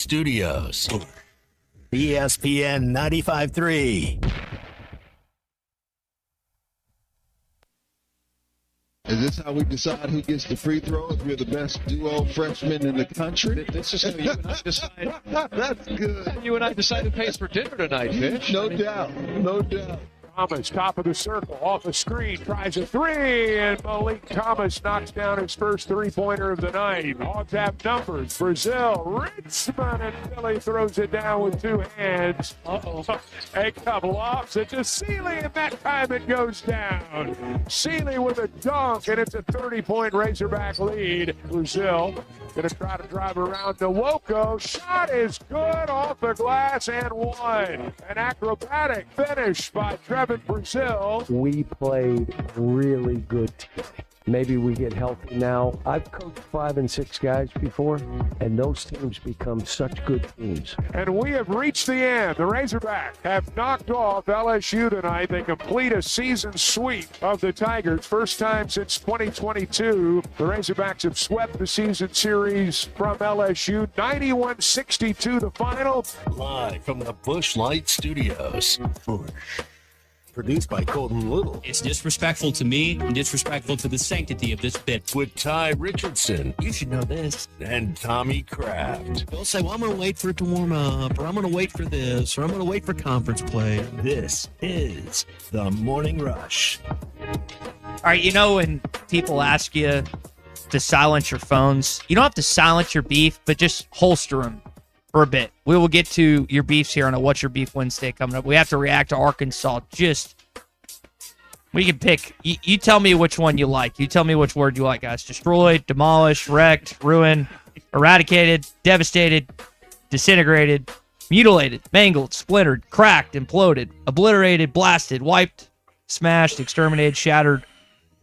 Studios. ESPN 95.3. Is this how we decide who gets the free throws? We're the best duo freshmen in the country. This is how you and I decide. That's good. You and I decide who pays for dinner tonight, Fish. No doubt. No doubt. Thomas, top of the circle, off the screen, tries a three, and Malik Thomas knocks down his first three-pointer of the night. Hogs have numbers. Brazil, Richmond, and Philly throws it down with two hands. Jacob lofts it to Seeley, and that time it goes down. Seeley with a dunk, and it's a 30-point Razorback lead. Brazil going to try to drive around Nwoko. Shot is good off the glass and one. An acrobatic finish by Trevin Brazil. We played really good today. Maybe we get healthy now. I've coached 5 and 6 guys before, and those teams become such good teams. And we have reached the end. The Razorbacks have knocked off LSU tonight. They complete a season sweep of the Tigers. First time since 2022. The Razorbacks have swept the season series from LSU. 91-62 the final. Live from the Busch Light Studios. Produced by Colton Little. It's disrespectful to me and disrespectful to the sanctity of this bit. With Ty Richardson. You should know this. And Tommy Kraft. They'll say, well, I'm going to wait for it to warm up, or I'm going to wait for this, or I'm going to wait for conference play. This is The Morning Rush. All right, you know when people ask you to silence your phones, you don't have to silence your beef, but just holster them for a bit. We will get to your beefs here on a What's Your Beef Wednesday coming up. We have to react to Arkansas. We can pick. You tell me which one you like. You tell me which word you like, guys. Destroyed, demolished, wrecked, ruined, eradicated, devastated, disintegrated, mutilated, mangled, splintered, cracked, imploded, obliterated, blasted, wiped, smashed, exterminated, shattered,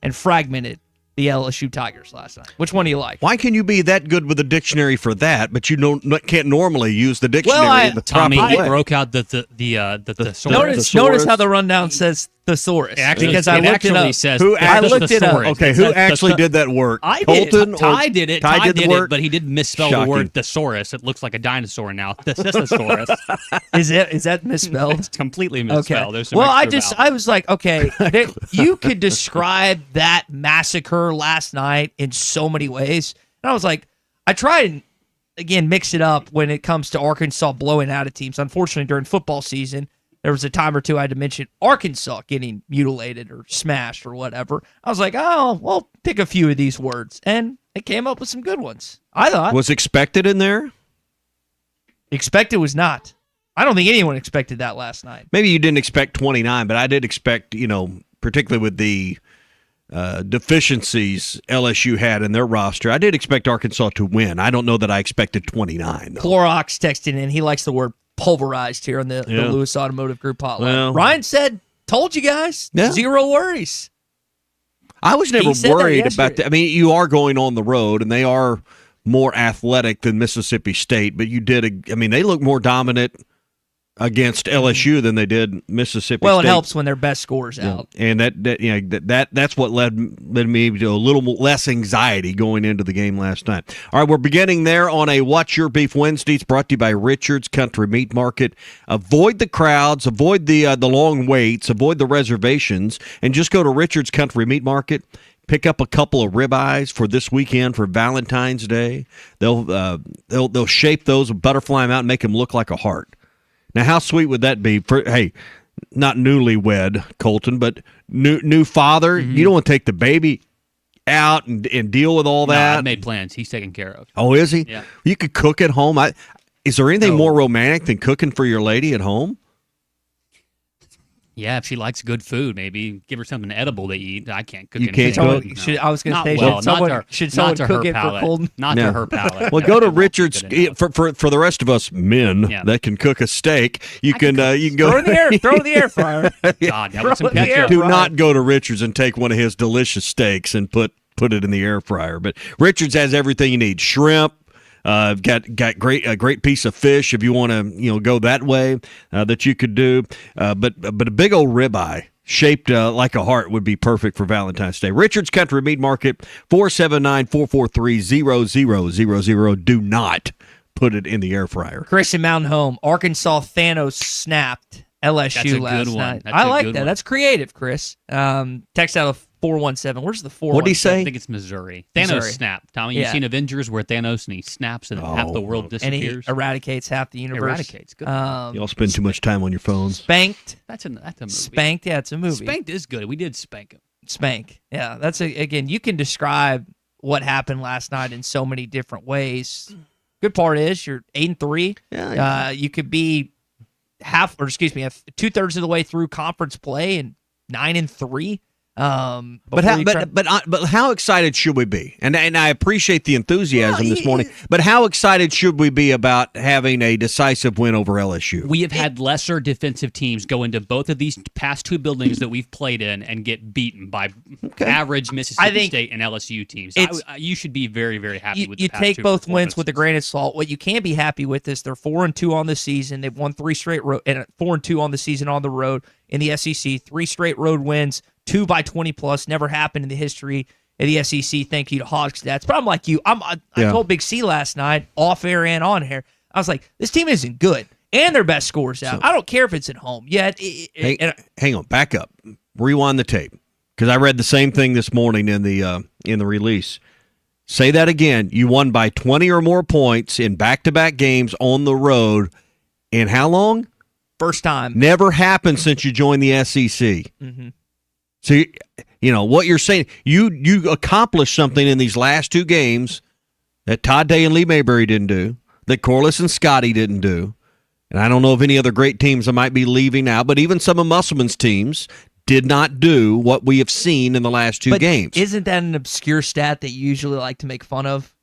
and fragmented the LSU Tigers last night. Which one do you like? Why can you be that good with a dictionary for that, but you can't normally use the dictionary in the proper Tommy, way? he broke out the thesaurus. Notice how the rundown says thesaurus. Actually, because I looked it up. Says I looked it up. Okay, who actually did that work? I did. Colton Ty did it. Ty did it, but he did misspell Shocking. the word thesaurus. It looks like a dinosaur now. Thesaurus. Is that misspelled? It's completely misspelled. Okay. There's some Well, extra I was like, okay, you could describe that massacre last night in so many ways. And I was like, I tried and again mix it up when it comes to Arkansas blowing out of teams. Unfortunately, during football season, there was a time or two I had to mention Arkansas getting mutilated or smashed or whatever. I was like, oh, well, pick a few of these words. And it came up with some good ones, I thought. Was expected in there? Expected was not. I don't think anyone expected that last night. Maybe you didn't expect 29, but I did expect, particularly with the deficiencies LSU had in their roster, I did expect Arkansas to win. I don't know that I expected 29, though. Clorox texted in. He likes the word pulverized here on the Lewis Automotive Group hotline. Well, Ryan said, told you guys, zero worries. I was never worried about that. I mean, you are going on the road, and they are more athletic than Mississippi State, but they look more dominant against LSU than they did Mississippi State. Well, it helps when their best score's out. And that's what led me to a little less anxiety going into the game last night. All right, we're beginning there on a What's Your Beef Wednesday. It's brought to you by Richard's Country Meat Market. Avoid the crowds, avoid the long waits, avoid the reservations, and just go to Richard's Country Meat Market. Pick up a couple of ribeyes for this weekend for Valentine's Day. They'll shape those, butterfly them out, and make them look like a heart. Now, how sweet would that be for, hey, not newlywed, Colton, but new father? Mm-hmm. You don't want to take the baby out and deal with all that? No, I've made plans. He's taken care of. Oh, is he? Yeah. You could cook at home. Is there anything more romantic than cooking for your lady at home? Yeah, if she likes good food, maybe give her something edible to eat. I can't cook. You can't cook? No. I was going to say, should someone cook it for Colton? Not to her palate. Well, go to Richard's for the rest of us men that can cook a steak. You can go throw it in the air fryer. God, that was some ketchup. Do not go to Richard's and take one of his delicious steaks and put it in the air fryer. But Richard's has everything you need: shrimp. Got a great piece of fish if you want to go that way that you could do, but a big old ribeye shaped like a heart would be perfect for Valentine's Day. Richard's Country Meat Market, 479-443-0000. Do not put it in the air fryer. Christian Mountain Home, Arkansas Thanos snapped LSU last night. I like that. That's creative, Chris. Text out of 417. Where's the 417? What did he say? I think it's Missouri. Thanos snap. Tommy, you've seen Avengers where Thanos and he snaps and half the world disappears. And he eradicates half the universe. Eradicates. Good. Y'all spend too much time on your phones. Spanked. That's a movie. Spanked. Yeah, it's a movie. Spanked is good. We did spank him. Spank. Yeah, again, you can describe what happened last night in so many different ways. Good part is you're 8-3. Yeah. You could be 2/3 of the way through conference play and 9-3. But how excited should we be? And I appreciate the enthusiasm this morning. But how excited should we be about having a decisive win over LSU? We have had lesser defensive teams go into both of these past two buildings that we've played in and get beaten by average Mississippi State and LSU teams. You should be very, very happy with. You take both wins with a grain of salt. What you can be happy with is they're 4-2 on the season. They've won 3 straight and 4-2 on the season on the road in the SEC. 3 straight road wins. 2 by 20 plus, never happened in the history of the SEC. Thank you to Hog Stats. But I'm like you. I told Big C last night, off air and on air, I was like, this team isn't good. And their best scores out. I don't care if it's at home. Hang on, back up. Rewind the tape. Because I read the same thing this morning in the release. Say that again. You won by 20 or more points in back-to-back games on the road. In how long? First time. Never happened since you joined the SEC. Mm-hmm. So, what you're saying, you accomplished something in these last 2 games that Todd Day and Lee Mayberry didn't do, that Corliss and Scotty didn't do, and I don't know of any other great teams that might be leaving now, but even some of Musselman's teams did not do what we have seen in the last 2 games. Isn't that an obscure stat that you usually like to make fun of?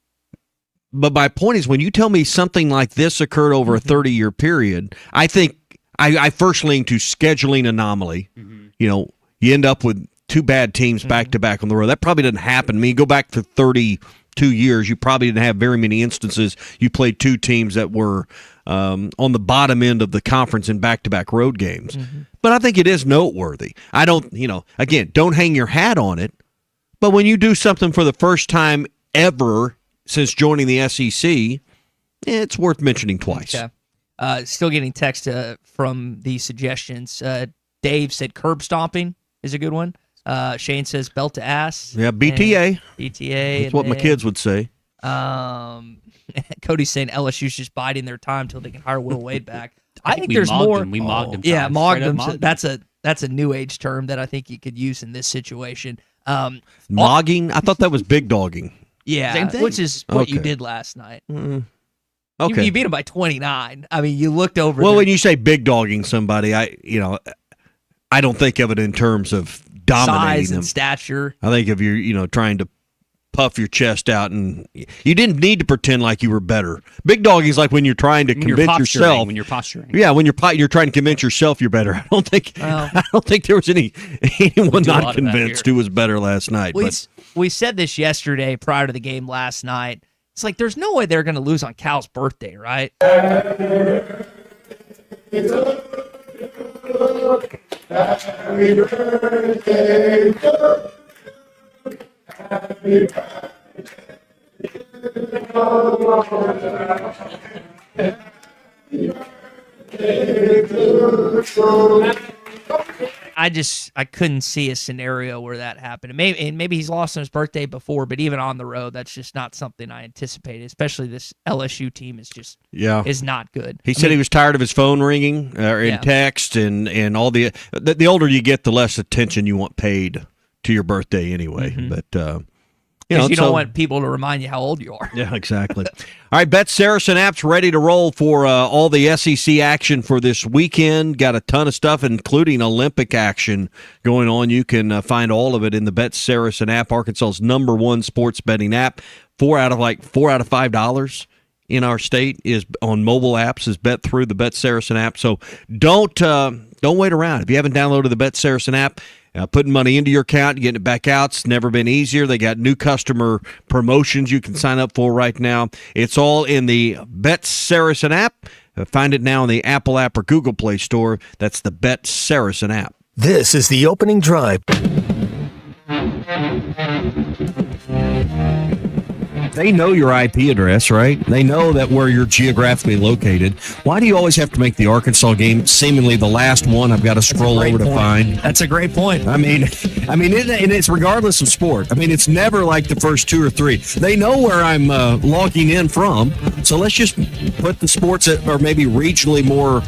But my point is, when you tell me something like this occurred over a 30-year period, I think I first lean to scheduling anomaly. Mm-hmm. You end up with 2 bad teams back-to-back on the road. That probably doesn't happen. I mean, you go back to 32 years, you probably didn't have very many instances. You played 2 teams that were on the bottom end of the conference in back-to-back road games. Mm-hmm. But I think it is noteworthy. I don't, again, don't hang your hat on it. But when you do something for the first time ever since joining the SEC, it's worth mentioning twice. Okay. Still getting text from the suggestions. Dave said curb stomping is a good one. Shane says belt to ass. Yeah, BTA. BTA. That's what my kids would say. Cody's saying LSU's just biding their time until they can hire Will Wade back. I think we there's mogged more. Him. We mogged him. Yeah, mogged him. Mogged That's a new age term that I think you could use in this situation. Mogging? I thought that was big dogging. Yeah, same thing. Which is what you did last night. Okay. You beat him by 29. I mean, you looked over. Well, when you say big dogging somebody, I don't think of it in terms of dominating size and them. Stature. I think of you trying to puff your chest out, and you didn't need to pretend like you were better. Big dogging is like when you're trying to convince yourself. When you're posturing. Yeah, when you're trying to convince yourself you're better. I don't think there was anyone not convinced who was better last night. We said this yesterday prior to the game last night. It's like there's no way they're going to lose on Cal's birthday, right? Happy birthday, happy I couldn't see a scenario where that happened. Maybe he's lost on his birthday before, but even on the road, that's just not something I anticipated. Especially this LSU team is not good. He said he was tired of his phone ringing in text and all the older you get, the less attention you want paid to your birthday anyway. Mm-hmm. But you don't want people to remind you how old you are. Yeah, exactly. All right, Bet Saracen app's ready to roll for all the SEC action for this weekend. Got a ton of stuff, including Olympic action going on. You can find all of it in the Bet Saracen app, Arkansas's #1 sports betting app. $4 out of $5 in our state is on mobile apps is bet through the Bet Saracen app. So don't wait around. If you haven't downloaded the Bet Saracen app, putting money into your account, getting it back out, it's never been easier. They got new customer promotions you can sign up for right now. It's all in the Bet Saracen app. Find it now in the Apple app or Google Play Store. That's the Bet Saracen app. This is the opening drive. they know your IP address, right? They know that where you're geographically located. Why do you always have to make the Arkansas game seemingly the last one I've got to scroll over to find? That's a great point. I mean, and it's regardless of sport. I mean, it's never like the first 2 or 3. They know where I'm logging in from, so let's just put the sports that are maybe regionally more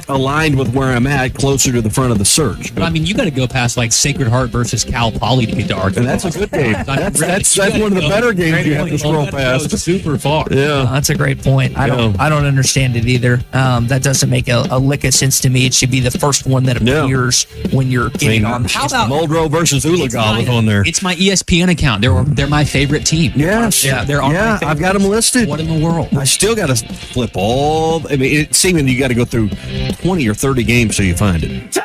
aligned with where I'm at closer to the front of the search. But I mean, you got to go past like Sacred Heart versus Cal Poly to get to Arkansas. And that's a good game. That's one of the better games you have to scroll past. Super far. Yeah, that's a great point. I don't understand it either. That doesn't make a lick of sense to me. It should be the first one that appears when you're getting on. How about Muldrow versus Ulaga was on there? It's my ESPN account. They're my favorite team. Yes. Yeah, they're on. Yeah, I've got them listed. What in the world? I still got to flip all. I mean, it's seeming you got to go through 20 or 30 games so you find it.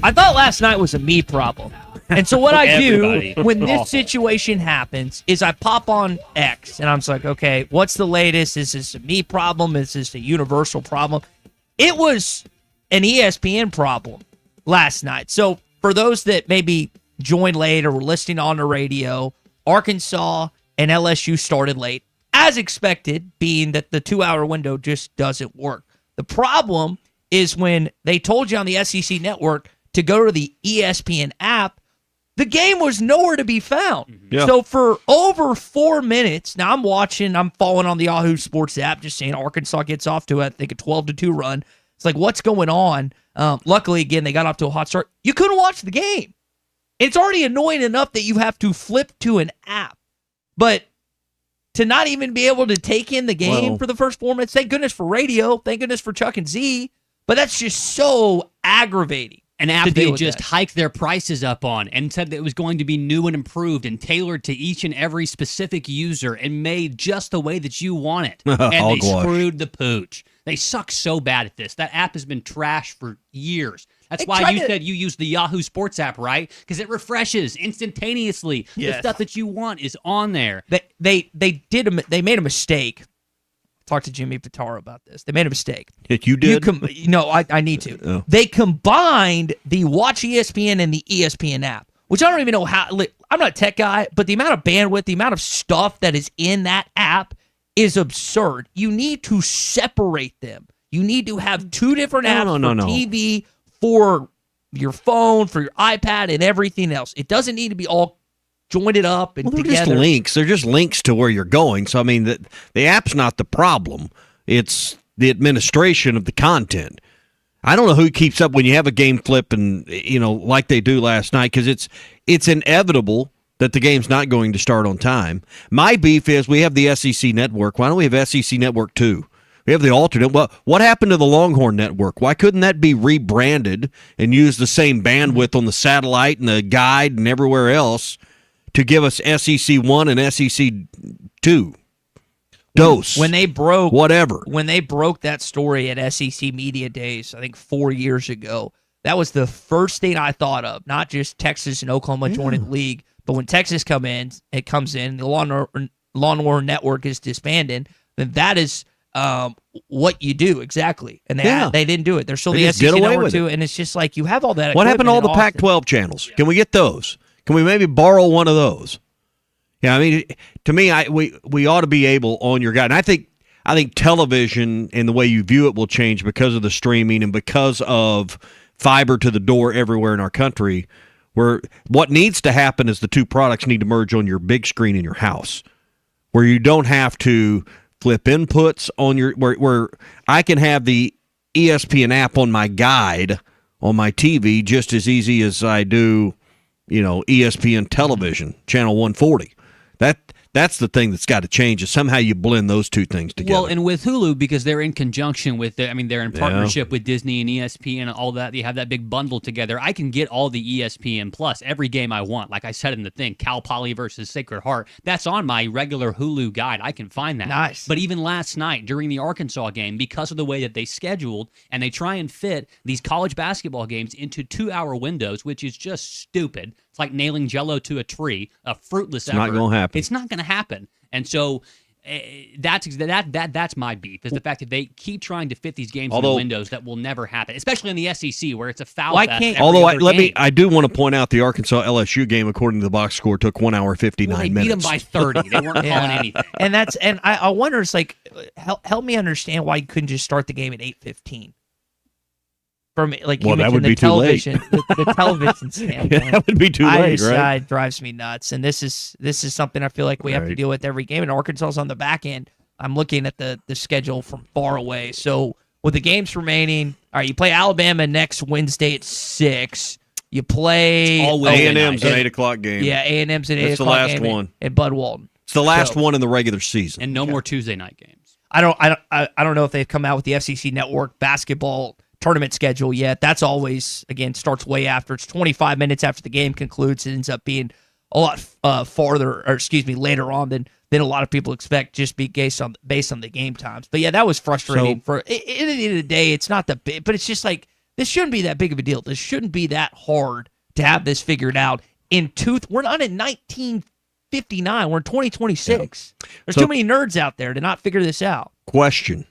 I thought last night was a me problem. And so what I do when this situation happens is I pop on X and I'm just like, okay, what's the latest? Is this a me problem? Is this a universal problem? It was an ESPN problem last night. So for those that maybe joined late or were listening on the radio, Arkansas and LSU started late, as expected, being that the 2-hour window just doesn't work. The problem is when they told you on the SEC network to go to the ESPN app, the game was nowhere to be found. Yeah. So for over 4 minutes, now I'm following on the Yahoo Sports app, just saying Arkansas gets off to, I think, a 12-2 run. It's like, what's going on? Luckily, again, they got off to a hot start. You couldn't watch the game. It's already annoying enough that you have to flip to an app. But to not even be able to take in the game for the first 4 minutes, thank goodness for radio, thank goodness for Chuck and Z, but that's just so aggravating. An app they just hiked their prices up on and said that it was going to be new and improved and tailored to each and every specific user and made just the way that you want it. And they screwed the pooch. They suck so bad at this. That app has been trashed for years. That's why you said you use the Yahoo Sports app, right? Because it refreshes instantaneously. Yes. The stuff that you want is on there. They made a mistake. Talk to Jimmy Pitaro about this. They made a mistake. You did? No, I need to. Oh. They combined the Watch ESPN and the ESPN app, which I don't even know how. I'm not a tech guy, but the amount of bandwidth, the amount of stuff that is in that app is absurd. You need to separate them. You need to have 2 different apps for TV, for your phone, for your iPad, and everything else. It doesn't need to be all joined it up and they're together. Just links. They're just links to where you're going. So I mean, the app's not the problem. It's the administration of the content. I don't know who keeps up when you have a game flip and like they do last night, because it's inevitable that the game's not going to start on time. My beef is we have the SEC network. Why don't we have SEC network 2? We have the alternate. Well, what happened to the Longhorn network? Why couldn't that be rebranded and use the same bandwidth on the satellite and the guide and everywhere else to give us SEC 1 and SEC 2? Dose. When they broke that story at SEC Media Days, I think 4 years ago, that was the first thing I thought of. Not just Texas and Oklahoma joining the league, but when Texas comes in, the Longhorn network is disbanded, then that is what you do exactly. And they didn't do it. They're still the SEC network too, and it's just like you have all that. What happened to all the Pac-12 channels? Can we get those? Can we maybe borrow one of those? Yeah, I mean, to me, we ought to be able on your guide. And I think television and the way you view it will change because of the streaming and because of fiber to the door everywhere in our country. Where what needs to happen is the 2 products need to merge on your big screen in your house, where you don't have to flip inputs on your where I can have the ESPN app on my guide on my TV just as easy as I do, ESPN television, channel 140. That's the thing that's got to change, is somehow you blend those 2 things together. Well, and with Hulu, because they're in conjunction with they're in partnership with Disney and ESPN and all that. You have that big bundle together. I can get all the ESPN Plus, every game I want. Like I said in the thing, Cal Poly versus Sacred Heart. That's on my regular Hulu guide. I can find that. Nice. But even last night during the Arkansas game, because of the way that they scheduled, and they try and fit these college basketball games into 2-hour windows, which is just stupid. It's like nailing Jell-O to a tree, a fruitless effort. It's not going to happen. It's not going to happen. And so That's my beef, is the fact that they keep trying to fit these games into windows that will never happen, especially in the SEC where it's a foul fest. I do want to point out the Arkansas LSU game, according to the box score, took 1 hour 59 they minutes. beat them by 30. They weren't calling anything. And I wonder, it's like, help me understand why you couldn't just start the game at 8:15. From like you that would the be television, too late. the television standpoint. Yeah, that would be too late, right? It drives me nuts, and this is something I feel like we have to deal with every game. And Arkansas's on the back end. I'm looking at the schedule from far away. So with the games remaining, all right, you play Alabama next Wednesday at 6. You play A&M's an 8 o'clock game. Yeah, A&M's an 8 That's o'clock the last game one. in Bud Walton. It's the last one in the regular season, and no more Tuesday night games. I don't know if they've come out with the FCC Network basketball tournament schedule yet. That's always, again, starts way after. It's 25 minutes after the game concludes. It ends up being a lot later on than a lot of people expect, just based on the game times. But yeah, that was frustrating. For at the end of the day, it's not the big, but it's just like, this shouldn't be that big of a deal. This shouldn't be that hard to have this figured out. We're not in 1959. We're in 2026. Yeah. There's too many nerds out there to not figure this out. Question.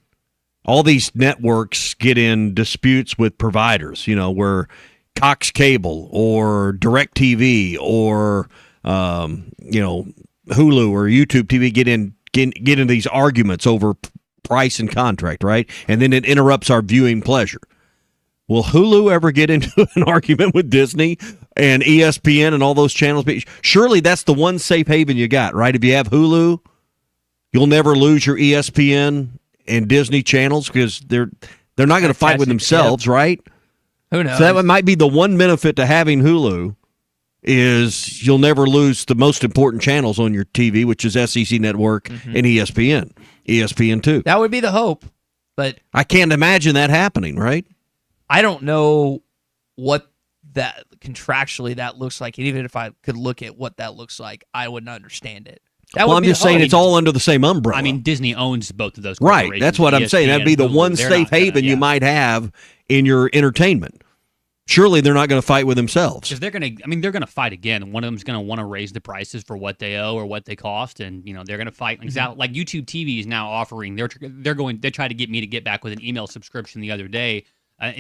All these networks get in disputes with providers, where Cox Cable or DirecTV or, Hulu or YouTube TV get in these arguments over price and contract, right? And then it interrupts our viewing pleasure. Will Hulu ever get into an argument with Disney and ESPN and all those channels? Surely that's the one safe haven you got, right? If you have Hulu, you'll never lose your ESPN and Disney channels, because they're not going to fight with themselves, right? Who knows? So that might be the one benefit to having Hulu, is you'll never lose the most important channels on your TV, which is SEC Network and ESPN2. That would be the hope, but I can't imagine that happening, right? I don't know what that contractually that looks like. And even if I could look at what that looks like, I wouldn't understand it. I'm just saying it's all under the same umbrella. I mean, Disney owns both of those corporations. Right, that's what I'm saying. That'd be the one safe haven you might have in your entertainment. Surely they're not going to fight with themselves. Because they're going to fight again. One of them's going to want to raise the prices for what they owe or what they cost, and they're going to fight. Like YouTube TV is now offering. They tried to get me to get back with an email subscription the other day.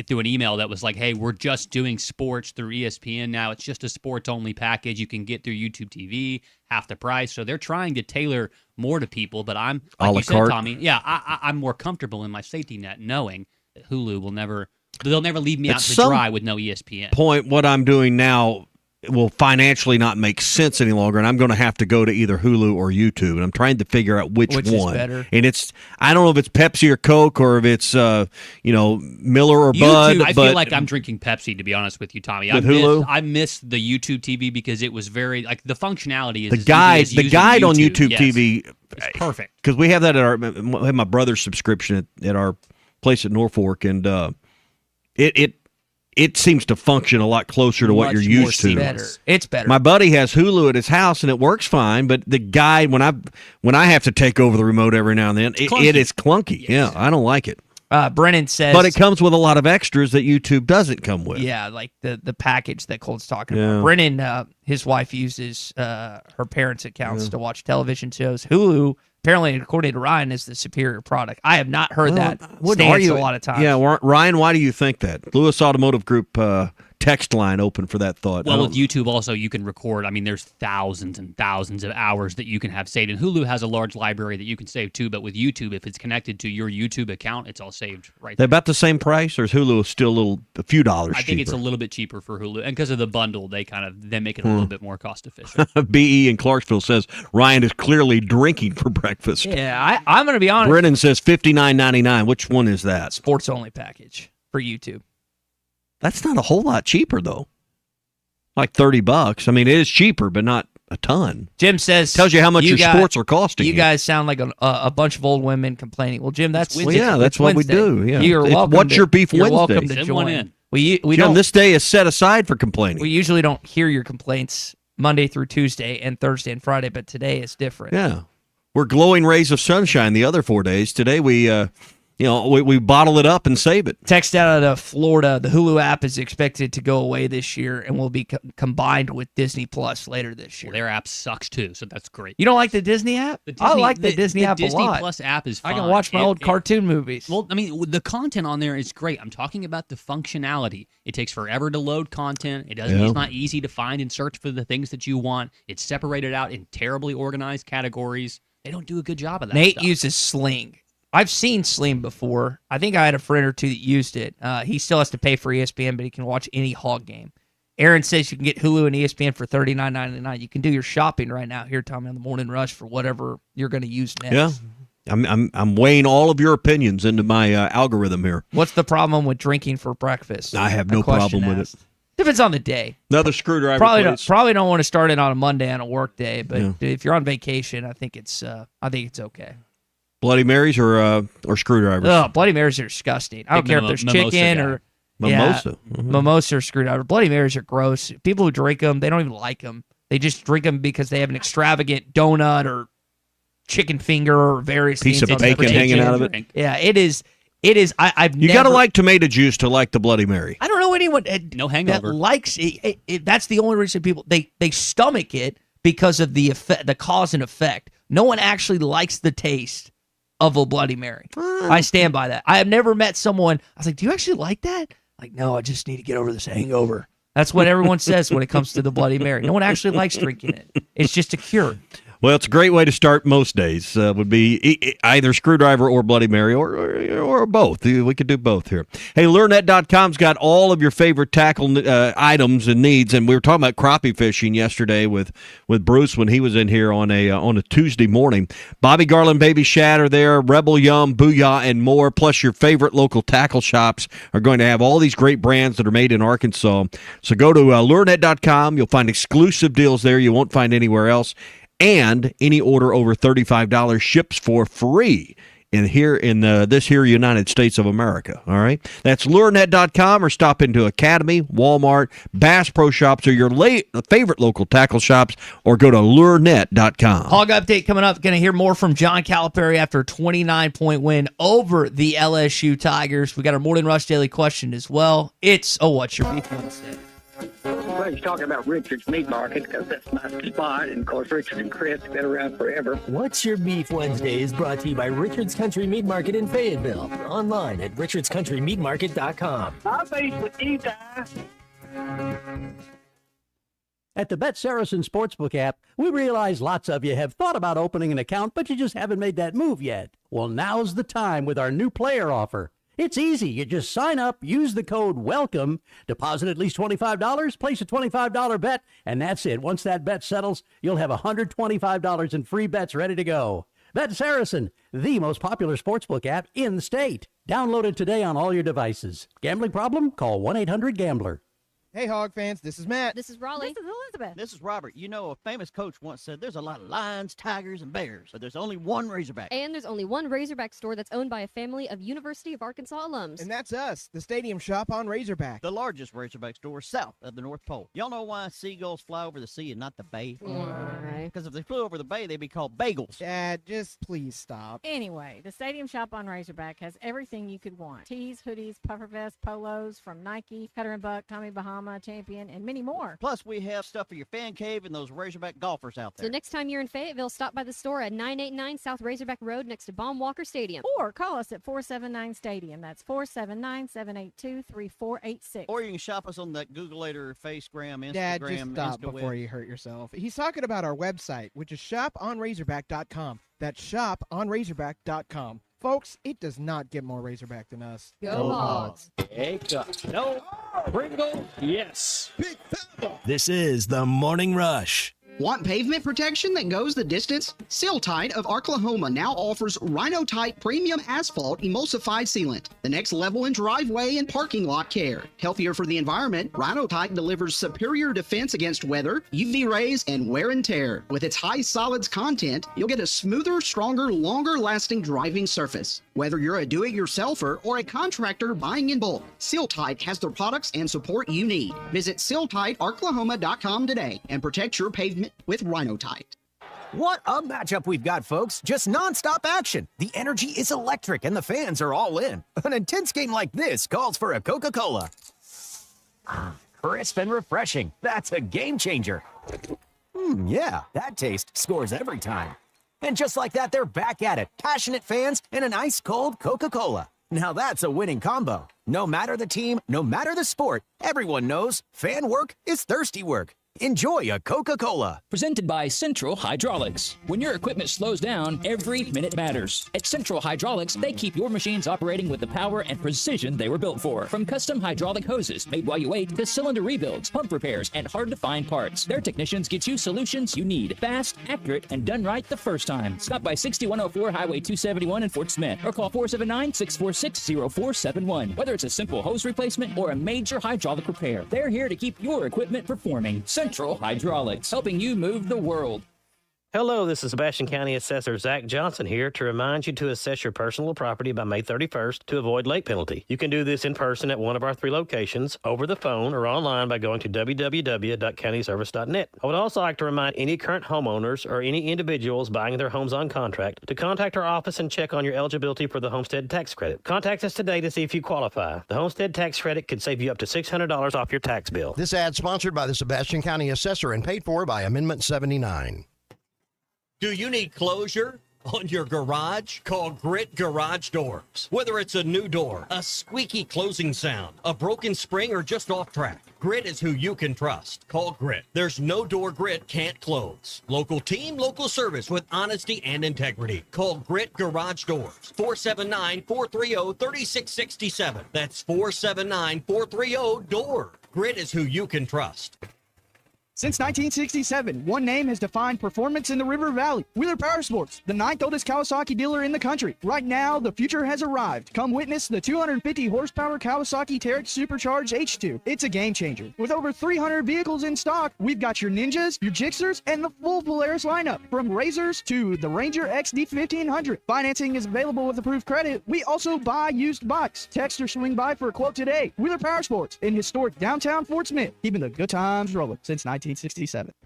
Through an email that was like, hey, we're just doing sports through ESPN now. It's just a sports-only package you can get through YouTube TV, half the price. So they're trying to tailor more to people, but I'm, like you said, Tommy, I'm more comfortable in my safety net knowing that Hulu they'll never leave me out to dry with no ESPN. What I'm doing now will financially not make sense any longer, and I'm going to have to go to either Hulu or YouTube, and I'm trying to figure out which one is better. And I don't know if it's Pepsi or Coke, or if it's Miller or YouTube, Bud. I feel like I'm drinking Pepsi, to be honest with you, Tommy. Hulu? I miss the YouTube TV because it was very the functionality is the guide on YouTube TV. It's perfect, because we have that at we have my brother's subscription at our place at Norfolk, and it seems to function a lot closer to what you're used to. It's better. My buddy has Hulu at his house, and it works fine. But the guide, when I have to take over the remote every now and then, it is clunky. Yes. Yeah, I don't like it. Brennan says, but it comes with a lot of extras that YouTube doesn't come with. Yeah, like the package that Colt's talking about. Brennan, his wife uses her parents' accounts to watch television shows. Hulu, apparently, according to Ryan, is the superior product. I have not heard that stance a lot of times. Yeah, Ryan, why do you think that? Lewis Automotive Group text line open for that thought. Well, with YouTube also, you can record. I mean, there's thousands and thousands of hours that you can have saved. And Hulu has a large library that you can save too. But with YouTube, if it's connected to your YouTube account, it's all saved right there. They're about the same price, or is Hulu still a few dollars cheaper? I think it's a little bit cheaper for Hulu. And because of the bundle, they make it a little bit more cost efficient. BE in Clarksville says Ryan is clearly drinking for breakfast. Yeah, I'm going to be honest. Brennan says $59.99. Which one is that? Sports only package for YouTube. That's not a whole lot cheaper, though. Like $30. I mean, it is cheaper, but not a ton. Jim says, tells you how much your sports are costing. You guys sound like a bunch of old women complaining. Well, Jim, that's that's what Wednesday. We do. Yeah. You're welcome. What's your beef Wednesday? Wednesday? Welcome to join in. We Jim, don't. This day is set aside for complaining. We usually don't hear your complaints Monday through Tuesday and Thursday and Friday, but today is different. Yeah, we're glowing rays of sunshine the other 4 days. Today we we bottle it up and save it. Text out of Florida, the Hulu app is expected to go away this year and will be combined with Disney Plus later this year. Well, their app sucks too, so that's great. You don't like the Disney app? I like the Disney app a lot. The Disney Plus app is fine. I can watch my old cartoon movies. Well, I mean, the content on there is great. I'm talking about the functionality. It takes forever to load content. It's not easy to find and search for the things that you want. It's separated out in terribly organized categories. They don't do a good job of that. Nate uses Sling. I've seen Sling before. I think I had a friend or two that used it. He still has to pay for ESPN, but he can watch any Hog game. Aaron says you can get Hulu and ESPN for $39.99. You can do your shopping right now here, Tommy, on the Morning Rush for whatever you're going to use next. Yeah, I'm weighing all of your opinions into my algorithm here. What's the problem with drinking for breakfast? I have no problem with it. Depends on the day. Another screwdriver. Probably don't want to start it on a Monday on a work day, but if you're on vacation, I think it's okay. Bloody Marys or screwdrivers? Oh, Bloody Marys are disgusting. I don't care if there's chicken or mimosa. Mimosa or screwdriver. Bloody Marys are gross. People who drink them, they don't even like them. They just drink them because they have an extravagant donut or chicken finger or various piece of bacon hanging out of it. Yeah, it is. I've you gotta like tomato juice to like the Bloody Mary. I don't know anyone no hangover that likes it. That's the only reason people they stomach it because of the effect, the cause and effect. No one actually likes the taste of a Bloody Mary. I stand by that. I have never met someone. I was like, "Do you actually like that?" Like, no, I just need to get over this hangover. That's what everyone says when it comes to the Bloody Mary. No one actually likes drinking it. It's just a cure. Well, it's a great way to start most days. Would be either screwdriver or Bloody Mary or both. We could do both here. Hey, LureNet.com's got all of your favorite tackle items and needs. And we were talking about crappie fishing yesterday with Bruce when he was in here on a Tuesday morning. Bobby Garland Baby Shad are there, Rebel Yum, Booyah, and more. Plus, your favorite local tackle shops are going to have all these great brands that are made in Arkansas. So go to LureNet.com. You'll find exclusive deals there you won't find anywhere else. And any order over $35 ships for free in this here United States of America. All right, that's LureNet.com, or stop into Academy, Walmart, Bass Pro Shops, or your favorite local tackle shops, or go to LureNet.com. Hog update coming up. Going to hear more from John Calipari after a 29-point win over the LSU Tigers. We got our Morning Rush Daily question as well. It's what's your beef Wednesday? Well, he's talking about Richard's Meat Market because that's my spot, and of course Richard and Chris have been around forever. What's Your Beef Wednesday is brought to you by Richard's Country Meat Market in Fayetteville. Online at richardscountrymeatmarket.com. I'll face with you guys. At the Bet Saracen Sportsbook app, we realize lots of you have thought about opening an account, but you just haven't made that move yet. Well, now's the time with our new player offer. It's easy. You just sign up, use the code WELCOME, deposit at least $25, place a $25 bet, and that's it. Once that bet settles, you'll have $125 in free bets ready to go. Bet Saracen, the most popular sportsbook app in the state. Download it today on all your devices. Gambling problem? Call 1-800-GAMBLER. Hey, Hog fans, this is Matt. This is Raleigh. This is Elizabeth. This is Robert. You know, a famous coach once said there's a lot of lions, tigers, and bears, but there's only one Razorback. And there's only one Razorback store that's owned by a family of University of Arkansas alums. And that's us, the Stadium Shop on Razorback. The largest Razorback store south of the North Pole. Y'all know why seagulls fly over the sea and not the bay? Because if they flew over the bay, they'd be called bagels. Dad, just please stop. Anyway, the Stadium Shop on Razorback has everything you could want. Tees, hoodies, puffer vests, polos from Nike, Cutter and Buck, Tommy Bahama, Champion, and many more. Plus, we have stuff for your fan cave and those Razorback golfers out there. So next time you're in Fayetteville, stop by the store at 989 South Razorback Road next to Baum Walker Stadium. Or call us at 479-STADIUM. That's 479-782-3486. Or you can shop us on that Googleator, Facegram, Instagram, Dad, just stop InstaWeb. before you hurt yourself. He's talking about our website, which is shoponrazorback.com. That's shoponrazorback.com. Folks, it does not get more Razorback than us. Go Hogs. Take up. No. Pringle. Yes. Big fella. This is the Morning Rush. Want pavement protection that goes the distance? Seal-Tite of Oklahoma now offers Rhino-Tite Premium Asphalt Emulsified Sealant, the next level in driveway and parking lot care. Healthier for the environment, Rhino-Tite delivers superior defense against weather, UV rays, and wear and tear. With its high solids content, you'll get a smoother, stronger, longer-lasting driving surface. Whether you're a do-it-yourselfer or a contractor buying in bulk, Seal-Tite has the products and support you need. Visit SealTiteOklahoma.com today and protect your pavement with Rhino-Tite. What a matchup we've got, folks. Just nonstop action. The energy is electric and the fans are all in. An intense game like this calls for a Coca-Cola. Crisp and refreshing. That's a game changer. Yeah, that taste scores every time. And just like that, they're back at it. Passionate fans and an ice-cold Coca-Cola. Now that's a winning combo. No matter the team, no matter the sport, everyone knows fan work is thirsty work. Enjoy a Coca-Cola. Presented by Central Hydraulics. When your equipment slows down, every minute matters. At Central Hydraulics, they keep your machines operating with the power and precision they were built for. From custom hydraulic hoses made while you wait to cylinder rebuilds, pump repairs, and hard-to-find parts, their technicians get you solutions you need. Fast, accurate, and done right the first time. Stop by 6104 Highway 271 in Fort Smith or call 479-646-0471. Whether it's a simple hose replacement or a major hydraulic repair, they're here to keep your equipment performing. Central Hydraulics, helping you move the world. Hello, this is Sebastian County Assessor Zach Johnson here to remind you to assess your personal property by May 31st to avoid late penalty. You can do this in person at one of our 3 locations, over the phone, or online by going to www.countyservice.net. I would also like to remind any current homeowners or any individuals buying their homes on contract to contact our office and check on your eligibility for the homestead tax credit. Contact us today to see if you qualify. The homestead tax credit could save you up to $600 off your tax bill. This ad sponsored by the Sebastian County Assessor and paid for by Amendment 79. Do you need closure on your garage? Call Grit Garage Doors. Whether it's a new door, a squeaky closing sound, a broken spring, or just off track, Grit is who you can trust. Call Grit. There's no door Grit can't close. Local team, local service with honesty and integrity. Call Grit Garage Doors. 479-430-3667. That's 479-430-DOOR. Grit is who you can trust. Since 1967, one name has defined performance in the River Valley. Wheeler Power Sports, the 9th oldest Kawasaki dealer in the country. Right now, the future has arrived. Come witness the 250 horsepower Kawasaki Terex Supercharged H2. It's a game changer. With over 300 vehicles in stock, we've got your Ninjas, your Gixxers, and the full Polaris lineup. From Razors to the Ranger XD 1500. Financing is available with approved credit. We also buy used bikes. Text or swing by for a quote today. Wheeler Power Sports in historic downtown Fort Smith. Keeping the good times rolling since 1967.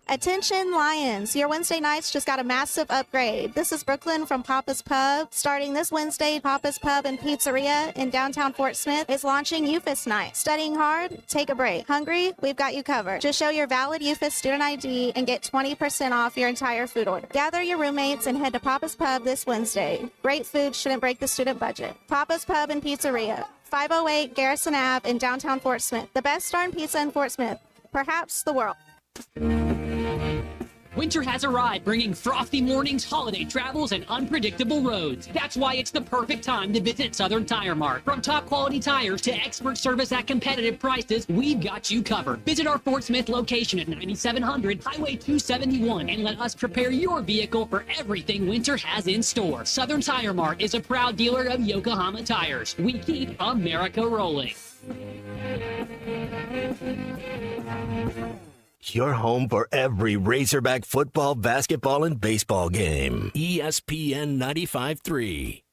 Attention Lions, your Wednesday nights just got a massive upgrade. This is Brooklyn from Papa's Pub. Starting this Wednesday, Papa's Pub and Pizzeria in downtown Fort Smith is launching UFIS night. Studying hard? Take a break. Hungry? We've got you covered. Just show your valid UFIS student ID and get 20% off your entire food order. Gather your roommates and head to Papa's Pub this Wednesday. Great food shouldn't break the student budget. Papa's Pub and Pizzeria, 508 Garrison Ave in downtown Fort Smith. The best darn pizza in Fort Smith, perhaps the world. Winter has arrived, bringing frosty mornings, holiday travels, and unpredictable roads. That's why it's the perfect time to visit Southern Tire Mart. From top quality tires to expert service at competitive prices, we've got you covered. Visit our Fort Smith location at 9700 Highway 271 and let us prepare your vehicle for everything winter has in store. Southern Tire Mart is a proud dealer of Yokohama tires. We keep America rolling. Your home for every Razorback football, basketball, and baseball game. ESPN 95.3.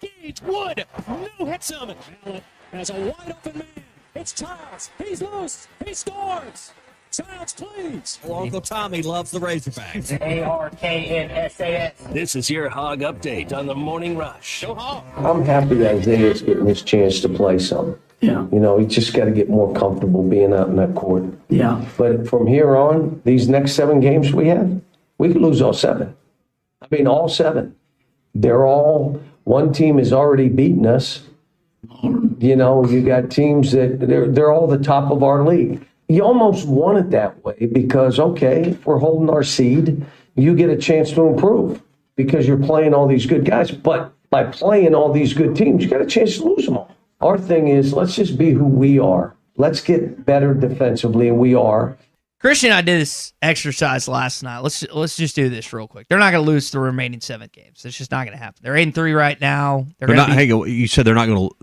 Gage Wood, no hits him. Has a wide open man. It's Childs. He's loose. He scores. Childs, please. Well, Uncle Tommy loves the Razorbacks. ARKNSAS. This is your Hog Update on the Morning Rush. Go Hog. I'm happy that Isaiah's getting his chance to play some. Yeah. You know, he just got to get more comfortable being out in that court. Yeah. But from here on, these next 7 games we have, we could lose all 7. I mean, all 7. They're all, one team has already beaten us. You know, you got teams that they're all the top of our league. You almost want it that way because, okay, we're holding our seed. You get a chance to improve because you're playing all these good guys. But by playing all these good teams, you got a chance to lose them all. Our thing is, let's just be who we are. Let's get better defensively, and we are. Christian and I did this exercise last night. Let's just do this real quick. They're not going to lose the remaining 7 games. It's just not going to happen. They're 8-3 right now. They're not. Hang on, you said they're not going to.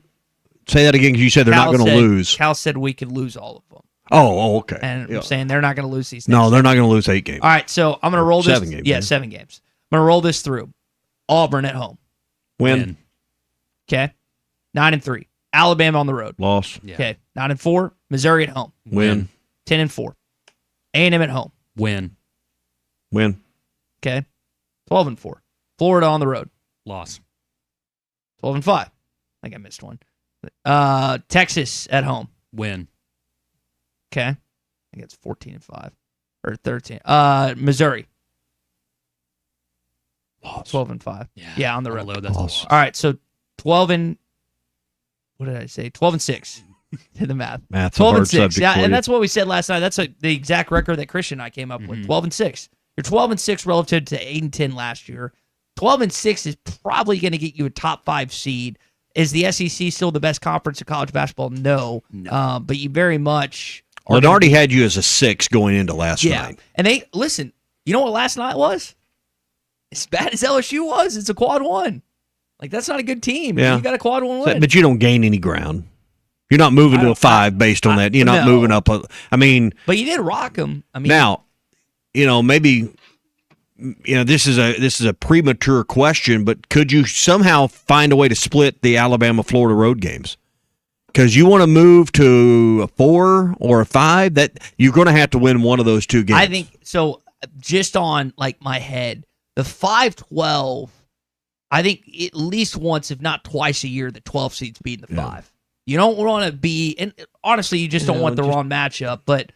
Say that again because you said they're not going to lose. Cal said we could lose all of them. Okay. And I'm saying they're not going to lose these. No, they're not going to lose 8 games. All right, so I'm going to roll this. 7 games. Yeah, 7 games. I'm going to roll this through. Auburn at home. Win. Okay. 9-3. Alabama on the road. Loss. Okay. 9-4. Missouri at home. Win. 10-4. A&M at home. Win. Okay. 12-4. Florida on the road. Loss. 12-5. I think I missed one. Texas at home. Win. Okay. I think it's 14-5 or 13. Missouri. Loss. 12-5. Yeah, on the road. That's a loss. All right, so 12 what did I say? 12-6. Did the math. Math's 12 a hard and 6. subject Yeah, for and you. that's what we said last night. That's the exact record that Christian and I came up with. 12-6. You're 12-6 relative to 8-10 last year. 12-6 is probably going to get you a top 5 seed. Is the SEC still the best conference in college basketball? No. But you very much. It already had you as a 6 going into last night. And they listen. You know what last night was? As bad as LSU was, it's a quad 1. Like that's not a good team. Yeah. You got a quad 1 win. But you don't gain any ground. You're not moving to a 5 based on that. You're not moving up. I mean, but you did rock them. I mean, now, maybe, this is a premature question, but could you somehow find a way to split the Alabama-Florida road games? Because you want to move to a 4 or a 5, that you're going to have to win one of those 2 games. I think so. Just on like my head, the 5-12. I think at least once, if not twice a year, the 12 seeds beating the 5. You don't want to be, and honestly, you just don't want the wrong matchup. But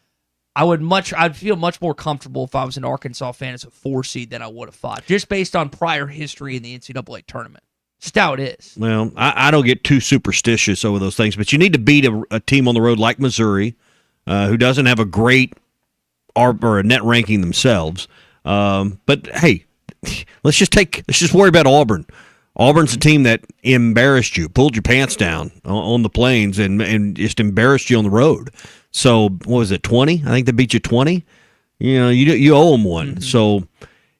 I'd feel much more comfortable if I was an Arkansas fan as a 4 seed than I would a 5, just based on prior history in the NCAA tournament. Just how it is. Well, I don't get too superstitious over those things, but you need to beat a team on the road like Missouri, who doesn't have a great or a net ranking themselves. But hey, let's just worry about Auburn. Auburn's a team that embarrassed you, pulled your pants down on the plains, and just embarrassed you on the road. So what was it, 20? I think they beat you 20. You owe them one. So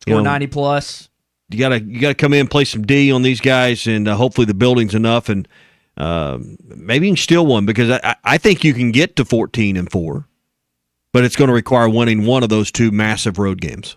Score 90 plus. You gotta come in, play some D on these guys, and hopefully the building's enough, and maybe you can steal one, because I think you can get to 14-4, but it's going to require winning one of those 2 massive road games.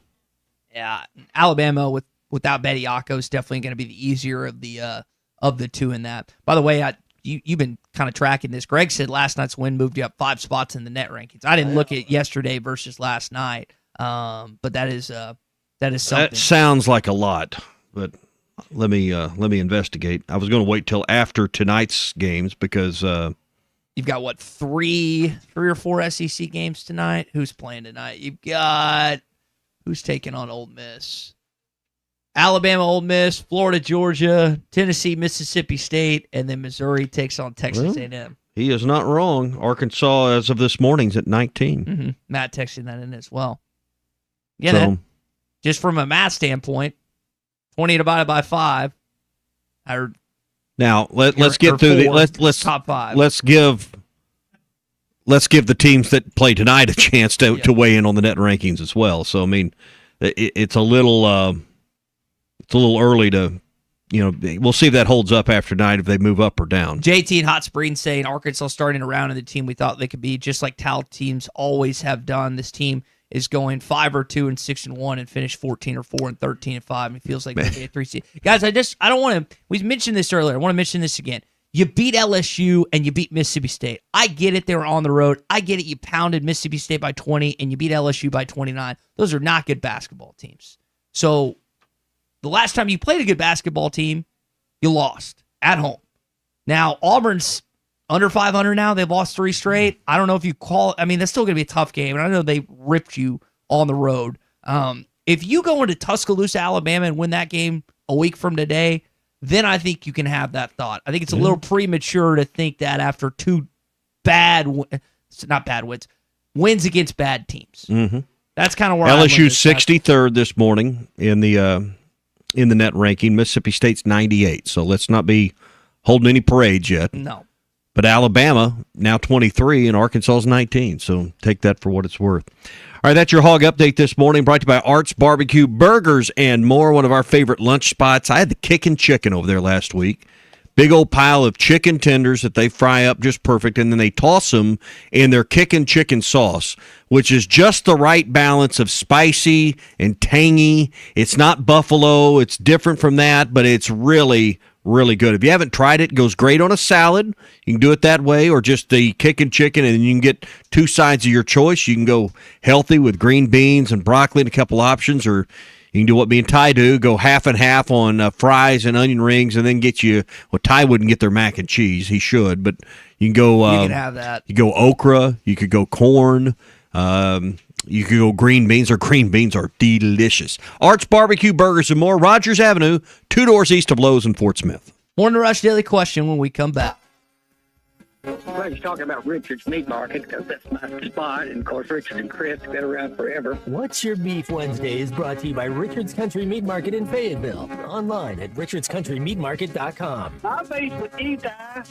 Yeah, Alabama without Betty Yako is definitely going to be the easier of the 2 in that. By the way, you've been kind of tracking this. Greg said last night's win moved you up 5 spots in the net rankings. I didn't look at yesterday versus last night, but that is something. That sounds like a lot, but let me investigate. I was going to wait till after tonight's games because you've got 3 or 4 SEC games tonight. Who's playing tonight? You've got who's taking on Ole Miss? Alabama, Ole Miss, Florida, Georgia, Tennessee, Mississippi State, and then Missouri takes on Texas A&M. He is not wrong. Arkansas, as of this morning, is at 19. Mm-hmm. Matt texted that in as well. Yeah, just from a math standpoint, 20 divided by 5. Now let's get through let's top 5. Let's give the teams that play tonight a chance to weigh in on the net rankings as well. So I mean, it's a little early to, we'll see if that holds up after tonight, if they move up or down. JT in Hot Springs saying Arkansas starting around in the team we thought they could be, just like Tal teams always have done. This team is going 5-2 and 6-1 and finish 14-4 and 13-5. It feels like they'll be a 3 seed. Guys, I don't want to. We mentioned this earlier. I want to mention this again. You beat LSU and you beat Mississippi State. I get it. They were on the road. I get it. You pounded Mississippi State by 20 and you beat LSU by 29. Those are not good basketball teams. So the last time you played a good basketball team, you lost at home. Now, Auburn's under 500 now. They've lost 3 straight. I don't know if you call it. I mean, that's still going to be a tough game. And I know they ripped you on the road. If you go into Tuscaloosa, Alabama, and win that game a week from today, then I think you can have that thought. I think it's a little premature to think that after 2 wins against bad teams. Mm-hmm. That's kind of where LSU's 63rd this morning in the net ranking. Mississippi State's 98. So let's not be holding any parades yet. No. But Alabama now 23 and Arkansas's 19. So take that for what it's worth. All right, that's your Hog Update this morning, brought to you by Arts Barbecue, Burgers, and more. One of our favorite lunch spots. I had the kickin' chicken over there last week. big old pile of chicken tenders that they fry up just perfect, and then they toss them in their kickin' chicken sauce, which is just the right balance of spicy and tangy. It's not buffalo. It's different from that, but it's really, really good. If you haven't tried it, it goes great on a salad. You can do it that way, or just the kickin' chicken, and you can get two sides of your choice. You can go healthy with green beans and broccoli and a couple options, or you can do what me and Ty do, go half and half on fries and onion rings, and then get you, well, Ty wouldn't get their mac and cheese. He should, but you can go. You can have that. You go okra. You could go corn. You could go green beans, or green beans are delicious. Art's Barbecue Burgers and more, Rogers Avenue, 2 doors east of Lowe's in Fort Smith. Morning Rush Daily Question when we come back. Well, he's talking about Richard's Meat Market because that's my spot. And, of course, Richard and Chris have been around forever. What's Your Beef Wednesday is brought to you by Richard's Country Meat Market in Fayetteville. Online at richardscountrymeatmarket.com. I'll face with you, Ty.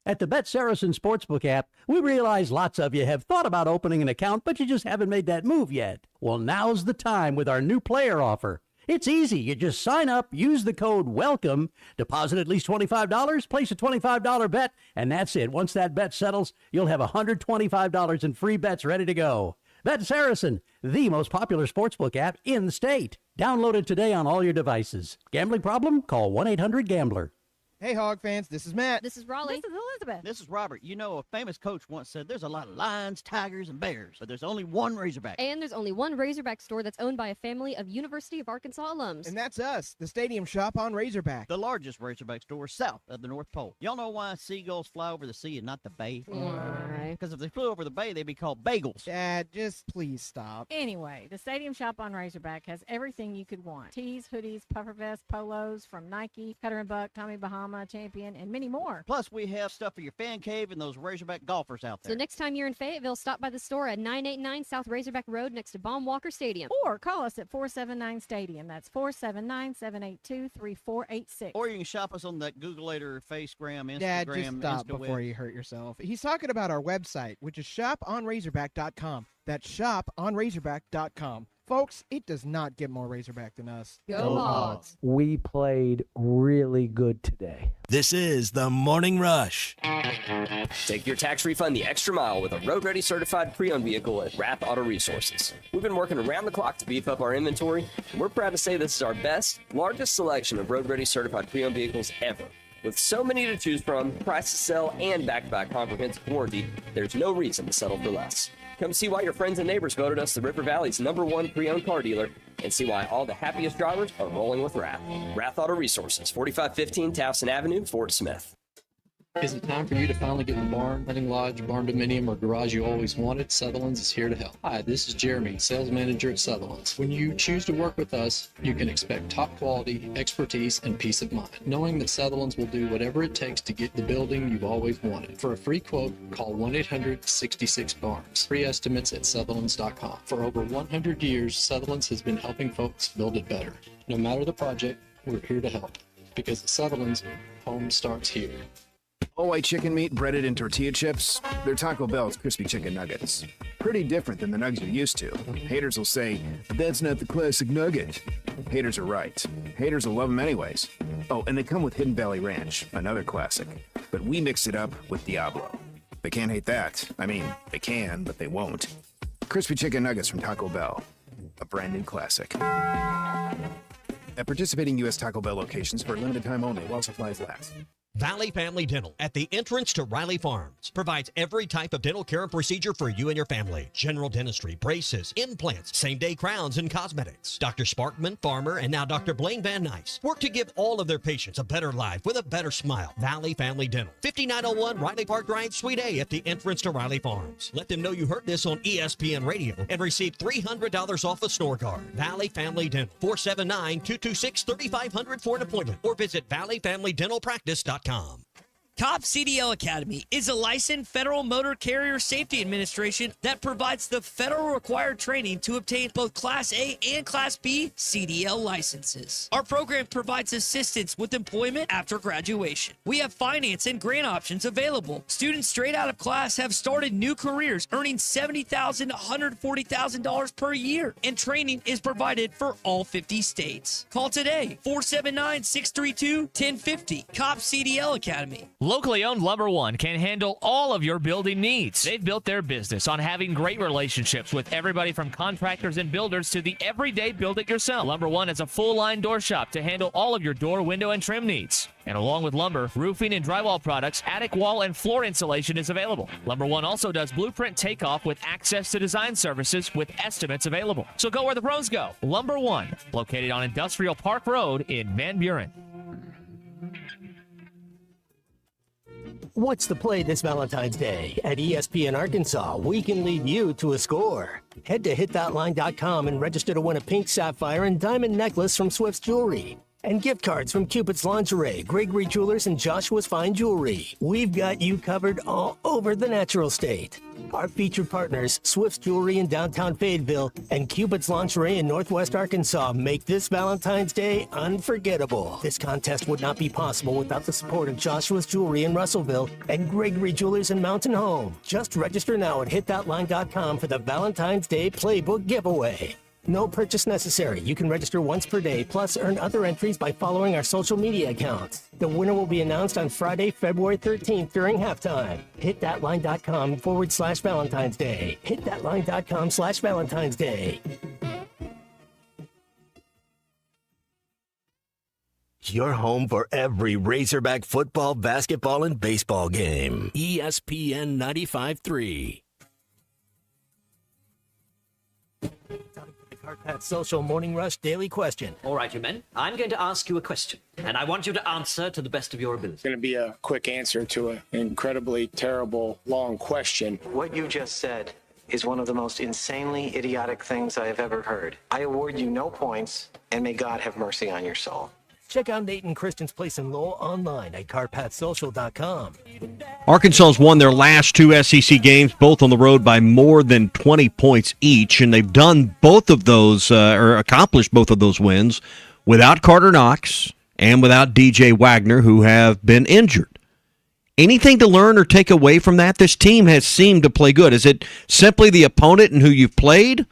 At the Bet Saracen Sportsbook app, we realize lots of you have thought about opening an account, but you just haven't made that move yet. Well, now's the time with our new player offer. It's easy. You just sign up, use the code WELCOME, deposit at least $25, place a $25 bet, and that's it. Once that bet settles, you'll have $125 in free bets ready to go. Bet Saracen, the most popular sportsbook app in the state. Download it today on all your devices. Gambling problem? Call 1-800-GAMBLER. Hey, Hog fans, this is Matt. This is Raleigh. This is Elizabeth. This is Robert. You know, a famous coach once said there's a lot of lions, tigers, and bears, but there's only one Razorback. And there's only one Razorback store that's owned by a family of University of Arkansas alums. And that's us, the Stadium Shop on Razorback. The largest Razorback store south of the North Pole. Y'all know why seagulls fly over the sea and not the bay? Why? Because if they flew over the bay, they'd be called bagels. Dad, just please stop. Anyway, the Stadium Shop on Razorback has everything you could want. Tees, hoodies, puffer vests, polos from Nike, Cutter & Buck, Tommy Bahama, Champion, and many more. Plus, we have stuff for your fan cave and those Razorback golfers out there. So next time you're in Fayetteville, stop by the store at 989 South Razorback Road next to Baum Walker Stadium. Or call us at 479-STADIUM. That's 479-782-3486. Or you can shop us on that Googleator, Facegram, Instagram, Dad, just stop Instaweb. before you hurt yourself. He's talking about our website, which is shoponrazorback.com. That's shoponrazorback.com. Folks, it does not get more Razorback than us. Go Hogs. We played really good today. This is the Morning Rush. Take your tax refund the extra mile with a road-ready certified pre-owned vehicle at Rath Auto Resources. We've been working around the clock to beef up our inventory, and we're proud to say this is our best, largest selection of road-ready certified pre-owned vehicles ever. With so many to choose from, price to sell, and backed by a comprehensive warranty, there's no reason to settle for less. Come see why your friends and neighbors voted us the River Valley's #1 pre-owned car dealer, and see why all the happiest drivers are rolling with Rath. Rath Auto Resources, 4515 Towson Avenue, Fort Smith. Is it time for you to finally get the barn, hunting lodge, barn dominium, or garage you always wanted? Sutherland's is here to help. Hi, this is Jeremy, sales manager at Sutherland's. When you choose to work with us, you can expect top quality, expertise, and peace of mind, knowing that Sutherland's will do whatever it takes to get the building you've always wanted. For a free quote, call 1-800-66-BARNS. Free estimates at Sutherland's.com. For over 100 years, Sutherland's has been helping folks build it better. No matter the project, we're here to help. Because at Sutherland's, home starts here. All white chicken meat breaded in tortilla chips. They're Taco Bell's crispy chicken nuggets. Pretty different than the nuggets you're used to. Haters will say, that's not the classic nugget. Haters are right. Haters will love them anyways. Oh, and they come with Hidden Valley Ranch, another classic. But we mix it up with Diablo. They can't hate that. I mean, they can, but they won't. Crispy chicken nuggets from Taco Bell. A brand new classic. At participating U.S. Taco Bell locations for a limited time only while supplies last. Valley Family Dental at the entrance to Riley Farms provides every type of dental care and procedure for you and your family. General dentistry, braces, implants, same-day crowns, and cosmetics. Dr. Sparkman, Farmer, and now Dr. Blaine Van Nice work to give all of their patients a better life with a better smile. Valley Family Dental, 5901 Riley Park Drive, Suite A at the entrance to Riley Farms. Let them know you heard this on ESPN Radio and receive $300 off a store card. Valley Family Dental, 479-226-3500 for an appointment or visit valleyfamilydentalpractice.com. COP CDL Academy is a licensed Federal Motor Carrier Safety Administration that provides the federal required training to obtain both Class A and Class B CDL licenses. Our program provides assistance with employment after graduation. We have finance and grant options available. Students straight out of class have started new careers earning $70,000 to $140,000 per year, and training is provided for all 50 states. Call today, 479-632-1050. COP CDL Academy. Locally owned Lumber One can handle all of your building needs. They've built their business on having great relationships with everybody from contractors and builders to the everyday build-it-yourself. Lumber One is a full-line door shop to handle all of your door, window, and trim needs. And along with lumber, roofing and drywall products, attic wall and floor insulation is available. Lumber One also does blueprint takeoff with access to design services with estimates available. So go where the pros go. Lumber One, located on Industrial Park Road in Van Buren. What's the play this Valentine's Day? At ESPN Arkansas, we can lead you to a score. Head to hitthatline.com and register to win a pink sapphire and diamond necklace from Swift's Jewelry. And gift cards from Cupid's Lingerie, Gregory Jewelers, and Joshua's Fine Jewelry. We've got you covered all over the natural state. Our featured partners, Swift's Jewelry in downtown Fayetteville and Cupid's Lingerie in northwest Arkansas, make this Valentine's Day unforgettable. This contest would not be possible without the support of Joshua's Jewelry in Russellville and Gregory Jewelers in Mountain Home. Just register now at hitthatline.com for the Valentine's Day Playbook giveaway. No purchase necessary. You can register once per day, plus earn other entries by following our social media accounts. The winner will be announced on Friday, February 13th during halftime. hitthatline.com/Valentine's Day. hitthatline.com/Valentine's Day. Your home for every Razorback football, basketball, and baseball game. ESPN 95.3. Carpat Social Morning Rush Daily Question. All right, you men. I'm going to ask you a question, and I want you to answer to the best of your ability. It's going to be a quick answer to an incredibly terrible, long question. What you just said is one of the most insanely idiotic things I have ever heard. I award you no points, and may God have mercy on your soul. Check out Nate and Christian's place in Lowell online at carpatsocial.com. Arkansas's won their last two SEC games, both on the road by more than 20 points each, and they've done both of those, or accomplished both of those wins without Carter Knox and without DJ Wagner, who have been injured. Anything to learn or take away from that? This team has seemed to play good. Is it simply the opponent and who you've played?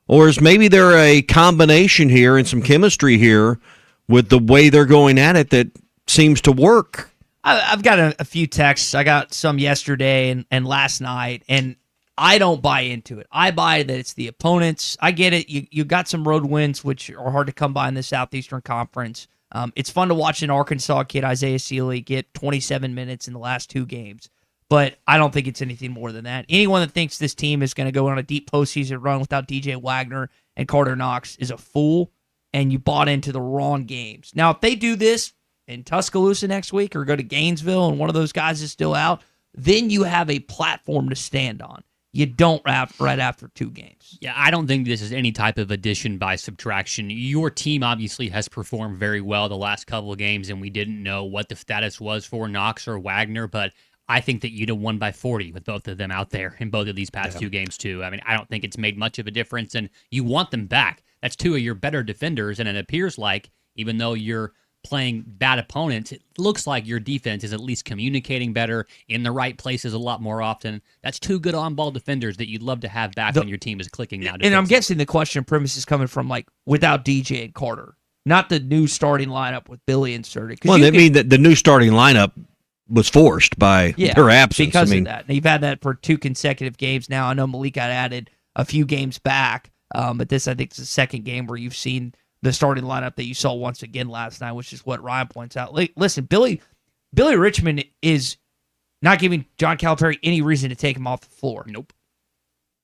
Or is maybe there a combination here and some chemistry here with the way they're going at it that seems to work? I've got a few texts. I got some yesterday and last night, and I don't buy into it. I buy that it's the opponents. I get it. You got some road wins, which are hard to come by in the Southeastern Conference. It's fun to watch an Arkansas kid, Isaiah Sealy, get 27 minutes in the last two games. But I don't think it's anything more than that. Anyone that thinks this team is going to go on a deep postseason run without DJ Wagner and Carter Knox is a fool, and you bought into the wrong games. Now, if they do this in Tuscaloosa next week or go to Gainesville and one of those guys is still out, then you have a platform to stand on. You don't have right after two games. Yeah, I don't think this is any type of addition by subtraction. Your team obviously has performed very well the last couple of games, and we didn't know what the status was for Knox or Wagner, but I think that you'd have won by 40 with both of them out there in both of these past two games, too. I mean, I don't think it's made much of a difference, and you want them back. That's two of your better defenders, and it appears like, even though you're playing bad opponents, it looks like your defense is at least communicating better, in the right places a lot more often. That's two good on-ball defenders that you'd love to have back when your team is clicking now. And I'm guessing the question premise is coming from, like, without DJ and Carter, not the new starting lineup with Billy inserted. Well, I mean, the new starting lineup was forced by their absence. Because of that. And you've had that for two consecutive games now. I know Malik got added a few games back, but this, I think, is the second game where you've seen the starting lineup that you saw once again last night, which is what Ryan points out. Listen, Billy Richmond is not giving John Calipari any reason to take him off the floor. Nope.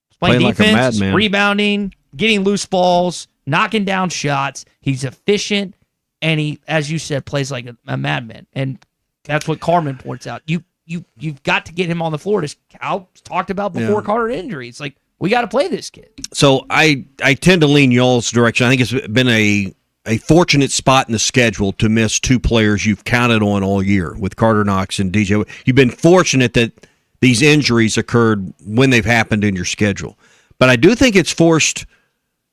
He's playing defense, like a madman. Rebounding, getting loose balls, knocking down shots. He's efficient, and he, as you said, plays like a madman. And that's what Carmen points out. You've got to get him on the floor. As Cal talked about before Carter injury. It's like, we got to play this kid. So I tend to lean y'all's direction. I think it's been a a fortunate spot in the schedule to miss two players you've counted on all year with Carter Knox and DJ. You've been fortunate that these injuries occurred when they've happened in your schedule. But I do think it's forced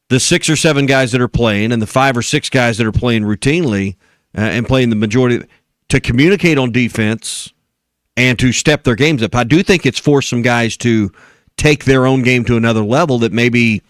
the 6 or 7 guys that are playing and the 5 or 6 guys that are playing routinely and playing the majority to communicate on defense and to step their games up. I do think it's forced some guys to take their own game to another level that maybe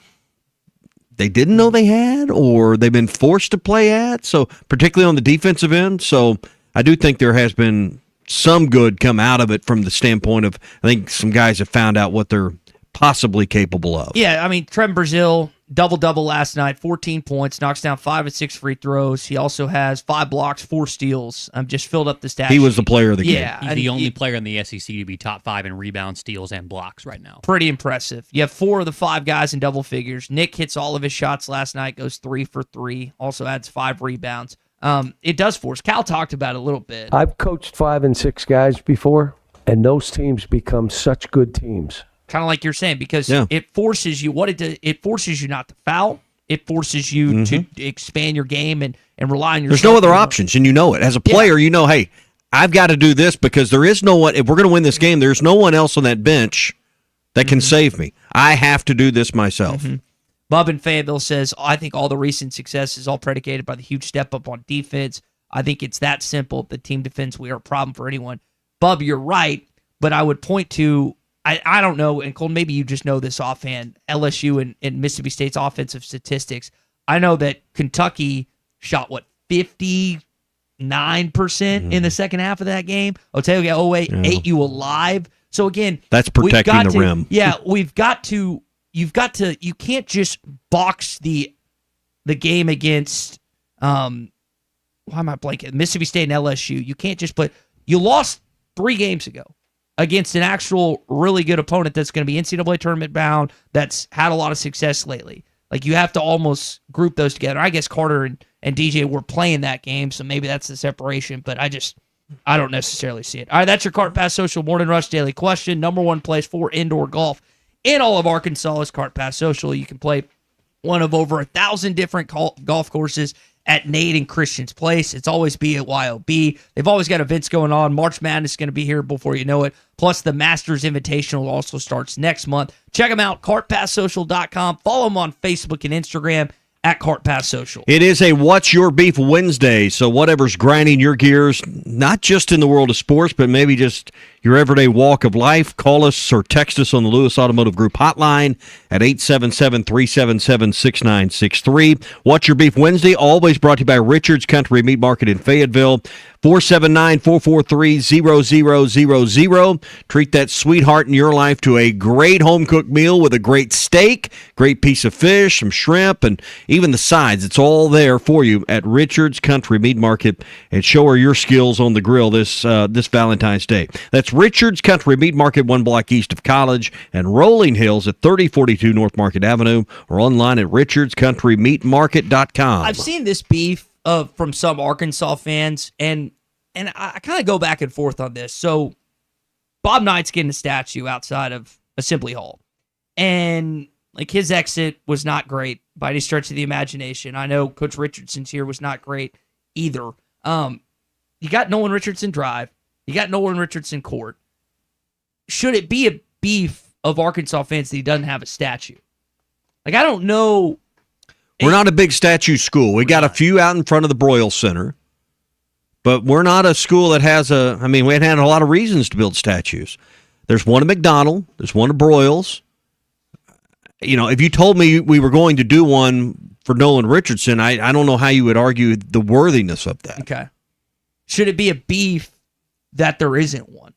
they didn't know they had or they've been forced to play at, so particularly on the defensive end. So I do think there has been some good come out of it from the standpoint of I think some guys have found out what they're possibly capable of. Yeah, I mean, Trent Brazile, double-double last night, 14 points, knocks down 5 of 6 free throws. He also has 5 blocks, 4 steals. Just filled up the stat He was the player of the game. Yeah, He's the only player in the SEC to be top 5 in rebounds, steals, and blocks right now. Pretty impressive. You have 4 of the 5 guys in double figures. Nick hits all of his shots last night, goes 3 for 3, also adds 5 rebounds. It does force. Cal talked about it a little bit. I've coached 5 and 6 guys before, and those teams become such good teams. Kind of like you're saying, because it forces you. It forces you not to foul. It forces you to expand your game and rely on yourself. There's no other options, and you know it. As a player, you know, hey, I've got to do this because there is no one. If we're going to win this game, there's no one else on that bench that can save me. I have to do this myself. Bub in Fayetteville says, I think all the recent success is all predicated by the huge step up on defense. I think it's that simple. If the team defense, we are a problem for anyone. Bub, you're right, but I would point to, I don't know, and Cole, maybe you just know this offhand, LSU and Mississippi State's offensive statistics. I know that Kentucky shot, 59% in the second half of that game. Otego ate you alive. So again, that's protecting the rim. Yeah, you can't just box the game against, why am I blanking? Mississippi State and LSU. You can't just you lost 3 games ago against an actual really good opponent that's going to be NCAA tournament bound, that's had a lot of success lately. Like, you have to almost group those together. I guess Carter and DJ were playing that game, so maybe that's the separation, but I don't necessarily see it. All right, that's your Cart Pass Social Morning Rush Daily Question. Number 1 place for indoor golf in all of Arkansas is Cart Pass Social. You can play one of over 1,000 different golf courses at Nate and Christian's Place. It's always BYOB. They've always got events going on. March Madness is going to be here before you know it. Plus, the Masters Invitational also starts next month. Check them out, cartpasssocial.com. Follow them on Facebook and Instagram at Cart Pass Social. It is a What's Your Beef Wednesday, so whatever's grinding your gears, not just in the world of sports, but maybe just your everyday walk of life, call us or text us on the Lewis Automotive Group hotline at 877-377-6963. What's Your Beef Wednesday, always brought to you by Richard's Country Meat Market in Fayetteville, 479-443-0000. Treat that sweetheart in your life to a great home-cooked meal with a great steak, great piece of fish, some shrimp, and even the sides. It's all there for you at Richard's Country Meat Market, and show her your skills on the grill this Valentine's Day. That's Richard's Country Meat Market, 1 block east of College, and Rolling Hills at 3042 North Market Avenue, or online at richardscountrymeatmarket.com. I've seen this beef from some Arkansas fans, and I kind of go back and forth on this. So Bob Knight's getting a statue outside of Assembly Hall, and like, his exit was not great by any stretch of the imagination. I know Coach Richardson's here was not great either. You got Nolan Richardson Drive. You got Nolan Richardson Court. Should it be a beef of Arkansas fans that he doesn't have a statue? Like, I don't know. We're not a big statue school. We got a few out in front of the Broyles Center, but we're not a school that has we had a lot of reasons to build statues. There's one at McDonald. There's one at Broyles. You know, if you told me we were going to do one for Nolan Richardson, I don't know how you would argue the worthiness of that. Okay. Should it be a beef that there isn't one?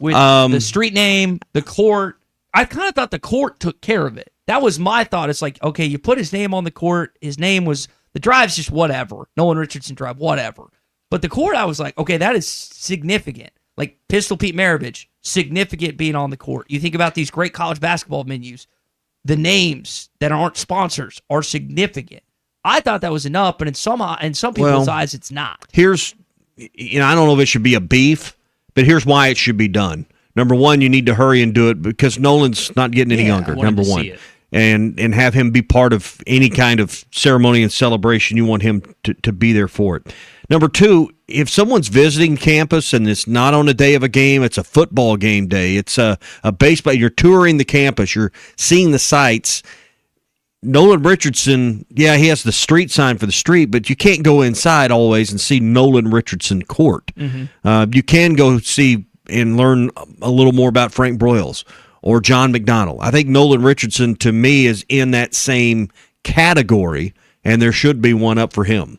With the street name, the court. I kind of thought the court took care of it. That was my thought. It's like, okay, you put his name on the court. His name was, the drive's just whatever. Nolan Richardson Drive, whatever. But the court, I was like, okay, that is significant. Like Pistol Pete Maravich, significant being on the court. You think about these great college basketball menus. The names that aren't sponsors are significant. I thought that was enough, but in some people's eyes, it's not. I don't know if it should be a beef, but here's why it should be done. Number one, you need to hurry and do it because Nolan's not getting any younger. Number one. and have him be part of any kind of ceremony and celebration. You want him to be there for it. Number two, if someone's visiting campus and it's not on a day of a game, it's a football game day, it's a baseball, you're touring the campus, you're seeing the sights. Nolan Richardson, yeah, he has the street sign for the street, but you can't go inside always and see Nolan Richardson Court. You can go see and learn a little more about Frank Broyles or John McDonnell. I think Nolan Richardson, to me, is in that same category, and there should be one up for him.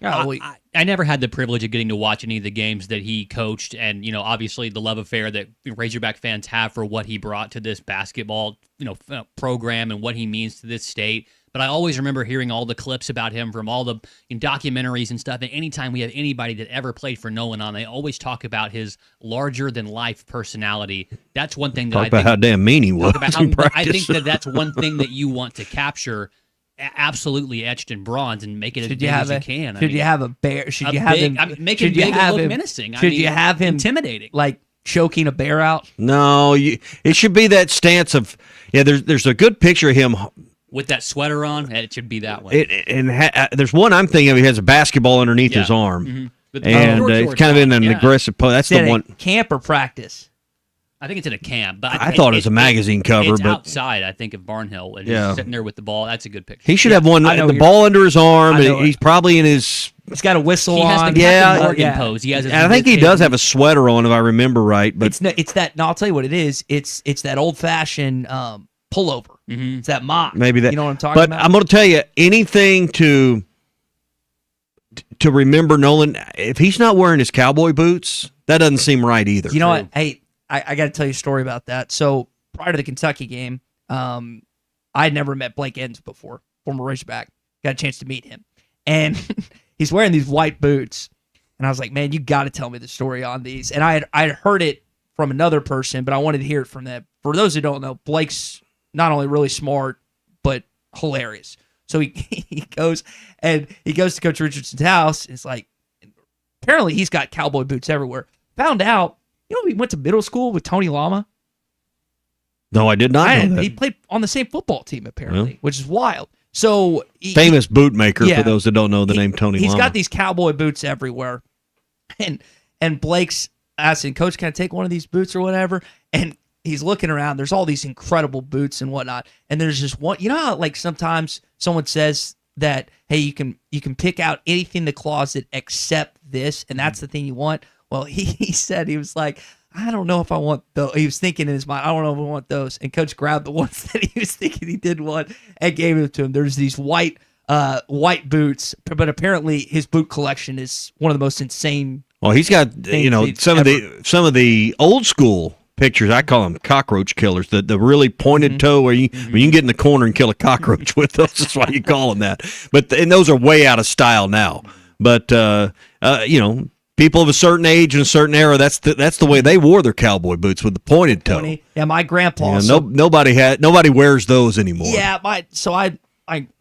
I never had the privilege of getting to watch any of the games that he coached, and obviously the love affair that Razorback fans have for what he brought to this basketball program and what he means to this state. But I always remember hearing all the clips about him from all the documentaries and stuff. And anytime we have anybody that ever played for Nolan on, they always talk about his larger-than-life personality. That's one thing that Talk about how damn mean he was. I think that's one thing that you want to capture, absolutely etched in bronze, and make it as big as you can. Should you have a bear? Should you have him? Make it big and look menacing. Should you have him intimidating? Like choking a bear out? No, it should be that stance of There's a good picture of him. With that sweater on, it should be that way. There's one I'm thinking of. He has a basketball underneath his arm, and it's kind of in an aggressive pose. That's the one. Camp or practice? I think it's in a camp. But I thought it was a magazine cover, it's but outside. I think of Barnhill, and he's sitting there with the ball. That's a good picture. He should have one. The ball under his arm. He's probably in his. He's got a whistle he has on. the Captain Morgan pose. He has. I think he does have a sweater on, if I remember right. But it's that. No, I'll tell you what it is. It's that old fashioned pullover. It's that mock. Maybe that. You know what I'm talking about? But I'm going to tell you, anything to remember Nolan, if he's not wearing his cowboy boots, that doesn't seem right either. You know what? Hey, I got to tell you a story about that. So prior to the Kentucky game, I had never met Blake Edens before, former Razorback. Got a chance to meet him. And he's wearing these white boots. And I was like, man, you got to tell me the story on these. And I had heard it from another person, but I wanted to hear it from them. For those who don't know, Blake's not only really smart, but hilarious. So he goes to Coach Richardson's house. And it's like, apparently he's got cowboy boots everywhere. Found out, he went to middle school with Tony Lama. No, I did not know that. He played on the same football team, apparently, which is wild. So famous bootmaker, for those that don't know the name Tony Lama. He's got these cowboy boots everywhere. And Blake's asking, Coach, can I take one of these boots or whatever? And he's looking around. There's all these incredible boots and whatnot. And there's just one. You know how like sometimes someone says that, hey, you can pick out anything in the closet except this, and that's the thing you want? Well, he said, he was like, I don't know if I want those. He was thinking in his mind, I don't know if I want those. And Coach grabbed the ones that he was thinking he did want and gave them to him. There's these white boots, but apparently his boot collection is one of the most insane. Well, he's got some of the old school pictures. I call them cockroach killers. The really pointed toe where you can get in the corner and kill a cockroach with those. That's why you call them that. And those are way out of style now. But people of a certain age and a certain era, that's the way they wore their cowboy boots, with the pointed toe. Yeah, my grandpa. Nobody wears those anymore. Yeah, my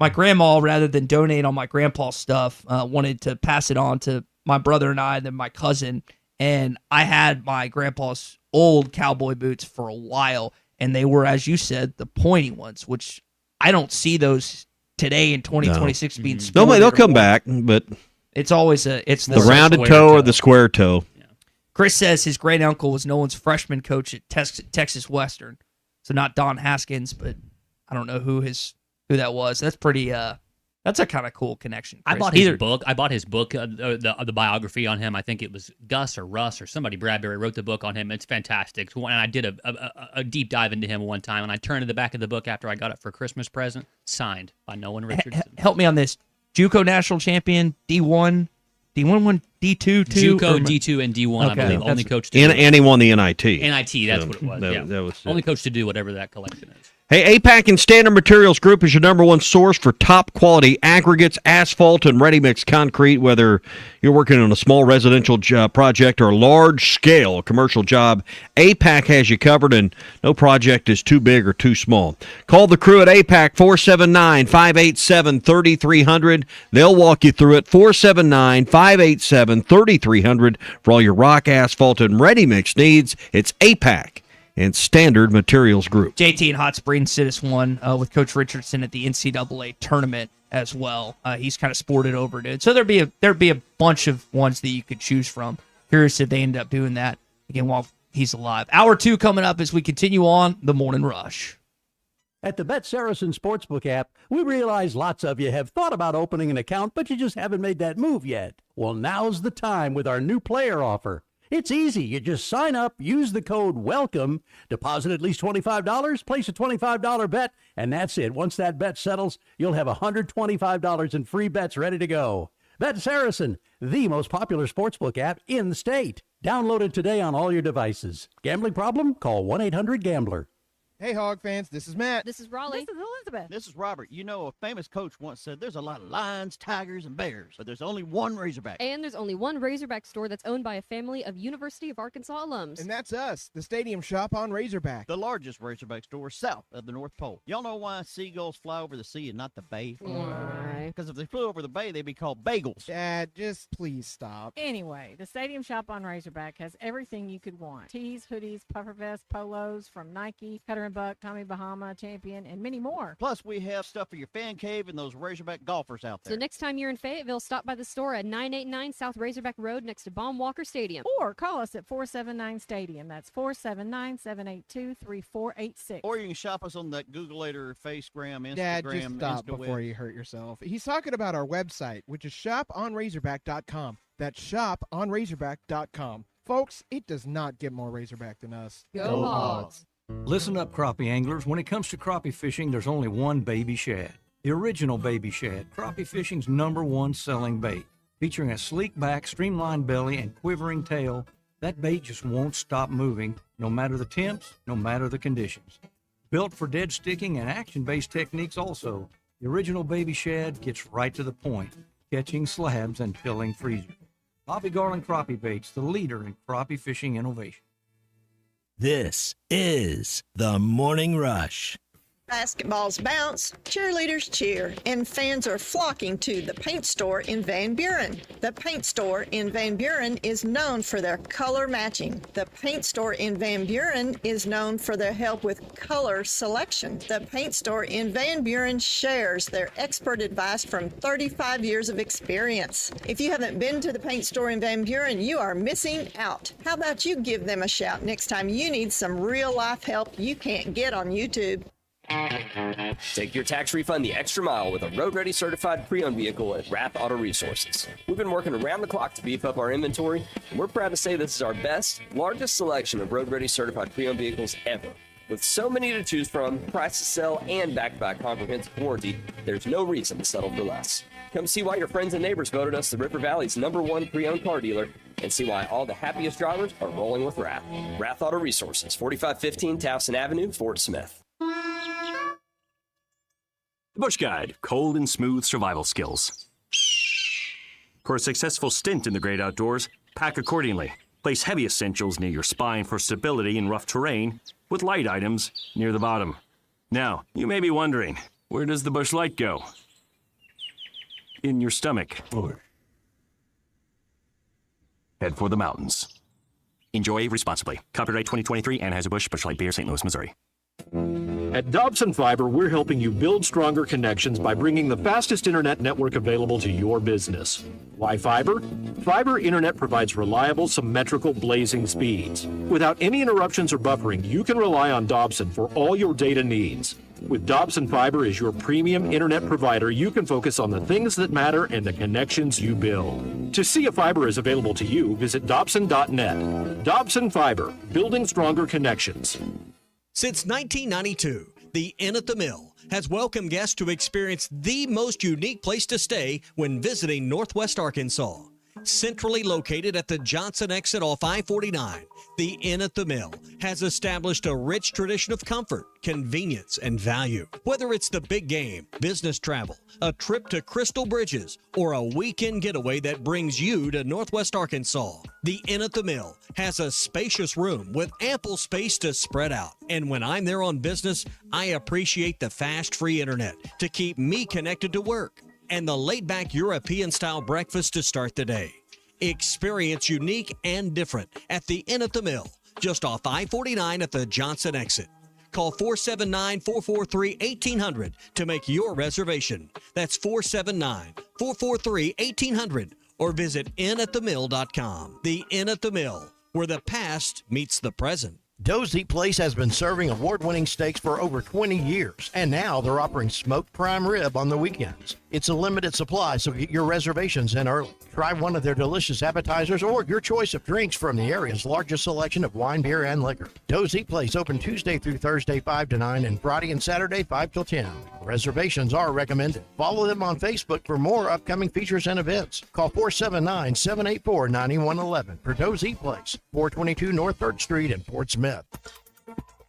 grandma, rather than donate on my grandpa's stuff, wanted to pass it on to my brother and I, and then my cousin. And I had my grandpa's old cowboy boots for a while, and they were, as you said, the pointy ones, which I don't see those today in 2026 being sported. They'll come back, but it's always the rounded toe or the square toe. Yeah. Chris says his great uncle was Nolan's freshman coach at Texas Western, so not Don Haskins, but I don't know who that was. That's pretty. That's a kind of cool connection, Chris. I bought his book, the biography on him. I think it was Gus or Russ or somebody, Bradbury, wrote the book on him. It's fantastic. And I did a deep dive into him one time, and I turned to the back of the book after I got it for a Christmas present, signed by Nolan Richardson. Help me on this. JUCO national champion, D1, D1, D2, too? JUCO, D2, and D1, I believe. Only coach to and he won the NIT. NIT, that's what it was. That was only coach to do whatever that collection is. Hey, APAC and Standard Materials Group is your number one source for top quality aggregates, asphalt, and ready-mix concrete. Whether you're working on a small residential project or a large-scale commercial job, APAC has you covered, and no project is too big or too small. Call the crew at APAC, 479-587-3300. They'll walk you through it, 479-587-3300. For all your rock, asphalt, and ready-mix needs, it's APAC and Standard Materials Group. JT and Hot Springs Citizen won with Coach Richardson at the NCAA tournament as well. He's kind of sported over it. So there'd be a bunch of ones that you could choose from. Curious if they end up doing that again while he's alive. Hour 2 coming up as we continue on the Morning Rush. At the Bet Saracen Sportsbook app, we realize lots of you have thought about opening an account, but you just haven't made that move yet. Well, now's the time with our new player offer. It's easy. You just sign up, use the code WELCOME, deposit at least $25, place a $25 bet, and that's it. Once that bet settles, you'll have $125 in free bets ready to go. Bet Saracen, the most popular sportsbook app in the state. Download it today on all your devices. Gambling problem? Call 1-800-GAMBLER. Hey, Hog fans, this is Matt. This is Raleigh. This is Elizabeth. This is Robert. You know, a famous coach once said there's a lot of lions, tigers, and bears, but there's only one Razorback. And there's only one Razorback store that's owned by a family of University of Arkansas alums. And that's us, the Stadium Shop on Razorback. The largest Razorback store south of the North Pole. Y'all know why seagulls fly over the sea and not the bay? Why? Because if they flew over the bay, they'd be called bagels. Dad, just please stop. Anyway, the Stadium Shop on Razorback has everything you could want. Tees, hoodies, puffer vests, polos from Nike, Cutter & Buck, Tommy Bahama, Champion, and many more. Plus, we have stuff for your fan cave and those Razorback golfers out there. So next time you're in Fayetteville, stop by the store at 989 South Razorback Road next to Baum Walker Stadium. Or call us at 479-STADIUM. That's 479-782-3486. Or you can shop us on that Googleator, Facegram, Instagram, Dad, just stop InstaWeb. before you hurt yourself. He's talking about our website, which is shoponrazorback.com. That's shoponrazorback.com. Folks, it does not get more Razorback than us. Go Hogs! Listen up, crappie anglers. When it comes to crappie fishing, there's only one baby shad. The original baby shad, crappie fishing's #1 selling bait. Featuring a sleek back, streamlined belly, and quivering tail, that bait just won't stop moving, no matter the temps, no matter the conditions. Built for dead sticking and action-based techniques also, the original baby shad gets right to the point, catching slabs and filling freezers. Bobby Garland Crappie Baits, the leader in crappie fishing innovation. This is the Morning Rush. Basketballs bounce, cheerleaders cheer, and fans are flocking to the paint store in Van Buren. The paint store in Van Buren is known for their color matching. The paint store in Van Buren is known for their help with color selection. The paint store in Van Buren shares their expert advice from 35 years of experience. If you haven't been to the paint store in Van Buren, you are missing out. How about you give them a shout next time you need some real-life help you can't get on YouTube? Take your tax refund the extra mile with a road-ready certified pre-owned vehicle at Wrap Auto Resources. We've been working around the clock to beef up our inventory, and we're proud to say this is our best, largest selection of road-ready certified pre-owned vehicles ever. With so many to choose from, price to sell, and backed by a comprehensive warranty, there's no reason to settle for less. Come see why your friends and neighbors voted us the River Valley's #1 pre-owned car dealer, and see why all the happiest drivers are rolling with Wrap. Wrap Auto Resources, 4515 Towson Avenue, Fort Smith. The Bush Guide, cold and smooth survival skills. For a successful stint in the great outdoors, pack accordingly. Place heavy essentials near your spine for stability in rough terrain, with light items near the bottom. Now, you may be wondering, where does the Bush Light go? In your stomach. Head for the mountains. Enjoy responsibly. Copyright 2023, Anheuser-Busch, Bush Light Beer, St. Louis, Missouri. At Dobson Fiber, we're helping you build stronger connections by bringing the fastest internet network available to your business. Why fiber? Fiber internet provides reliable, symmetrical, blazing speeds. Without any interruptions or buffering, you can rely on Dobson for all your data needs. With Dobson Fiber as your premium internet provider, you can focus on the things that matter and the connections you build. To see if fiber is available to you, visit Dobson.net. Dobson Fiber, building stronger connections. Since 1992, the Inn at the Mill has welcomed guests to experience the most unique place to stay when visiting Northwest Arkansas. Centrally located at the Johnson exit off I-49, the Inn at the Mill has established a rich tradition of comfort, convenience, and value. Whether it's the big game, business travel, a trip to Crystal Bridges, or a weekend getaway that brings you to Northwest Arkansas, the Inn at the Mill has a spacious room with ample space to spread out. And when I'm there on business, I appreciate the fast, free internet to keep me connected to work, and the laid-back European-style breakfast to start the day. Experience unique and different at the Inn at the Mill, just off I-49 at the Johnson exit. Call 479-443-1800 to make your reservation. That's 479-443-1800 or visit inatthemill.com. The Inn at the Mill, where the past meets the present. Doe's Eat Place has been serving award-winning steaks for over 20 years, and now they're offering smoked prime rib on the weekends. It's a limited supply, so get your reservations in early. Try one of their delicious appetizers or your choice of drinks from the area's largest selection of wine, beer, and liquor. Doe's Eat Place open Tuesday through Thursday 5 to 9 and Friday and Saturday 5 till 10. Reservations are recommended. Follow them on Facebook for more upcoming features and events. Call 479-784-9111 for Doe's Eat Place, 422 North 3rd Street in Fort Smith.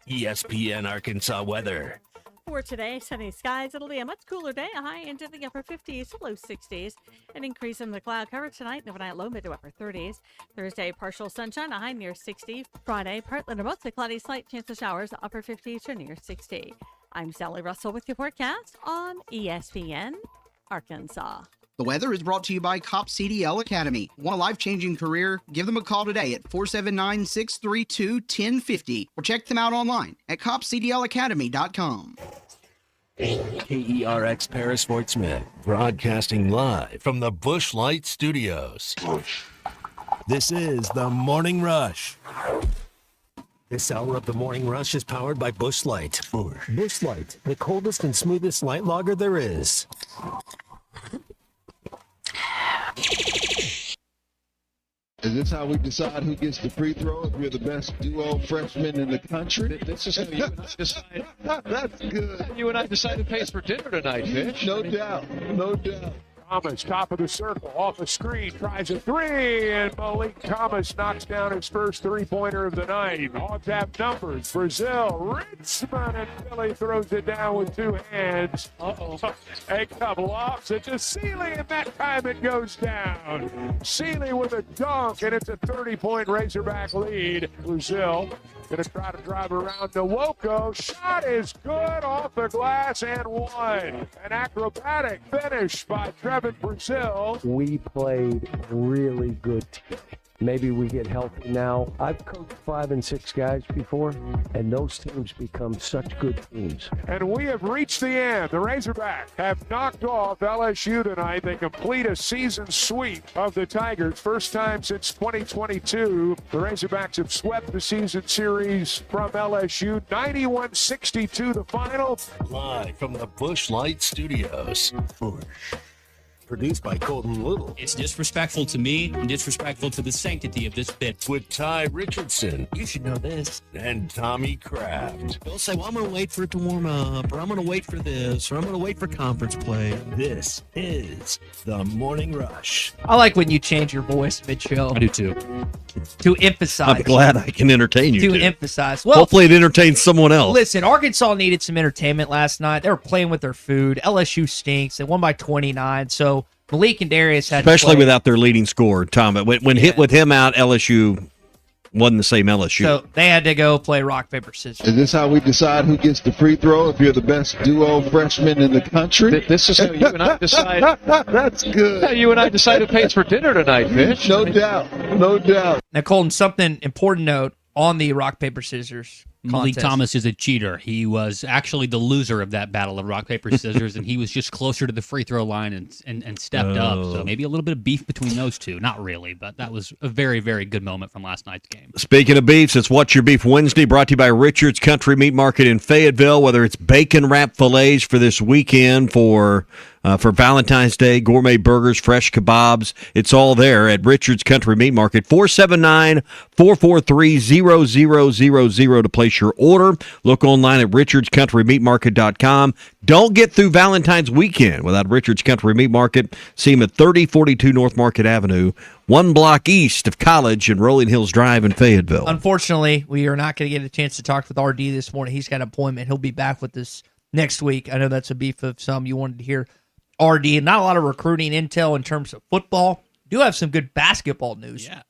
ESPN Arkansas weather. For today, sunny skies. It'll be a much cooler day, a high into the upper 50s to low 60s. An increase in the cloud cover tonight, and overnight low mid to upper 30s. Thursday, partial sunshine, a high near 60. Friday, partly to mostly cloudy, slight chance of showers, upper 50s to near 60. I'm Sally Russell with your forecast on ESPN Arkansas. The weather is brought to you by COP CDL Academy. Want a life-changing career? Give them a call today at 479-632-1050 or check them out online at copcdlacademy.com. KERX Paris Fort Smith, broadcasting live from the Busch Light Studios. This is the Morning Rush. This hour of the Morning Rush is powered by Busch Light. Busch Light, the coldest and smoothest light lager there is. Is this how we decide who gets the free throw if you're the best duo freshman in the country? This is how you and I decide. That's good. You and I decide who pays for dinner tonight, Fish. No doubt. No doubt. Thomas, top of the circle, off the screen, tries a three, and Malik Thomas knocks down his first three-pointer of the night. Hogs have numbers. Brazil, Ritzman, and Philly throws it down with two hands. A couple lofts it to Seeley, and that time it goes down. Seeley with a dunk, and it's a 30-point Razorback lead. Brazil going to try to drive around Nwoko. Shot is good off the glass and one. An acrobatic finish by Trevin Brazil. We played really good today. Maybe we get healthy now. I've coached 5 and 6 guys before, and those teams become such good teams. And we have reached the end. The Razorbacks have knocked off LSU tonight. They complete a season sweep of the Tigers. First time since 2022. The Razorbacks have swept the season series from LSU. 91-62 the final. Live from the Busch Light Studios. Produced by Colton Little. It's disrespectful to me and disrespectful to the sanctity of this bit. With Ty Richardson. You should know this. And Tommy Kraft. They'll say, well, I'm going to wait for it to warm up, or I'm going to wait for this, or I'm going to wait for conference play. This is the Morning Rush. I like when you change your voice mid-show. I do too. To emphasize. I'm glad I can entertain you. To emphasize. Well, hopefully it entertains someone else. Listen, Arkansas needed some entertainment last night. They were playing with their food. LSU stinks. They won by 29. So Malik and Darius had especially to play. without their leading scorer, Tom. When hit with him out, LSU wasn't the same LSU. So they had to go play rock, paper, scissors. Is this how we decide who gets the free throw if you're the best duo freshman in the country? This is how you and I decide. That's good. How you and I decide who pays for dinner tonight, Fish. No doubt. No doubt. Now, Colton, something important note on the rock, paper, scissors Malik contest. Thomas is a cheater. He was actually the loser of that battle of rock, paper, scissors, and he was just closer to the free throw line and stepped up. So maybe a little bit of beef between those two. Not really, but that was a very, very good moment from last night's game. Speaking of beefs, it's What's Your Beef Wednesday, brought to you by Richard's Country Meat Market in Fayetteville. Whether it's bacon wrap fillets for this weekend, for Valentine's Day, gourmet burgers, fresh kebabs, it's all there at Richard's Country Meat Market. 479-443-0000 to place your order. Look online at richardscountrymeatmarket.com. Don't get through Valentine's weekend without Richard's Country Meat Market. See them at 3042 North Market Avenue, 1 block east of College and Rolling Hills Drive in Fayetteville. Unfortunately, we are not going to get a chance to talk with RD this morning. He's got an appointment. He'll be back with us next week. I know that's a beef of some you wanted to hear. RD, not a lot of recruiting intel in terms of football. Do have some good basketball news. Yeah.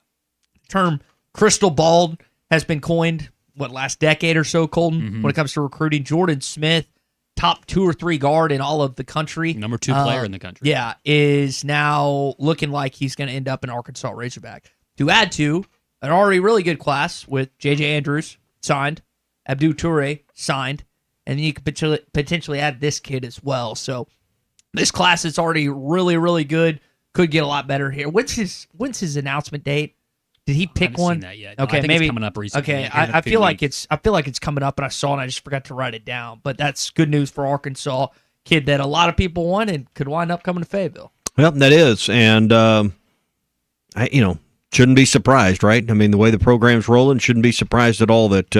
The term crystal ball has been coined, last decade or so, Colton, when it comes to recruiting. Jordan Smith, top 2 or 3 guard in all of the country. Number 2 player in the country. Yeah, is now looking like he's going to end up an Arkansas Razorback. To add to, an already really good class with J.J. Andrews signed, Abdul Toure signed, and then you could potentially add this kid as well. So this class is already really, really good. Could get a lot better here. When's his announcement date? Did he pick one? Seen that yet. No, Okay, I think maybe it's coming up recently. Okay, in a I few feel like weeks. it's coming up, and I saw it. And I just forgot to write it down. But that's good news for Arkansas. Kid that a lot of people wanted could wind up coming to Fayetteville. Well, that is, and shouldn't be surprised, right? I mean, the way the program's rolling, shouldn't be surprised at all that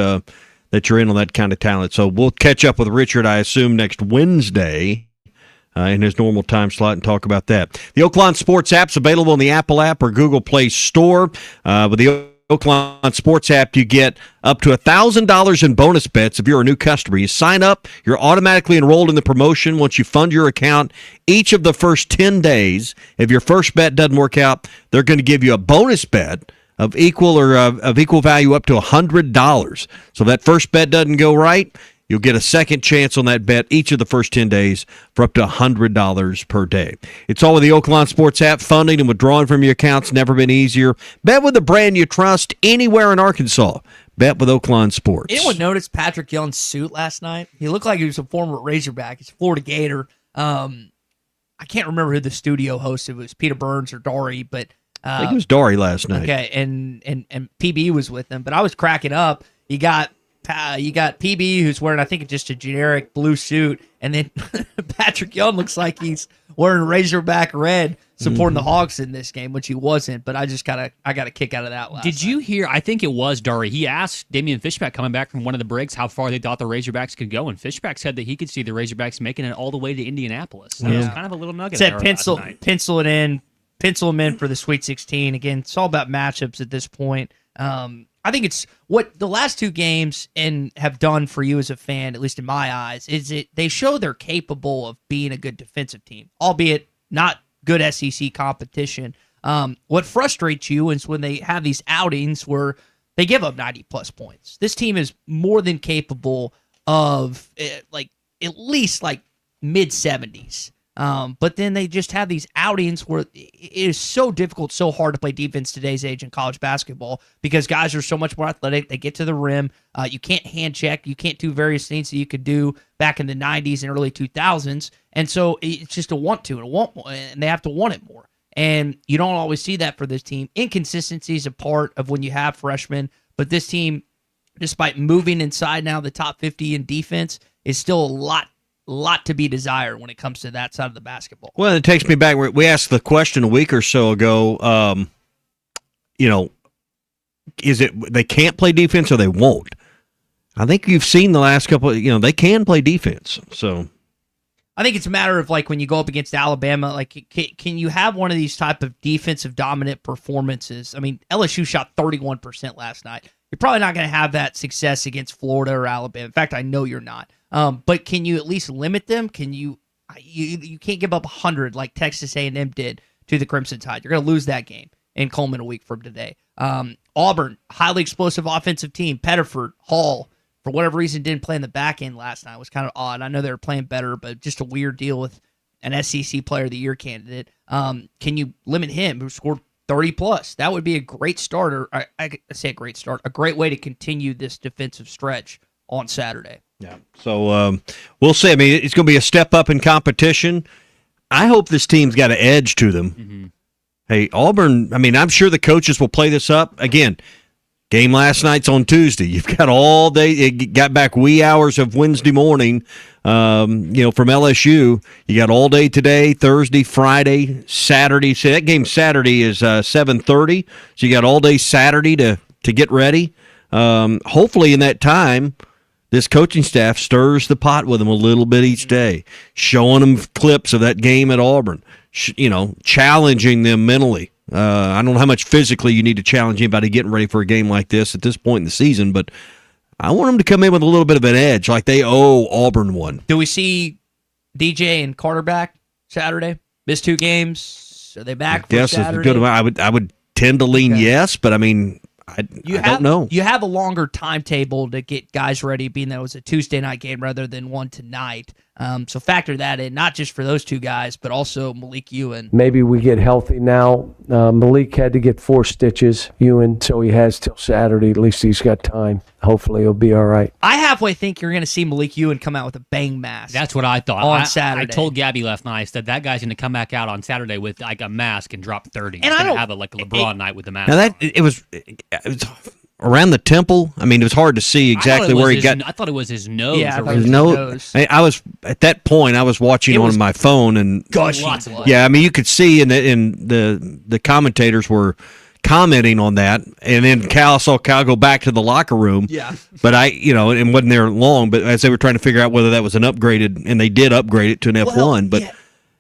that you're in on that kind of talent. So we'll catch up with Richard, I assume, next Wednesday in his normal time slot and talk about that. The Oaklawn Sports app's available in the Apple app or Google Play Store. With the Oaklawn Sports app, you get up to $1,000 in bonus bets if you're a new customer. You sign up, you're automatically enrolled in the promotion. Once you fund your account, each of the first 10 days, if your first bet doesn't work out, they're going to give you a bonus bet of equal value up to $100. So that first bet doesn't go right, you'll get a second chance on that bet each of the first 10 days for up to $100 per day. It's all with the Oaklawn Sports app. Funding and withdrawing from your accounts never been easier. Bet with a brand you trust anywhere in Arkansas. Bet with Oaklawn Sports. Anyone notice Patrick Young's suit last night? He looked like he was a former Razorback. He's a Florida Gator. I can't remember who the studio hosted. It was Peter Burns or Dari, but I think it was Dari last night. Okay, and PB was with him, but I was cracking up. You got PB, who's wearing, I think, just a generic blue suit, and then Patrick Young looks like he's wearing Razorback red, supporting the Hawks in this game, which he wasn't. But I got a kick out of that. Did you hear? I think it was Dari. He asked Damian Fishback coming back from one of the breaks how far they thought the Razorbacks could go, and Fishback said that he could see the Razorbacks making it all the way to Indianapolis. That was kind of a little nugget. Said there pencil last them in for the Sweet 16. Again, it's all about matchups at this point. I think it's what the last two games have done for you as a fan, at least in my eyes, is they show they're capable of being a good defensive team, albeit not good SEC competition. What frustrates you is when they have these outings where they give up 90-plus points. This team is more than capable of at least mid-70s. But then they just have these outings where it is so difficult, so hard to play defense today's age in college basketball because guys are so much more athletic. They get to the rim. You can't hand check. You can't do various things that you could do back in the 90s and early 2000s. And so it's just a want to and a want more, and they have to want it more. And you don't always see that for this team. Inconsistency is a part of when you have freshmen, but this team, despite moving inside now the top 50 in defense, is still a lot to be desired when it comes to that side of the basketball. Well, it takes me back. We asked the question a week or so ago, is it they can't play defense or they won't? I think you've seen the last couple, they can play defense. So I think it's a matter of when you go up against Alabama, can you have one of these type of defensive dominant performances? I mean, LSU shot 31% last night. You're probably not going to have that success against Florida or Alabama. In fact, I know you're not. But can you at least limit them? Can you can't give up 100 like Texas A&M did to the Crimson Tide. You're going to lose that game in Coleman a week from today. Auburn, highly explosive offensive team. Pettiford, Hall, for whatever reason, didn't play in the back end last night. It was kind of odd. I know they were playing better, but just a weird deal with an SEC Player of the Year candidate. Can you limit him, who scored 30-plus? That would be a great starter. I say a great start, a great way to continue this defensive stretch on Saturday. Yeah. So we'll see. I mean, it's going to be a step up in competition. I hope this team's got an edge to them. Mm-hmm. Hey, Auburn, I mean, I'm sure the coaches will play this up. Again, game last night's on Tuesday. You've got all day. It got back wee hours of Wednesday morning, from LSU. You got all day today, Thursday, Friday, Saturday. So that game Saturday is 7:30. So you got all day Saturday to get ready. Hopefully in that time, this coaching staff stirs the pot with them a little bit each day, showing them clips of that game at Auburn, challenging them mentally. I don't know how much physically you need to challenge anybody getting ready for a game like this at this point in the season, but I want them to come in with a little bit of an edge, like they owe Auburn one. Do we see DJ and Carter back Saturday? Missed 2 games. Are they back for Saturday? I would tend to lean yes, but I mean, I don't know. You have a longer timetable to get guys ready, being that it was a Tuesday night game rather than one tonight. So factor that in, not just for those two guys, but also Malik Ewan. Maybe we get healthy now. Malik had to get 4 stitches, Ewan, so he has till Saturday. At least he's got time. Hopefully he'll be all right. I halfway think you're going to see Malik Ewan come out with a bang mask. That's what I thought. On Saturday. I told Gabby last night, I said that guy's going to come back out on Saturday with like a mask and drop 30. And He's I going don't- to have a LeBron night with the mask. Now that it was around the temple. I mean, it was hard to see exactly where he got. I thought it was his nose. Yeah, I or thought it was His nose. I was at that point. I was watching It was on my phone and gushing Lots of blood. yeah, I mean, you could see, and the commentators were commenting on that, and then I saw Cal go back to the locker room. Yeah. But it wasn't there long. But as they were trying to figure out whether that was an upgraded, and they did upgrade it to an F1. But yeah.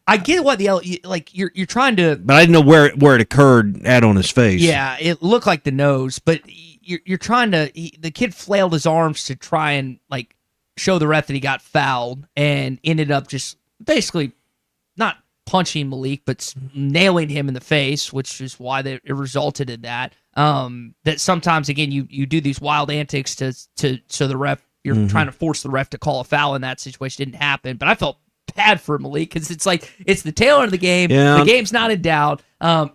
I get what you're trying to. but I didn't know where it occurred at on his face. Yeah, it looked like the nose, but you're trying to. The kid flailed his arms to try and like show the ref that he got fouled, and ended up just basically not punching Malik, but nailing him in the face, which is why it resulted in that. That sometimes again you do these wild antics to so the ref you're trying to force the ref to call a foul in that situation. Didn't happen, but I felt bad for Malik because it's like it's the tail end of the game. Yeah. The game's not in doubt.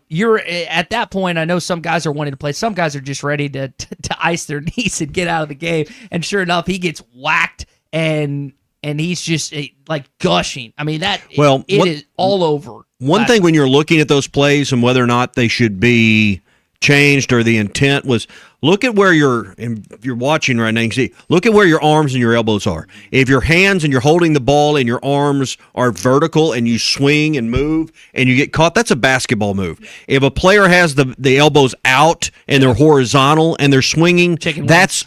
You're at that point. I know some guys are wanting to play. Some guys are just ready to ice their knees and get out of the game. And sure enough, he gets whacked and he's just like gushing. I mean it is all over. One thing when you're looking at those plays and whether or not they should be changed or the intent was look at where if you're watching right now, you can see, look at where your arms and your elbows are. If your hands and you're holding the ball and your arms are vertical and you swing and move and you get caught, that's a basketball move. If a player has the elbows out and they're horizontal and they're swinging, that's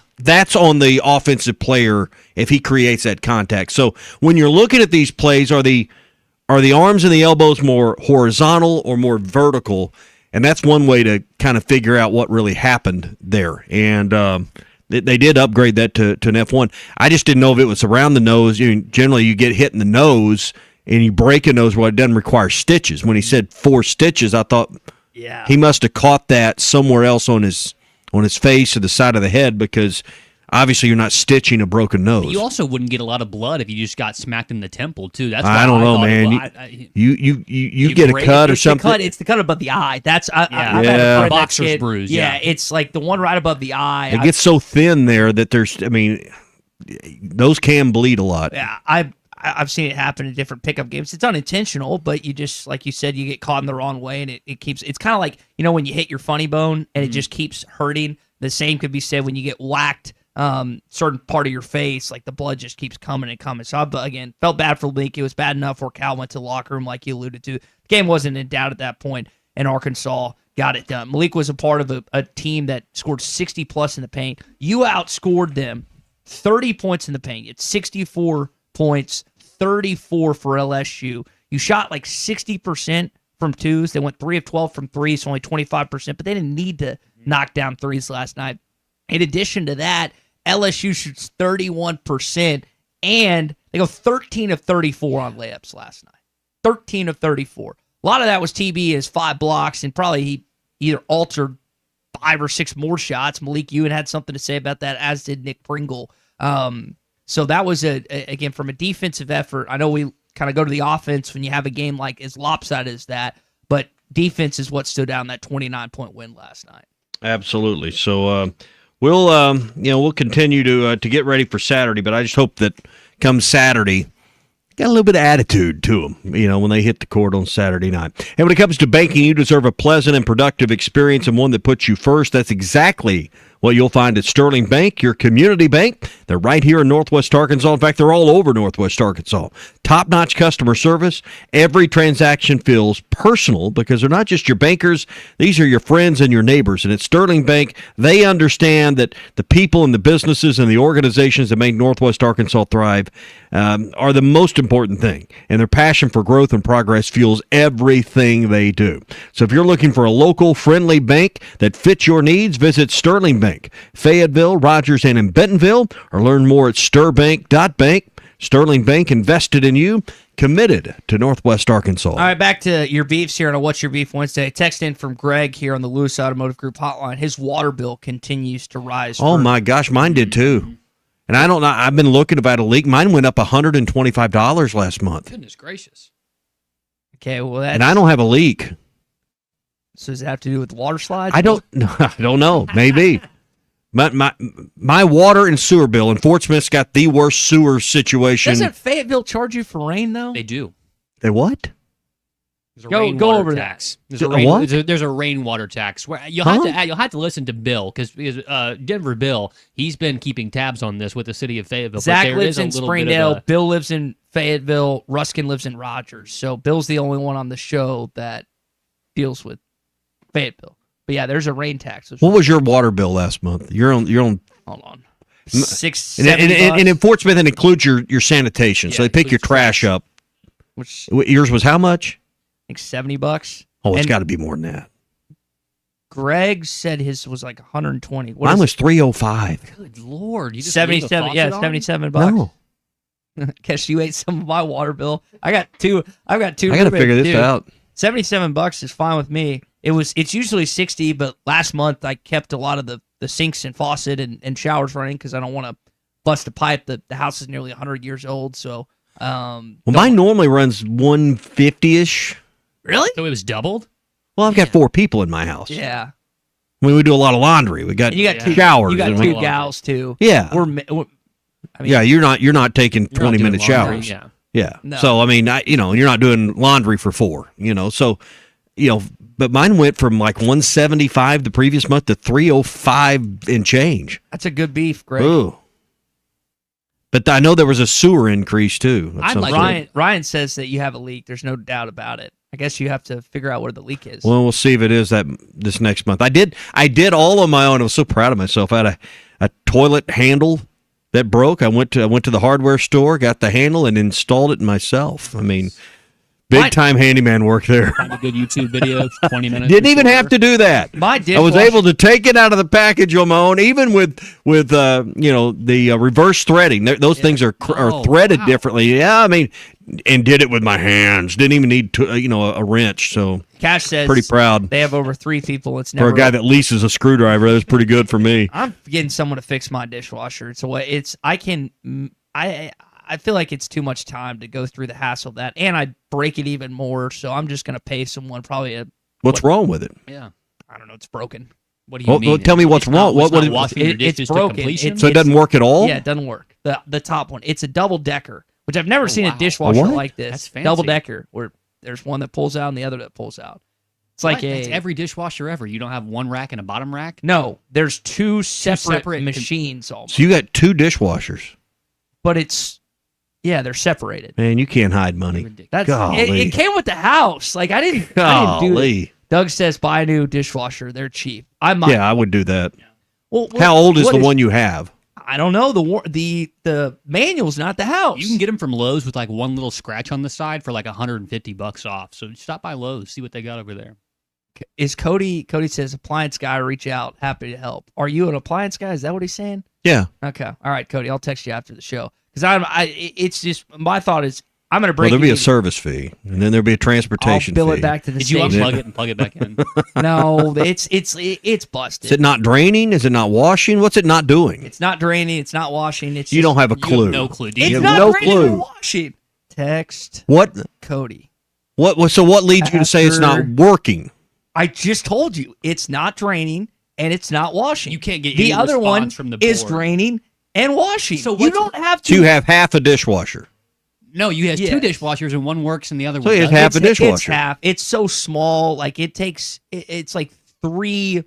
on the offensive player if he creates that contact. So when you're looking at these plays, are the arms and the elbows more horizontal or more vertical? And that's one way to kind of figure out what really happened there. And they did upgrade that to an F1. I just didn't know if it was around the nose. Generally, you get hit in the nose and you break a nose. Well, it doesn't require stitches. When he said 4 stitches, I thought he must have caught that somewhere else on his face or the side of the head because obviously you're not stitching a broken nose. You also wouldn't get a lot of blood if you just got smacked in the temple too. That's I don't know, man. You get a cut or something. It's the cut above the eye. That's I've Yeah. had a friend Boxer's that kid, bruise, Yeah, yeah. it's like the one right above the eye. It gets so thin there that those can bleed a lot. Yeah, I've seen it happen in different pickup games. It's unintentional, but you just, like you said, you get caught in the wrong way, and it keeps. It's kind of like when you hit your funny bone and it just keeps hurting. The same could be said when you get whacked. Certain part of your face, like the blood just keeps coming and coming. So again, felt bad for Link. It was bad enough where Cal went to the locker room, like you alluded to. The game wasn't in doubt at that point, and Arkansas got it done. Malik was a part of a team that scored 60 plus in the paint. You outscored them 30 points in the paint. It's 64 points, 34 for LSU. You shot like 60% from twos. They went 3 of 12 from threes, so only 25%, but they didn't need to knock down threes last night. In addition to that, LSU shoots 31%, and they go 13 of 34 on layups last night. 13 of 34. A lot of that was TB as 5 blocks, and probably he either altered 5 or 6 more shots. Malik Ewan had something to say about that, as did Nick Pringle. So that was, again, from a defensive effort. I know we kind of go to the offense when you have a game like as lopsided as that, but defense is what stood out in that 29-point win last night. Absolutely. So we'll continue to get ready for Saturday, but I just hope that come Saturday, got a little bit of attitude to them, when they hit the court on Saturday night. And when it comes to banking, you deserve a pleasant and productive experience and one that puts you first. That's exactly what you'll find at Sterling Bank, your community bank. They're right here in Northwest Arkansas. In fact, they're all over Northwest Arkansas. Top-notch customer service. Every transaction feels personal because they're not just your bankers. These are your friends and your neighbors. And at Sterling Bank, they understand that the people and the businesses and the organizations that make Northwest Arkansas thrive are the most important thing. And their passion for growth and progress fuels everything they do. So if you're looking for a local, friendly bank that fits your needs, visit Sterling Bank, Fayetteville, Rogers, and in Bentonville, or learn more at stirbank.bank. Sterling Bank, invested in you, committed to Northwest Arkansas. All right, back to your beefs here on a What's Your Beef Wednesday. Text in from Greg here on the Lewis Automotive Group hotline. His water bill continues to rise. Oh, my gosh, mine did too. And I don't know. I've been looking about a leak. Mine went up $125 last month. Goodness gracious. Okay, well, And I don't have a leak. So does it have to do with water slides? I don't know. Maybe. My water and sewer bill, and Fort Smith's got the worst sewer situation. Doesn't Fayetteville charge you for rain, though? They do. They what? There's a Go rainwater over tax. that. There's a rainwater tax. Where you'll have to listen to Bill because Denver Bill, he's been keeping tabs on this with the city of Fayetteville. Zach there lives is a in little Springdale. bit of Bill lives in Fayetteville. Ruskin lives in Rogers. So Bill's the only one on the show that deals with Fayetteville. But yeah, there's a rain tax. What was your water bill last month? You're on. Hold on. And $670. in Fort Smith, it includes your sanitation. So they pick your trash up. Which yours was how much? I think $70. Oh, it's And got to be more than that. Greg said his was like 120. What Mine is was it? 305. Good Lord. You just leave the 77. Yeah, faucet on? $77. No. Guess you ate some of my water bill. I got two. I got to roommates, figure this dude. out. $77 is fine with me. It's usually 60, but last month I kept a lot of the sinks and faucet and showers running because I don't want to bust a pipe. The house is nearly 100 years old, so Mine normally runs 150-ish. Really? So it was doubled? Well, I've got 4 people in my house. Yeah. I mean, we do a lot of laundry. We got And you got two showers. You got and two we- gals too. Yeah. I mean, yeah, you're not taking You're not 20-minute doing laundry, showers. yeah. Yeah. No. So I mean, you're not doing laundry for 4. So but mine went from like 175 the previous month to 305 and change. That's a good beef, Greg. Ooh. But I know there was a sewer increase too. of some sort. Ryan says that you have a leak. There's no doubt about it. I guess you have to figure out where the leak is. Well, we'll see if it is that this next month. I did all on my own. I was so proud of myself. I had a toilet handle that broke. I went to the hardware store, got the handle, and installed it myself. I mean, big time handyman work there. Find a good YouTube video, 20 minutes. Didn't even have to do that. My I was dishwasher- able to take it out of the package on my own, even with the reverse threading. Those things are threaded differently. Yeah, I mean, and did it with my hands. Didn't even need a wrench. So Cash says pretty proud they have over 3 people. It's for never a guy that leases a screwdriver. That was pretty good for me. I'm getting someone to fix my dishwasher. It's a way. I feel like it's too much time to go through the hassle of that, and I break it even more. So I'm just gonna pay someone probably What's wrong with it? Yeah. I don't know. It's broken. What do you mean? Well, tell me what's wrong. It's not What- washing your dishes It's to broken. completion? So it doesn't work at all? Yeah, it doesn't work. The top one. It's a double decker, which I've never seen wow. a dishwasher A what? like this. That's fancy. Double decker, where there's one that pulls out and the other that pulls out. It's like That's every dishwasher ever. You don't have one rack and a bottom rack? No, there's two separate, separate machines almost. So you got 2 dishwashers. But they're separated. Man, you can't hide money. That's Golly. it came with the house. Like I didn't do Golly. it. Doug says buy a new dishwasher. They're cheap. I might. Yeah, I would do that. Well, How old is what the one you have? I don't know. The manual's not the house. You can get them from Lowe's with like one little scratch on the side for like $150 off. So stop by Lowe's, see what they got over there. Is Cody says appliance guy, reach out, happy to help. Are you an appliance guy? Is that what he's saying? Yeah. Okay. All right, Cody. I'll text you after the show because it's just my thought is I'm going to Well, break. there'll be it a even. service fee, and then there'll be a transportation I'll bill fee. it back to the Did you station. unplug it and plug it back in? No, it's busted. Is it not draining? Is it not washing? What's it not doing? It's not draining. It's not washing. It's You just, don't have a clue. no clue. Do It's you? have not no draining or clue. washing. Text What? Cody. So what leads you to say it's not After- working? I just told you it's not draining and it's not washing. You can't get the any other one response from the is board. draining and washing. So you what's- don't have So to. you have half a dishwasher. No, you have Yes. 2 dishwashers and one works and the other So one you doesn't. have half a It's dishwasher. half. It's so small. Like it takes. It's like three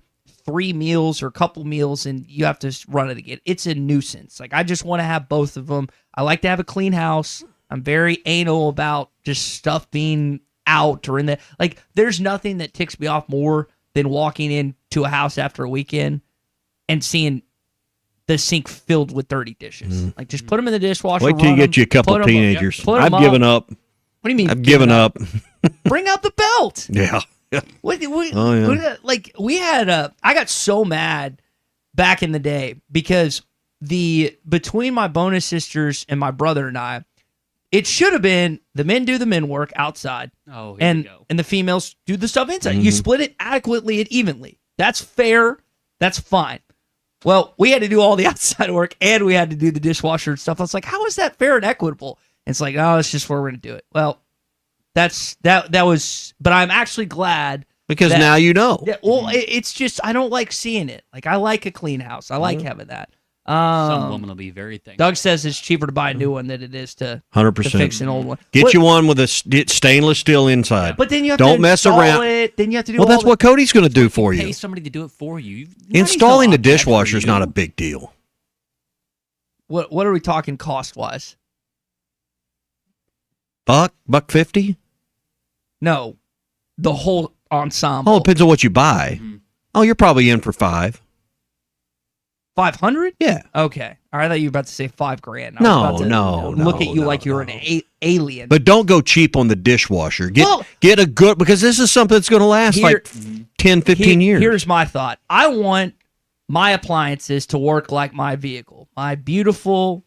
meals or a couple meals, and you have to run it again. It's a nuisance. Like I just want to have both of them. I like to have a clean house. I'm very anal about just stuff being out or in the like. There's nothing that ticks me off more than walking into a house after a weekend and seeing the sink filled with dirty dishes. Like just put them in the dishwasher. Wait till you run get 'em, you a couple put 'em up. teenagers. Put 'em I've given up. What do you mean? I've given up. Bring out the belt. Yeah. What, Oh, yeah. like we had I got so mad back in the day because between my bonus sisters and my brother and I, it should have been the men do the men work outside. Oh, here and we go. and the females do the stuff inside. You split it adequately and evenly. That's fair. That's fine. well, we had to do all the outside work and we had to do the dishwasher and stuff. I was like, how is that fair and equitable? And it's like, oh, it's just where we're going to do it. Well, that was, but I'm actually glad. Because now you know. Yeah, well, it's just, I don't like seeing it. Like, I like a clean house. I like having that. Some women will be very thankful. Doug says it's cheaper to buy a new one than it is to 100%. fix an old one. Get you one with a stainless steel inside. But then you have Don't to mess install around. it. Then you have to do Well, that's what Cody's going to do for Pay you. somebody to do it for you. Installing the Money's not bad for dishwasher is you. not a big deal. What are we talking cost-wise? $1.50? No. The whole ensemble. Oh, it depends on what you buy. Oh, you're probably in for $5. 500? Yeah. Okay. All right, I thought you were about to say $5,000. No. Look at you like you're an alien. But don't go cheap on the dishwasher. Get a good, because this is something that's going to last like 10, 15 years. Here's my thought. I want my appliances to work like my vehicle. My beautiful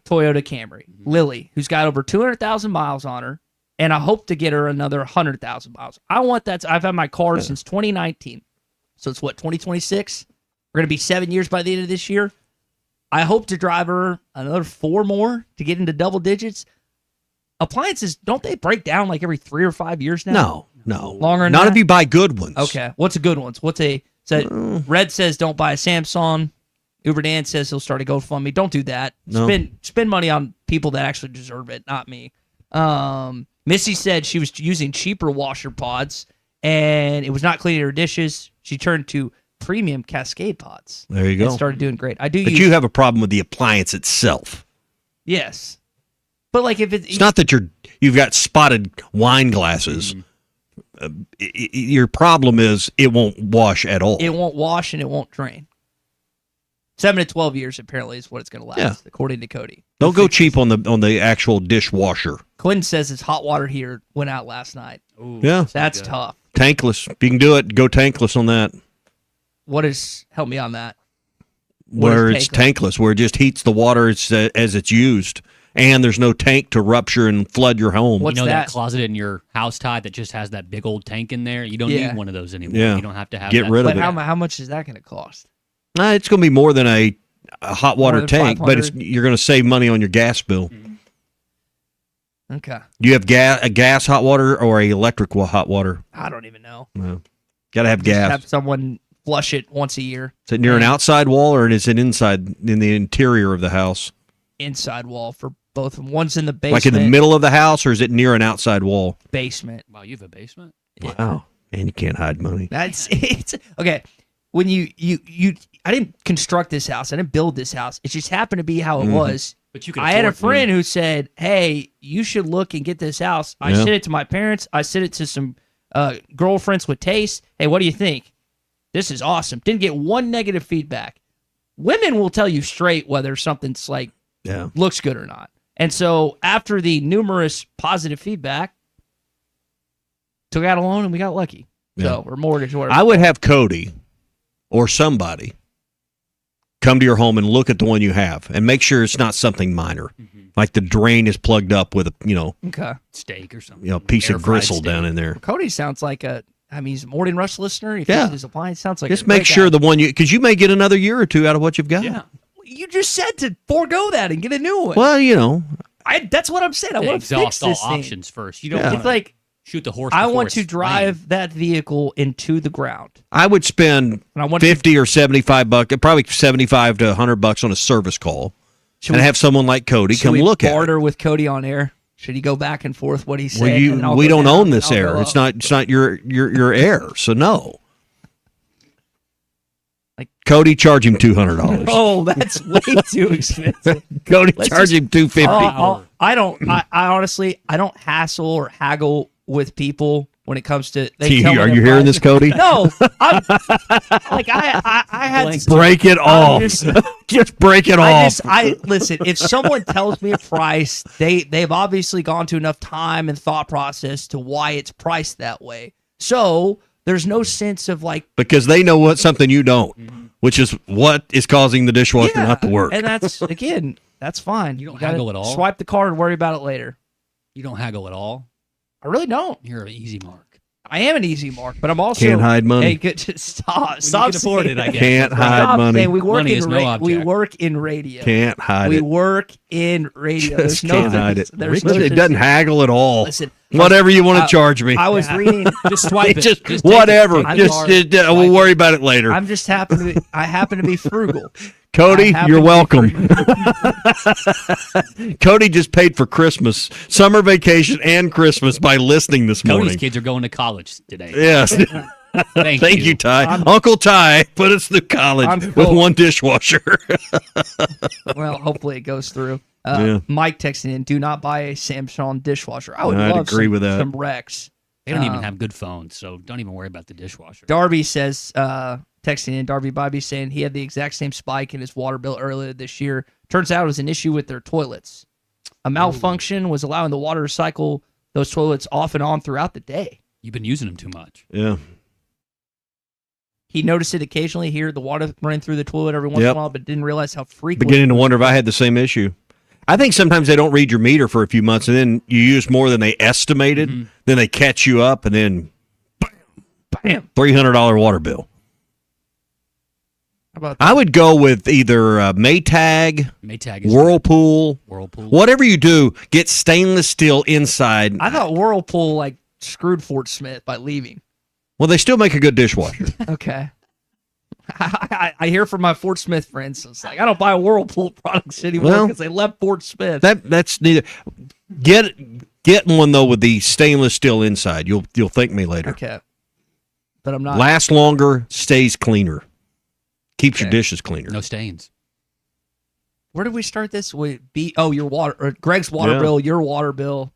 Toyota Camry. Lily, who's got over 200,000 miles on her, and I hope to get her another 100,000 miles. I want that. I've had my car since 2019. So it's what, 2026? We're going to be 7 years by the end of this year. I hope to drive her another 4 more to get into double digits. Appliances, don't they break down like every 3 or 5 years now? No. Longer than Not that? if you buy good ones. Okay. What's a good one? Red says don't buy a Samsung. Uber Dan says he'll start a GoFundMe. Don't do that. No. Spend money on people that actually deserve it, not me. Missy said she was using cheaper washer pods and it was not cleaning her dishes. She turned to premium Cascade pods. There you go. And started doing great. But you have a problem with the appliance itself. Yes. But like if It's not that you've got spotted wine glasses. Your problem is it won't wash at all. it won't wash and it won't drain. 7 to 12 years apparently is what it's going to last, according to Cody. Don't go cheap on the actual dishwasher. Quinn says his hot water heater went out last night. Yeah. That's tough. Tankless. If you can do it, go tankless on that. Help me on that. Where it's tankless, where it just heats the water as it's used, and there's no tank to rupture and flood your home. You know that closet in your house, Todd, that just has that big old tank in there? You don't need one of those anymore. Yeah. You don't have to have Get that. rid of But it. how much is that going to cost? It's going to be more than a hot water than tank, but 500? you're going to save money on your gas bill. Okay. Do you have a gas hot water or a electric hot water? I don't even know. No. Got to have Just gas. have someone flush it once a year. Is it near an outside wall or is it inside in the interior of the house? Inside wall for both of them. One's in the basement. Like in the middle of the house, or is it near an outside wall? Basement. Wow, you have a basement? Wow. And you can't hide money. It's okay. When you I didn't construct this house. I didn't build this house. It just happened to be how it was. But you could I had a afford friend who said, "Hey, you should look and get this house." I Yeah. sent it to my parents. I sent it to some girlfriends with taste. Hey, what do you think? This is awesome. Didn't get one negative feedback. Women will tell you straight whether something's like looks good or not. And so after the numerous positive feedback, took out a loan and we got lucky. So or mortgage or whatever. I would have Cody or somebody come to your home and look at the one you have and make sure it's not something minor. Like the drain is plugged up with a steak or something. Piece of Air-fried gristle steak. down in there. Cody sounds like he's a Morning Rush listener. He Yeah. fixes his appliance. Sounds like Just a great make sure guy. the one because you may get another year or two out of what you've got. Yeah. You just said to forego that and get a new one. Well, that's what I'm saying. I want to fix Exhaust all this thing. options first. You don't Yeah. want It's like shoot the horse. I before want it's to drive that vehicle into the ground. I would spend And I want 50 or $75, probably 75 to $100 on a service call, Should and we- have someone like Cody Should come we look at it. barter with Cody on air? Should he go back and forth what he said? Well, and then I'll we go don't down own and this I'll air. go It's up? not your air. So no. Cody, charge him $200. Oh, that's way too expensive. Cody, Let's charge just- him $250. I don't. I honestly, I don't hassle or haggle with people when it comes to. Are you hearing this, Cody? No, I'm, like I had to Break it off. Just break it off. I listen. If someone tells me a price, they've obviously gone to enough time and thought process to why it's priced that way. So there's no sense of like. Because they know something you don't, which is what is causing the dishwasher not to work. And that's again, that's fine. You don't gotta haggle at all? Swipe the card and worry about it later. You don't haggle at all. I really don't. You're an easy mark. I am an easy mark, but I'm also Can't hide money. Hey, good. Stop. Stop. Can afford it, I guess. Can't hide Stop money. saying we work Money in is no we object. work in radio. Can't hide we it. work in radio. There's Just no can't hide it. there's It doesn't haggle at all. Listen, Whatever you want to charge me. I was reading. Just swipe it. Just Just take whatever. it. We'll worry about it later. I happen to be frugal. Cody, I you're happen to be welcome. Cody just paid for Christmas, summer vacation, and Christmas by listening this morning. Cody's kids are going to college today. Yes. Thank you, Ty. Uncle Ty put us through college with one dishwasher. Well, hopefully it goes through. Yeah. Mike texting in, do not buy a Samsung dishwasher. I would I'd love agree with that. some Rex. They don't even have good phones, so don't even worry about the dishwasher. Darby says, texting in, Darby Bobby saying he had the exact same spike in his water bill earlier this year. Turns out it was an issue with their toilets. A malfunction was allowing the water to cycle those toilets off and on throughout the day. You've been using them too much. Yeah. He noticed it occasionally here, the water running through the toilet every once in a while, but didn't realize how frequent. Beginning to wonder if I had the same issue. I think sometimes they don't read your meter for a few months, and then you use more than they estimated. Mm-hmm. Then they catch you up, and then bam, $300 water bill. How about I would go with either Maytag, Maytag is Whirlpool, Whirlpool. whatever you do. Get stainless steel inside. I thought Whirlpool like screwed Fort Smith by leaving. Well, they still make a good dishwasher. Okay. I hear from my Fort Smith friends. It's like I don't buy Whirlpool products anymore because they left Fort Smith. That's neither. Get one though with the stainless steel inside. You'll thank me later. Okay. But I'm not. Lasts longer, stays cleaner, keeps your dishes cleaner. No stains. Where did we start this? Your water, or Greg's water bill, your water bill,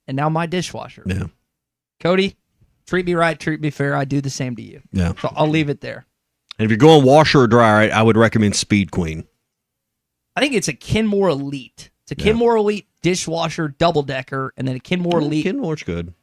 and now my dishwasher. Yeah. Cody, treat me right, treat me fair. I do the same to you. Yeah. So I'll leave it there. And if you're going washer or dryer, I would recommend Speed Queen. I think it's a Kenmore Elite. It's a Kenmore Elite dishwasher, double decker, and then a Kenmore Elite. Kenmore's good.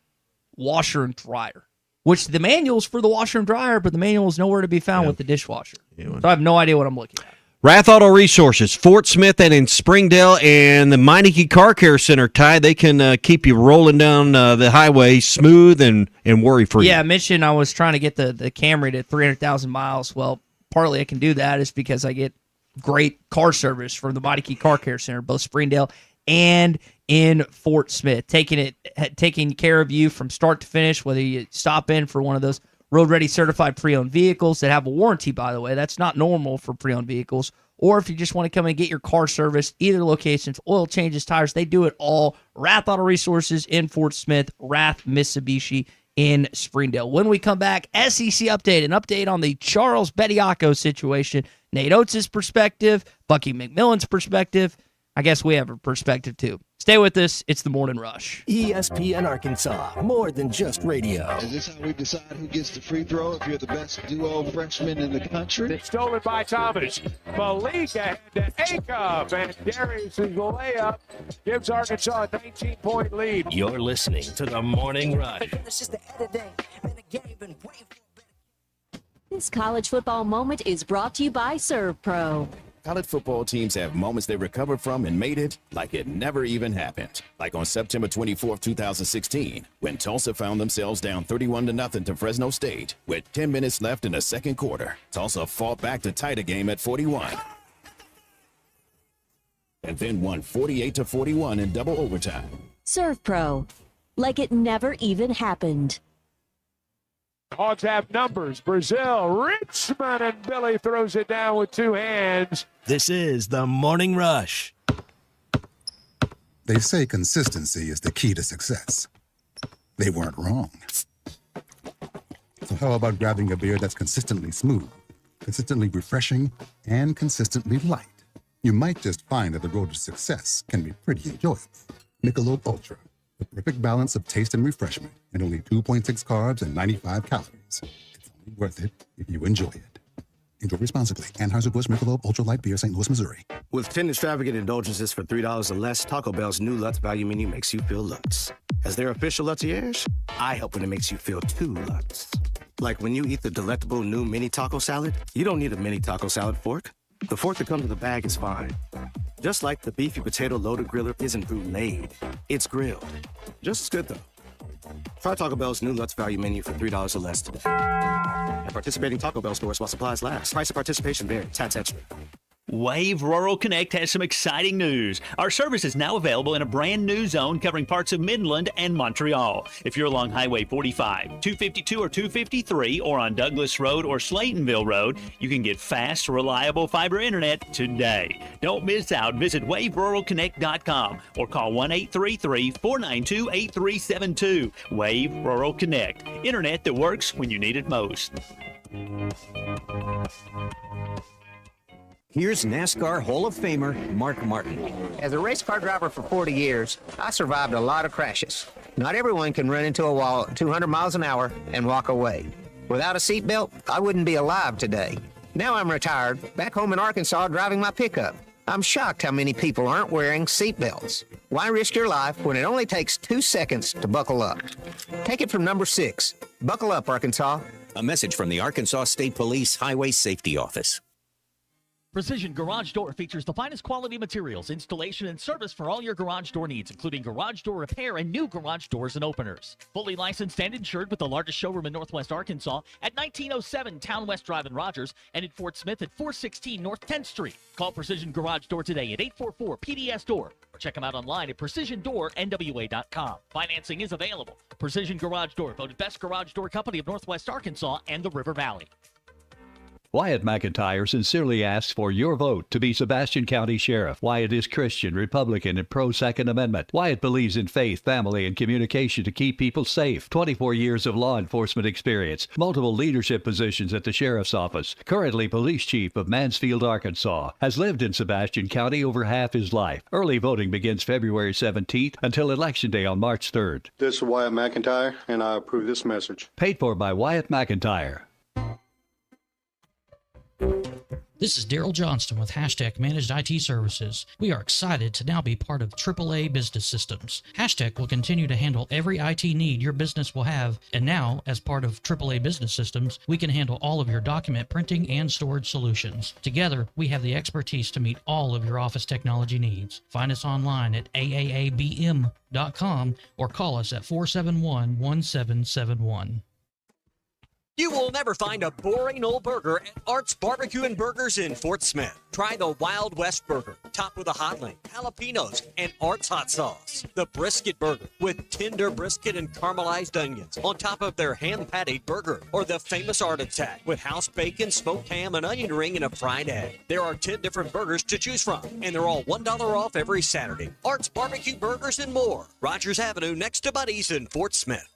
Washer and dryer. Which the manual's for the washer and dryer, but the manual is nowhere to be found with the dishwasher. So I have no idea what I'm looking at. Rath Auto Resources, Fort Smith and in Springdale, and the Meineke Car Care Center, Ty, they can keep you rolling down the highway smooth and worry-free. Yeah, I mentioned I was trying to get the Camry to 300,000 miles. Well, partly I can do that is because I get great car service from the Meineke Car Care Center, both Springdale and in Fort Smith, taking care of you from start to finish, whether you stop in for one of those road-ready certified pre-owned vehicles that have a warranty, by the way. That's not normal for pre-owned vehicles. Or if you just want to come and get your car serviced, either locations, oil changes, tires, they do it all. Rath Auto Resources in Fort Smith, Rath Mitsubishi in Springdale. When we come back, SEC update, an update on the Charles Bediaco situation, Nate Oates' perspective, Bucky McMillan's perspective. I guess we have a perspective too. Stay with us. It's the Morning Rush. ESPN Arkansas, more than just radio. Is this how we decide who gets the free throw if you're the best duo freshman in the country? It's stolen by Thomas. Malik ahead to Acup, and Darius' layup gives Arkansas a 19-point lead. You're listening to the Morning Rush. This college football moment is brought to you by ServPro. College football teams have moments they recovered from and made it like it never even happened. Like on September 24, 2016, when Tulsa found themselves down 31-0 to Fresno State. With 10 minutes left in the second quarter, Tulsa fought back to tie the game at 41. And then won 48-41 in double overtime. ServPro, like it never even happened. Hogs have numbers. Brazil, Richmond, and Billy throws it down with two hands. This is the Morning Rush. They say consistency is the key to success. They weren't wrong. So how about grabbing a beer that's consistently smooth, consistently refreshing, and consistently light? You might just find that the road to success can be pretty enjoyable. Michelob Ultra, the perfect balance of taste and refreshment, and only 2.6 carbs and 95 calories. It's only worth it if you enjoy it. Enjoy responsibly. Anheuser-Busch Michelob Ultra Light Beer, St. Louis, Missouri. With 10 extravagant indulgences for $3 or less, Taco Bell's new Lutz value menu makes you feel Lutz. As their official Lutziers, I help when it makes you feel too Lutz. Like when you eat the delectable new mini taco salad, you don't need a mini taco salad fork. The fork that comes in the bag is fine. Just like the beefy potato loaded griller isn't bruleed, it's grilled. Just as good though. Try Taco Bell's new Lutz Value Menu for $3 or less today. At participating Taco Bell stores while supplies last. Price of participation varies. Tax extra. Wave Rural Connect has some exciting news. Our service is now available in a brand new zone covering parts of Midland and Montreal. If you're along Highway 45, 252 or 253, or on Douglas Road or Slaytonville Road, you can get fast, reliable fiber internet today. Don't miss out. Visit waveruralconnect.com or call 1-833-492-8372. Wave Rural Connect. Internet that works when you need it most. Here's NASCAR Hall of Famer Mark Martin. As a race car driver for 40 years, I survived a lot of crashes. Not everyone can run into a wall at 200 miles an hour and walk away. Without a seatbelt, I wouldn't be alive today. Now I'm retired, back home in Arkansas driving my pickup. I'm shocked how many people aren't wearing seatbelts. Why risk your life when it only takes 2 seconds to buckle up? Take it from number 6. Buckle up, Arkansas. A message from the Arkansas State Police Highway Safety Office. Precision Garage Door features the finest quality materials, installation, and service for all your garage door needs, including garage door repair and new garage doors and openers. Fully licensed and insured with the largest showroom in Northwest Arkansas at 1907 Town West Drive in Rogers and in Fort Smith at 416 North 10th Street. Call Precision Garage Door today at 844-PDS-DOOR or check them out online at PrecisionDoorNWA.com. Financing is available. Precision Garage Door, voted best garage door company of Northwest Arkansas and the River Valley. Wyatt McIntyre sincerely asks for your vote to be Sebastian County Sheriff. Wyatt is Christian, Republican, and pro-Second Amendment. Wyatt believes in faith, family, and communication to keep people safe. 24 years of law enforcement experience, multiple leadership positions at the Sheriff's Office, currently Police Chief of Mansfield, Arkansas. Has lived in Sebastian County over half his life. Early voting begins February 17th until Election Day on March 3rd. This is Wyatt McIntyre, and I approve this message. Paid for by Wyatt McIntyre. This is Daryl Johnston with Hashtag Managed IT Services. We are excited to now be part of AAA Business Systems. Hashtag will continue to handle every IT need your business will have, and now, as part of AAA Business Systems, we can handle all of your document printing and storage solutions. Together, we have the expertise to meet all of your office technology needs. Find us online at aaabm.com or call us at 471-1771. You will never find a boring old burger at Art's Barbecue and Burgers in Fort Smith. Try the Wild West Burger, topped with a hotline, jalapenos, and Art's hot sauce. The Brisket Burger, with tender brisket and caramelized onions on top of their hand-patted burger. Or the famous Art Attack, with house bacon, smoked ham, an onion ring, and a fried egg. There are 10 different burgers to choose from, and they're all $1 off every Saturday. Art's Barbecue Burgers and more. Rogers Avenue, next to Buddy's in Fort Smith.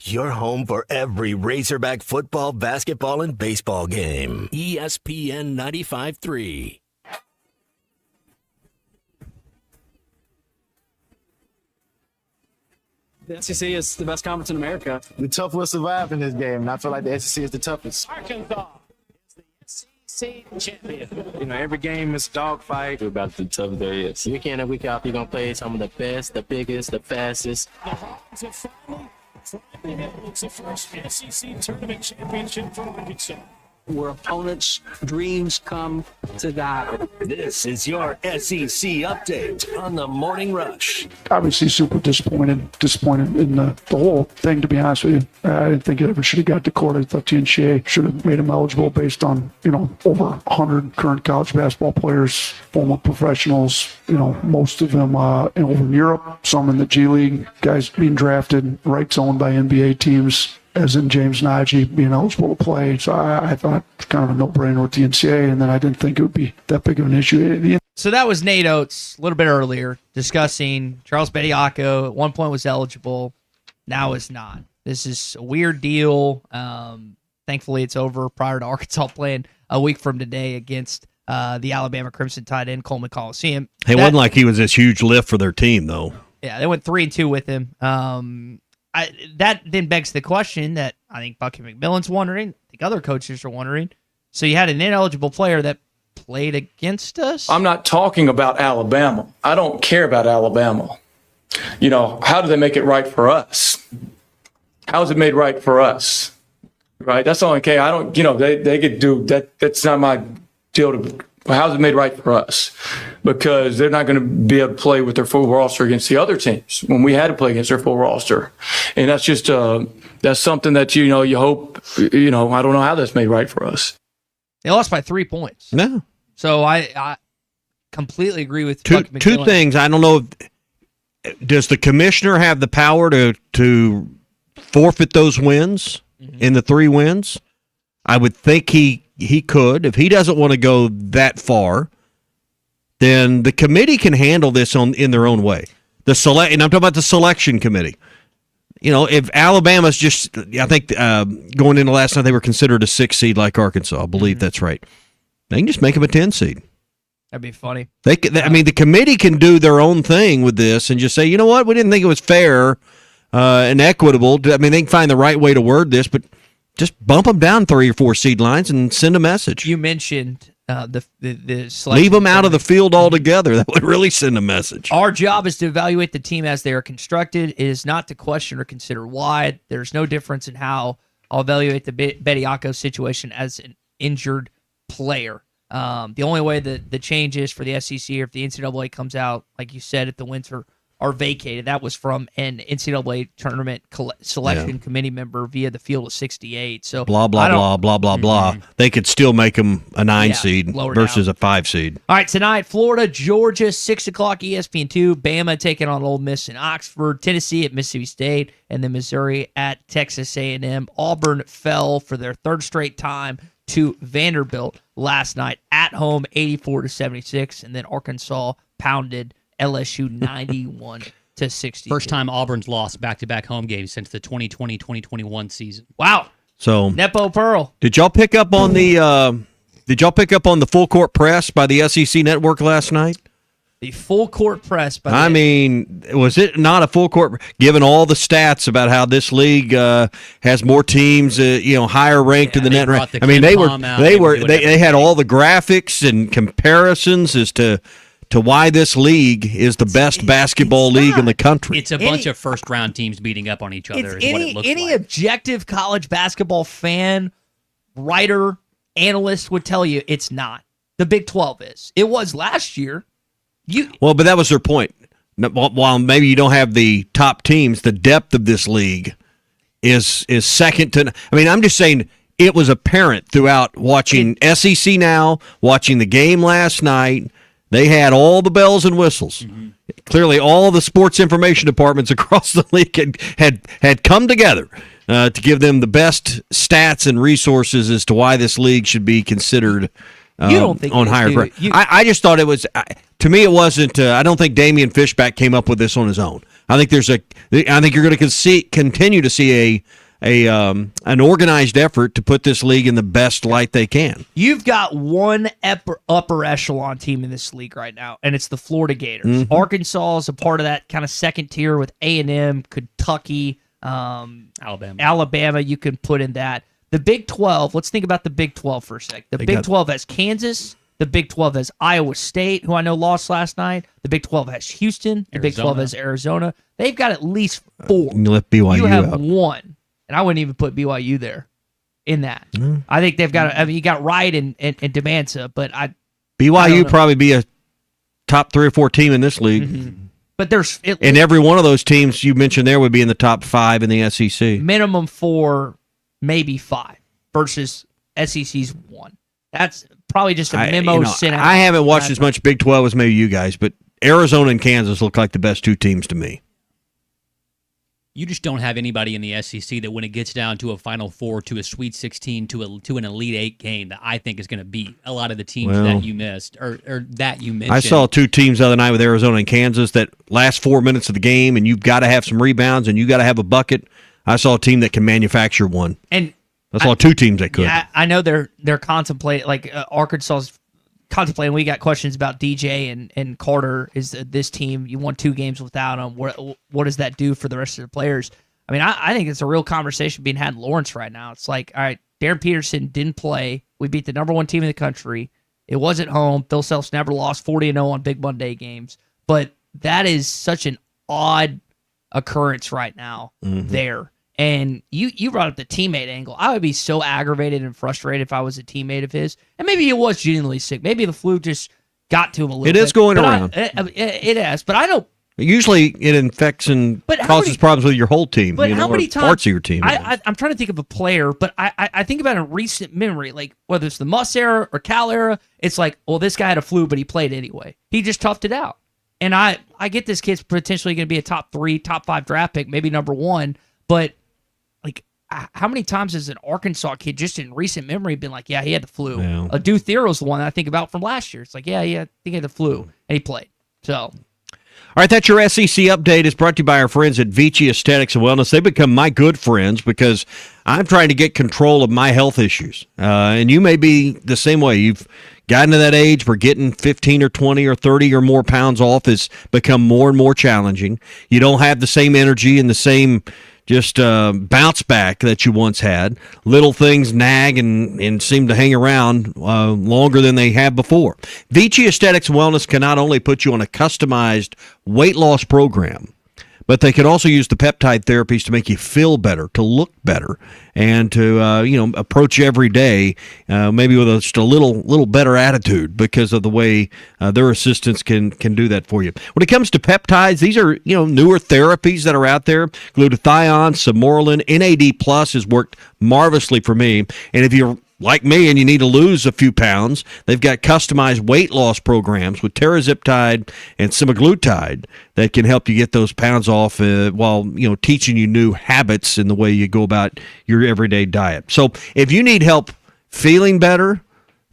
Your home for every Razorback football, basketball, and baseball game. ESPN 95.3. The SEC is the best conference in America. The tough will survive in this game, and I feel like the SEC is the toughest. Arkansas is the SEC champion. You know, every game is a dogfight. We're about the toughest there is. Week in and week out, you're going to play some of the best, the biggest, the fastest. The Hawks have finally it's the first SEC tournament championship for Arkansas. Where opponents' dreams come to die. This is your SEC update on the Morning Rush. Obviously super disappointed in the whole thing, to be honest with you. I didn't think it ever should have got to court. I thought TNCA should have made him eligible based on, over 100 current college basketball players, former professionals, most of them over in Europe, some in the G League, guys being drafted, rights owned by NBA teams, as in James Nagy being eligible to play. So I thought kind of a no-brainer with the NCAA, and then I didn't think it would be that big of an issue. So that was Nate Oates a little bit earlier discussing Charles Bediako. At one point was eligible, now is not. This is a weird deal. Thankfully, it's over prior to Arkansas playing a week from today against the Alabama Crimson tight end, Coleman Coliseum. It wasn't like he was this huge lift for their team, though. Yeah, they went 3-2 with him. That then begs the question that I think Bucky McMillan's wondering, I think other coaches are wondering. So you had an ineligible player that played against us? I'm not talking about Alabama. I don't care about Alabama. How do they make it right for us? How is it made right for us? Right? That's the only okay. I don't, they could do that. That's not my deal to Well, how's it made right for us? Because they're not going to be able to play with their full roster against the other teams when we had to play against their full roster. And that's just, that's something that, you hope, I don't know how that's made right for us. They lost by 3 points. No. So I completely agree with Two Buck McMillan. things. I don't know. Does the commissioner have the power to forfeit those wins in the 3 wins? I would think he could. If he doesn't want to go that far, then the committee can handle this in their own way. And I'm talking about the selection committee. If Alabama's just, I think going into last night they were considered a 6 seed like Arkansas. I believe that's right. They can just make them a 10 seed. That'd be funny. The committee can do their own thing with this and just say, you know what, we didn't think it was fair and equitable. They can find the right way to word this, but just bump them down 3 or 4 seed lines and send a message. You mentioned the selection. Leave them out of the field altogether. That would really send a message. Our job is to evaluate the team as they are constructed. It is not to question or consider why. There's no difference in how I'll evaluate the Bediako situation as an injured player. The only way that the change is for the SEC, or if the NCAA comes out, like you said, if the wins are vacated. That was from an NCAA tournament selection committee member via the field of 68. So blah, blah, blah. They could still make them a 9 seed versus a 5 seed. All right, tonight, Florida, Georgia, 6 o'clock ESPN2. Bama taking on Ole Miss in Oxford. Tennessee at Mississippi State. And then Missouri at Texas A&M. Auburn fell for their 3rd straight time to Vanderbilt last night at home, 84-76. And then Arkansas pounded LSU 91-60. First time Auburn's lost back-to-back home games since the 2020-2021 season. Wow. So Nepo Pearl. Did y'all pick up on the full court press by the SEC network last night? The full court press by was it not a full court, given all the stats about how this league has more teams higher ranked in the net rank? They had all the graphics and comparisons as to why this league is the best basketball league in the country. It's a bunch of first-round teams beating up on each other is what it looks like. Any objective college basketball fan, writer, analyst would tell you it's not. The Big 12 is. It was last year. But that was their point. While maybe you don't have the top teams, the depth of this league is second to... I'm just saying it was apparent throughout watching SEC Now, watching the game last night. They had all the bells and whistles. Mm-hmm. Clearly, all the sports information departments across the league had come together to give them the best stats and resources as to why this league should be considered on higher ground. I just thought it was. To me, it wasn't. I don't think Damian Fishback came up with this on his own. I think you're going to continue to see an organized effort to put this league in the best light they can. You've got one upper echelon team in this league right now, and it's the Florida Gators. Mm-hmm. Arkansas is a part of that kind of second tier with A&M, Kentucky, Alabama. You can put in that. The Big 12, let's think about the Big 12 for a sec. The Big 12 has Kansas. The Big 12 has Iowa State, who I know lost last night. The Big 12 has Houston. The Big 12 has Arizona. They've got at least 4. You left BYU You have out. 1. And I wouldn't even put BYU there in that. I think they've got, you got Wright and Demansa, but BYU probably be a top 3 or 4 team in this league. Mm-hmm. But there's... and every one of those teams you mentioned there would be in the top 5 in the SEC. Minimum 4, maybe 5 versus SEC's 1. That's probably just a memo sent out. I haven't watched as much Big 12 as maybe you guys, but Arizona and Kansas look like the best 2 teams to me. You just don't have anybody in the SEC that when it gets down to a Final Four, to a Sweet 16, to an Elite 8 game that I think is going to beat a lot of the teams that you missed or that you mentioned. I saw 2 teams the other night with Arizona and Kansas that last 4 minutes of the game, and you've got to have some rebounds and you got to have a bucket. I saw a team that can manufacture one. And I saw 2 teams that could. Yeah, I know they're contemplating, like Arkansas's contemplating. We got questions about DJ and Carter. Is this team, you won 2 games without them? What does that do for the rest of the players? I think it's a real conversation being had in Lawrence right now. It's like, all right, Darren Peterson didn't play. We beat the number 1 team in the country. It was at home. Phil Self's never lost, 40-0 on Big Monday games. But that is such an odd occurrence right now there. And you brought up the teammate angle. I would be so aggravated and frustrated if I was a teammate of his. And maybe he was genuinely sick. Maybe the flu just got to him a little bit. It is going around. It has. But I don't. Usually it infects and causes problems with your whole team. But how many times? Parts of your team. I'm trying to think of a player, but I think about in recent memory, like whether it's the Muss era or Cal era, it's like, well, this guy had a flu, but he played anyway. He just toughed it out. And I get this kid's potentially going to be a top 3, top 5 draft pick, maybe number 1. But like, how many times has an Arkansas kid just in recent memory been like, yeah, he had the flu? Yeah. Due Thero's the one that I think about from last year. It's like, yeah, I think he had the flu, and he played. So. All right, that's your SEC update. It's brought to you by our friends at Vici Aesthetics and Wellness. They become my good friends because I'm trying to get control of my health issues. And you may be the same way. You've gotten to that age where getting 15 or 20 or 30 or more pounds off has become more and more challenging. You don't have the same energy and the same just bounce back that you once had. Little things nag and seem to hang around longer than they have before. Vici Aesthetics and Wellness can not only put you on a customized weight loss program, but they can also use the peptide therapies to make you feel better, to look better, and to approach every day maybe with just a little better attitude because of the way their assistants can do that for you. When it comes to peptides, these are newer therapies that are out there. Glutathione, Samorelin, NAD Plus has worked marvelously for me, and if you're like me and you need to lose a few pounds, they've got customized weight loss programs with teraziptide and semaglutide that can help you get those pounds off while teaching you new habits in the way you go about your everyday diet. So if you need help feeling better,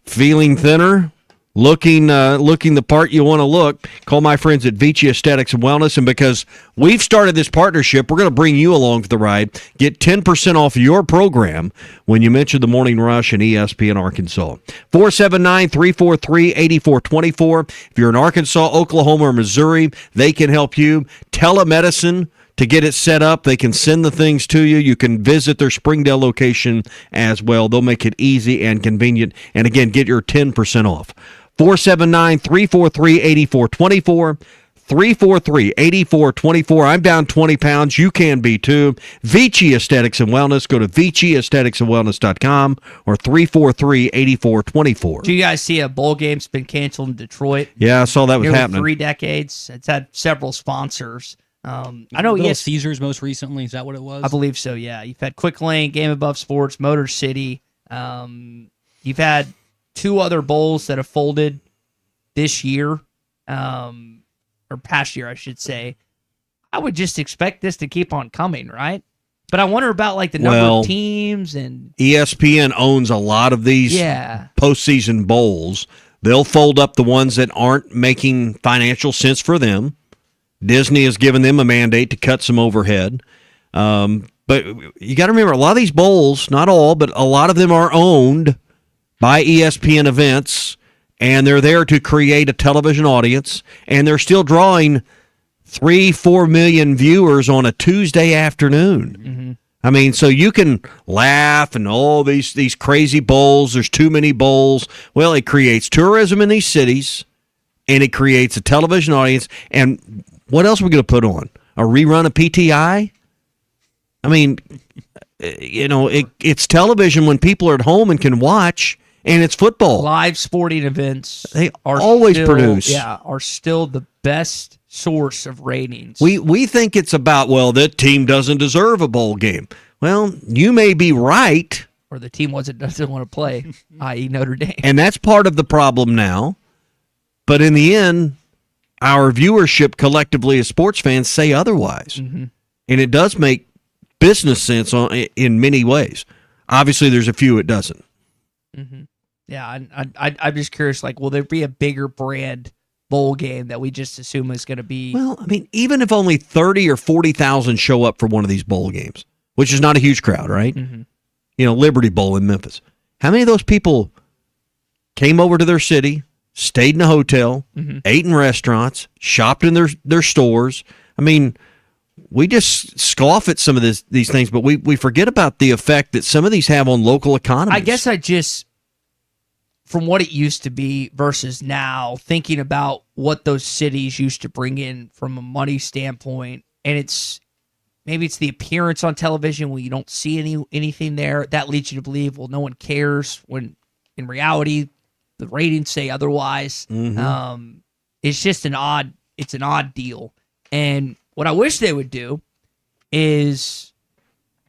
feeling thinner, looking the part you want to look, call my friends at Vici Aesthetics and Wellness. And because we've started this partnership, we're going to bring you along for the ride. Get 10% off your program when you mention the Morning Rush and ESPN Arkansas. 479-343-8424. If you're in Arkansas, Oklahoma, or Missouri, they can help you. Telemedicine to get it set up. They can send the things to you. You can visit their Springdale location as well. They'll make it easy and convenient. And again, get your 10% off. 479-343-8424. 343-8424. I'm down 20 pounds. You can be too. Vici Aesthetics and Wellness. Go to ViciAestheticsandWellness.com or 343-8424. Do you guys see a bowl game's been canceled in Detroit? Yeah, I saw that was Nearly happening. 3 decades. It's had several sponsors. I know Little Caesars most recently. Is that what it was? I believe so, yeah. You've had Quick Lane, Game Above Sports, Motor City. You've had 2 other bowls that have folded this year, or past year, I should say. I would just expect this to keep on coming, right? But I wonder about like the number of teams and ESPN owns a lot of these postseason bowls. They'll fold up the ones that aren't making financial sense for them. Disney has given them a mandate to cut some overhead. But you got to remember, a lot of these bowls, not all, but a lot of them are owned by ESPN events, and they're there to create a television audience, and they're still drawing 3-4 million viewers on a Tuesday afternoon. Mm-hmm. I mean, so you can laugh and all these crazy bowls, there's too many bowls. Well, it creates tourism in these cities, and it creates a television audience. And what else are we going to put on? A rerun of PTI? I mean, it's television when people are at home and can watch. And it's football. Live sporting events. They always produce. Yeah, are still the best source of ratings. We think it's about, well, that team doesn't deserve a bowl game. Well, you may be right. Or the team doesn't want to play, i.e. Notre Dame. And that's part of the problem now. But in the end, our viewership collectively as sports fans say otherwise. Mm-hmm. And it does make business sense in many ways. Obviously, there's a few it doesn't. Mm-hmm. Yeah, I'm just curious, like, will there be a bigger brand bowl game that we just assume is going to be? Well, I mean, even if only 30 or 40,000 show up for one of these bowl games, which is not a huge crowd, right? Mm-hmm. Liberty Bowl in Memphis. How many of those people came over to their city, stayed in a hotel, ate in restaurants, shopped in their stores? I mean, we just scoff at some of these things, but we forget about the effect that some of these have on local economies. I guess from what it used to be versus now, thinking about what those cities used to bring in from a money standpoint, and it's maybe it's the appearance on television when you don't see anything there. That leads you to believe, well, no one cares, when in reality, the ratings say otherwise. It's just an odd deal. And what I wish they would do is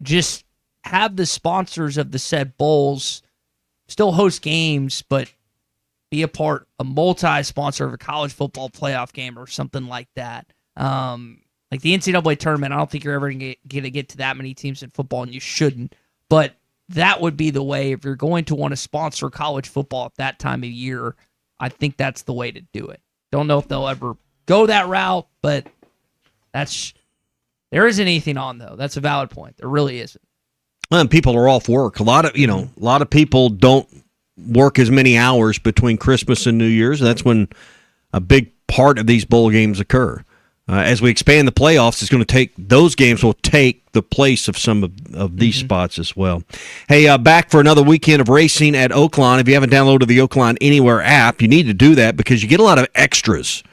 just have the sponsors of the said bowls still host games, but be a multi-sponsor of a college football playoff game or something like that. Like the NCAA tournament, I don't think you're ever going to get to that many teams in football, and you shouldn't. But that would be the way. If you're going to want to sponsor college football at that time of year, I think that's the way to do it. Don't know if they'll ever go that route, but there isn't anything on, though. That's a valid point. There really isn't. Well, people are off work. A lot of people don't work as many hours between Christmas and New Year's. That's when a big part of these bowl games occur. As we expand the playoffs, those games will take the place of some of these spots as well. Hey, back for another weekend of racing at Oaklawn. If you haven't downloaded the Oaklawn Anywhere app, you need to do that because you get a lot of extras.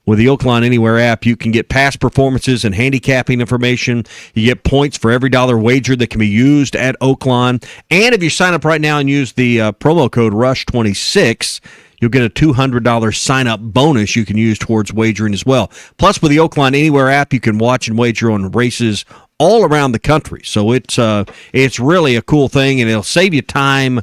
With the Oaklawn Anywhere app, you can get past performances and handicapping information. You get points for every dollar wager that can be used at Oaklawn. And if you sign up right now and use the promo code RUSH26, you'll get a $200 sign-up bonus you can use towards wagering as well. Plus, with the Oaklawn Anywhere app, you can watch and wager on races all around the country. So it's really a cool thing, and it'll save you time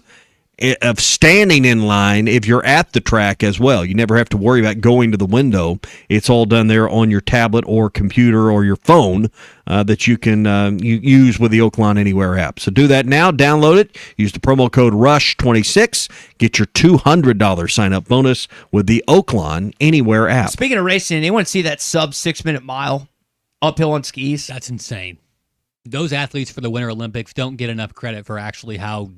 of standing in line if you're at the track as well. You never have to worry about going to the window. It's all done there on your tablet or computer or your phone that you can use with the Oaklawn Anywhere app. So do that now. Download it. Use the promo code RUSH26. Get your $200 sign-up bonus with the Oaklawn Anywhere app. Speaking of racing, anyone see that sub 6-minute mile uphill on skis? That's insane. Those athletes for the Winter Olympics don't get enough credit for actually how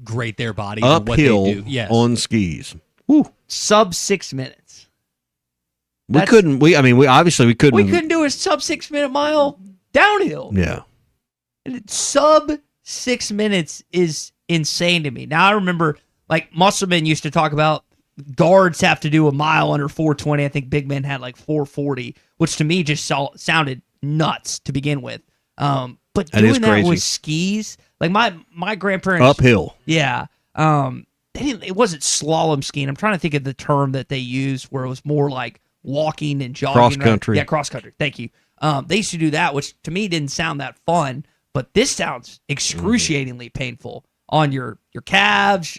great their bodies and what they do. Yes. On skis. Woo. Sub 6 minutes. We couldn't do a sub 6-minute mile downhill. Yeah. And sub 6 minutes is insane to me. Now I remember Musselman used to talk about guards have to do a mile under 4:20. I think big men had 4:40, which to me just sounded nuts to begin with. But doing that with skis, my grandparents uphill. Yeah. It wasn't slalom skiing. I'm trying to think of the term that they used where it was more like walking and jogging. Cross country. Yeah, cross country. Thank you. They used to do that, which to me didn't sound that fun, but this sounds excruciatingly painful on your calves.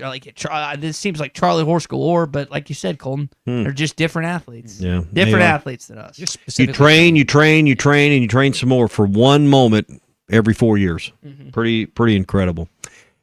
This seems like Charlie horse galore, but like you said, Colton, they're just different athletes. Yeah, different athletes than us. You train, and you train some more for one moment every 4 years. Pretty incredible.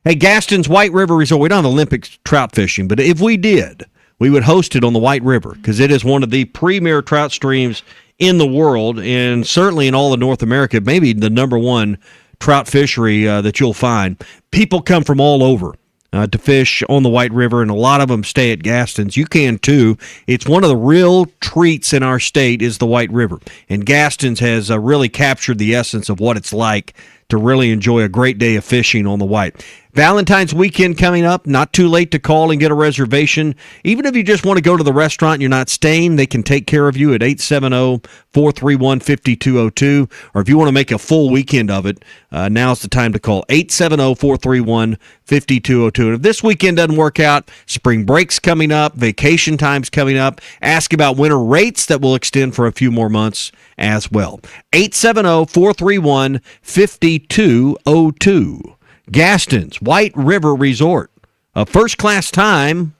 Hey, Gaston's White River Resort. We don't have Olympic trout fishing, but if we did, we would host it on the White River because it is one of the premier trout streams in the world and certainly in all of North America, maybe the number one trout fishery that you'll find. People come from all over to fish on the White River, and a lot of them stay at Gaston's. You can too. It's one of the real treats in our state is the White River, and Gaston's has really captured the essence of what it's like to really enjoy a great day of fishing on the White. Valentine's weekend coming up. Not too late to call and get a reservation. Even if you just want to go to the restaurant and you're not staying, they can take care of you at 870-431-5202. Or if you want to make a full weekend of it, now's the time to call 870-431-5202. And if this weekend doesn't work out, spring break's coming up, vacation time's coming up. Ask about winter rates that will extend for a few more months as well. 870-431-5202. Gaston's White River Resort. A first-class time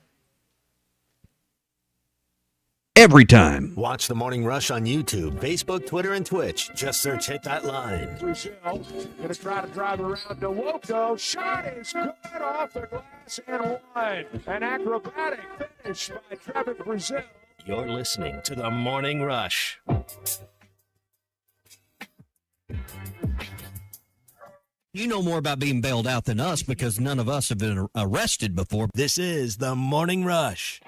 every time. Watch The Morning Rush on YouTube, Facebook, Twitter, and Twitch. Just search Hit That Line. Brazil gonna try to drive around to Woco. Shot is good off the glass and one. An acrobatic finish by Trevor Brazil. You're listening to The Morning Rush. You know more about being bailed out than us because none of us have been arrested before. This is The Morning Rush.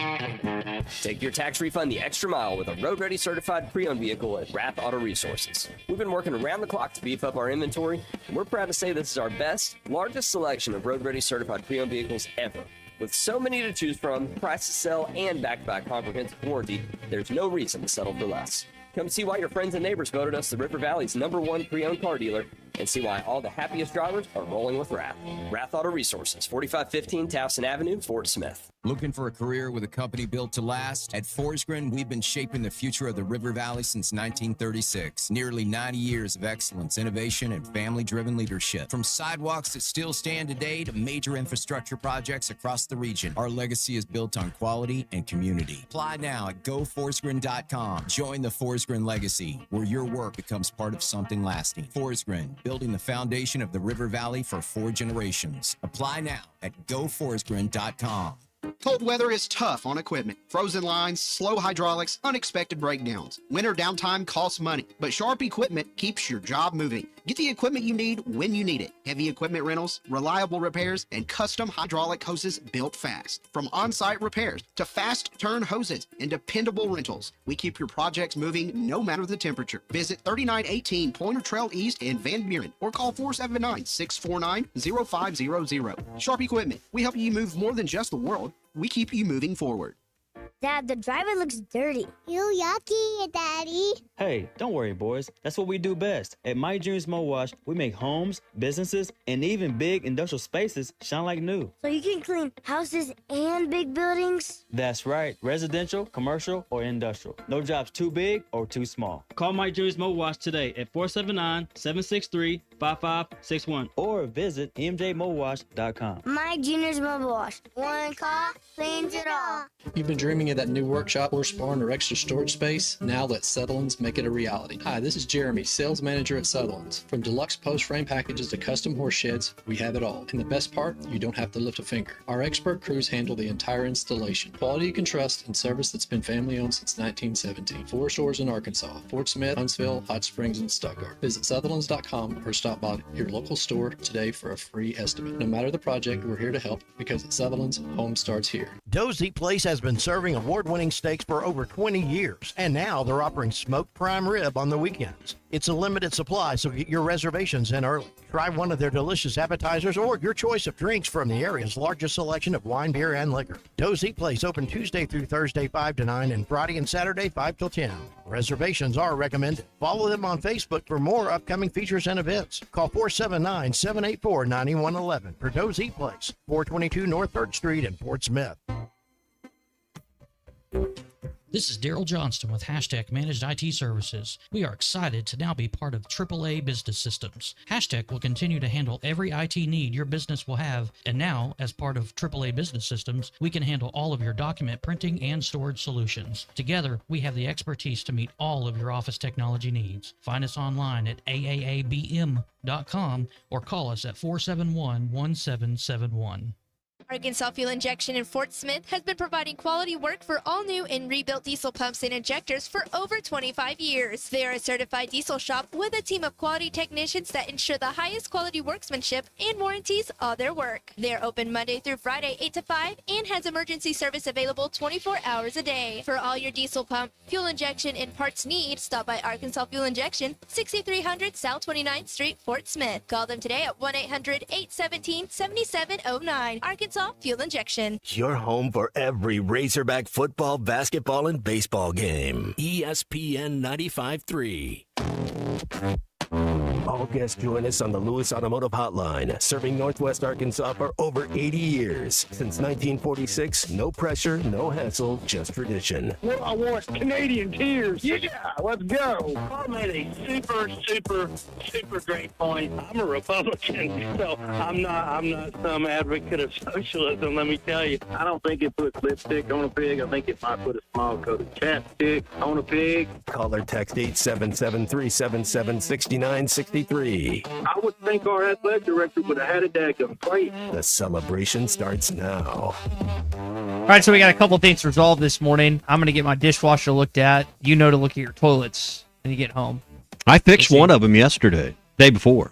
Take your tax refund the extra mile with a road-ready certified pre-owned vehicle at Rath Auto Resources. We've been working around the clock to beef up our inventory, and we're proud to say this is our best, largest selection of road-ready certified pre-owned vehicles ever. With so many to choose from, price to sell, and backed by a comprehensive warranty, there's no reason to settle for less. Come see why your friends and neighbors voted us the River Valley's #1 pre-owned car dealer and see why all the happiest drivers are rolling with Rath. Rath Auto Resources, 4515 Towson Avenue, Fort Smith. Looking for a career with a company built to last? At Forsgren, we've been shaping the future of the River Valley since 1936. Nearly 90 years of excellence, innovation, and family-driven leadership. From sidewalks that still stand today to major infrastructure projects across the region, our legacy is built on quality and community. Apply now at goforsgren.com. Join the Forsgren legacy, where your work becomes part of something lasting. Forsgren, building the foundation of the River Valley for 4 generations. Apply now at goforsgren.com. Cold weather is tough on equipment. Frozen lines, slow hydraulics, unexpected breakdowns. Winter downtime costs money, but Sharp Equipment keeps your job moving. Get the equipment you need when you need it. Heavy equipment rentals, reliable repairs, and custom hydraulic hoses built fast. From on-site repairs to fast turn hoses and dependable rentals, we keep your projects moving no matter the temperature. Visit 3918 Pointer Trail East in Van Buren or call 479-649-0500. Sharp Equipment, we help you move more than just the world. We keep you moving forward. Dad, the driver looks dirty. You yucky, Daddy. Hey, don't worry, boys. That's what we do best. At My Dreams Mo Wash, we make homes, businesses, and even big industrial spaces shine like new. So you can clean houses and big buildings? That's right. Residential, commercial, or industrial. No job's too big or too small. Call My Dreams Mo Wash today at 479-763-5561 or visit mjmowash.com. My Junior's Mobile Wash. One call cleans it all. You've been dreaming of that new workshop, horse barn, or extra storage space? Now let Sutherland's make it a reality. Hi, this is Jeremy, sales manager at Sutherland's. From deluxe post frame packages to custom horse sheds, we have it all. And the best part, you don't have to lift a finger. Our expert crews handle the entire installation. Quality you can trust and service that's been family owned since 1917. 4 stores in Arkansas: Fort Smith, Huntsville, Hot Springs, and Stuttgart. Visit Sutherlands.com or stop by your local store today for a free estimate. No matter the project, we're here to help because at Sutherland's, home starts here. Doe's Eat Place has been serving award-winning steaks for over 20 years, and now they're offering smoked prime rib on the weekends. It's a limited supply, so get your reservations in early. Try one of their delicious appetizers or your choice of drinks from the area's largest selection of wine, beer, and liquor. Doe's Eat Place open Tuesday through Thursday 5 to 9 and Friday and Saturday 5 till 10. Reservations are recommended. Follow them on Facebook for more upcoming features and events. Call 479-784-9111 for Doe's Eat Place, 422 North 3rd Street in Fort Smith. This is Daryl Johnston with Hashtag Managed IT Services. We are excited to now be part of AAA Business Systems. Hashtag will continue to handle every IT need your business will have, and now, as part of AAA Business Systems, we can handle all of your document printing and storage solutions. Together, we have the expertise to meet all of your office technology needs. Find us online at aaabm.com or call us at 471-1771. Arkansas Fuel Injection in Fort Smith has been providing quality work for all new and rebuilt diesel pumps and injectors for over 25 years. They are a certified diesel shop with a team of quality technicians that ensure the highest quality workmanship and warranties all their work. They are open Monday through Friday 8 to 5 and has emergency service available 24 hours a day. For all your diesel pump, fuel injection, and parts needs, stop by Arkansas Fuel Injection, 6300 South 29th Street, Fort Smith. Call them today at 1-800-817-7709. Arkansas Fuel Injection. Your home for every Razorback football, basketball, and baseball game. ESPN 95.3. All guests join us on the Lewis Automotive Hotline, serving Northwest Arkansas for over 80 years. Since 1946, no pressure, no hassle, just tradition. Well, I want Canadian tears. Yeah, let's go. Paul made a super great point. I'm a Republican, so I'm not some advocate of socialism, let me tell you. I don't think it puts lipstick on a pig. I think it might put a small coat of chapstick on a pig. Call or text 877-377-6963. I would think our athletic director would have had a daggum plate. The celebration starts now. All right, so we got a couple things to resolve this morning. I'm going to get my dishwasher looked at. You know to look at your toilets when you get home. I fixed one of them yesterday, day before.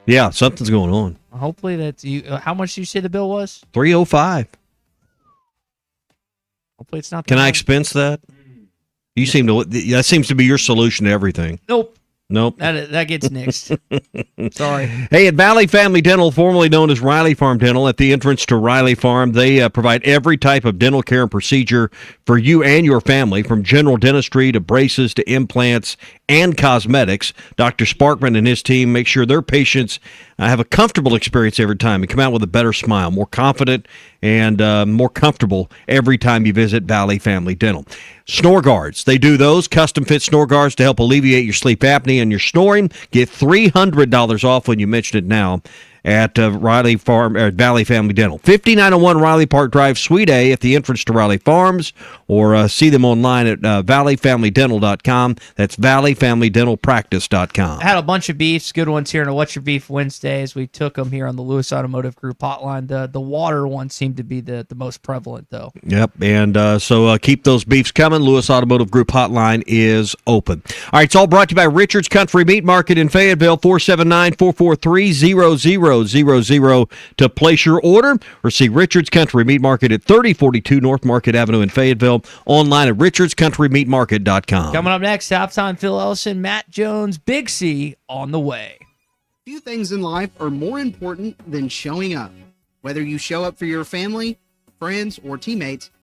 Yeah, something's going on. Hopefully that's you. How much did you say the bill was? $305. Hopefully it's not. Can I expense that? You seem to. That seems to be your solution to everything. Nope. Nope. That gets nixed. Sorry. Hey, at Valley Family Dental, formerly known as Riley Farm Dental, at the entrance to Riley Farm, they provide every type of dental care and procedure for you and your family, from general dentistry to braces to implants and cosmetics. Dr. Sparkman and his team make sure their patients have a comfortable experience every time and come out with a better smile, more confident and more comfortable every time you visit Valley Family Dental. Snore guards. They do those custom fit snore guards to help alleviate your sleep apnea and your snoring. Get $300 off when you mention it now at Valley Family Dental. 5901 Riley Park Drive, Suite A, at the entrance to Riley Farms, or see them online at valleyfamilydental.com. That's valleyfamilydentalpractice.com. I had a bunch of beefs, good ones here on the What's Your Beef Wednesdays. We took them here on the Lewis Automotive Group hotline. The water one seemed to be the most prevalent, though. Yep, and so keep those beefs coming. Lewis Automotive Group hotline is open. All right, it's all brought to you by Richard's Country Meat Market in Fayetteville, 479-443-0000 to place your order, or see Richard's Country Meat Market at 3042 North Market Avenue in Fayetteville, online at richardscountrymeatmarket.com. Coming up next, halftime Phil Ellison, Matt Jones, Big C on the way. Few things in life are more important than showing up. Whether you show up for your family, friends, or teammates,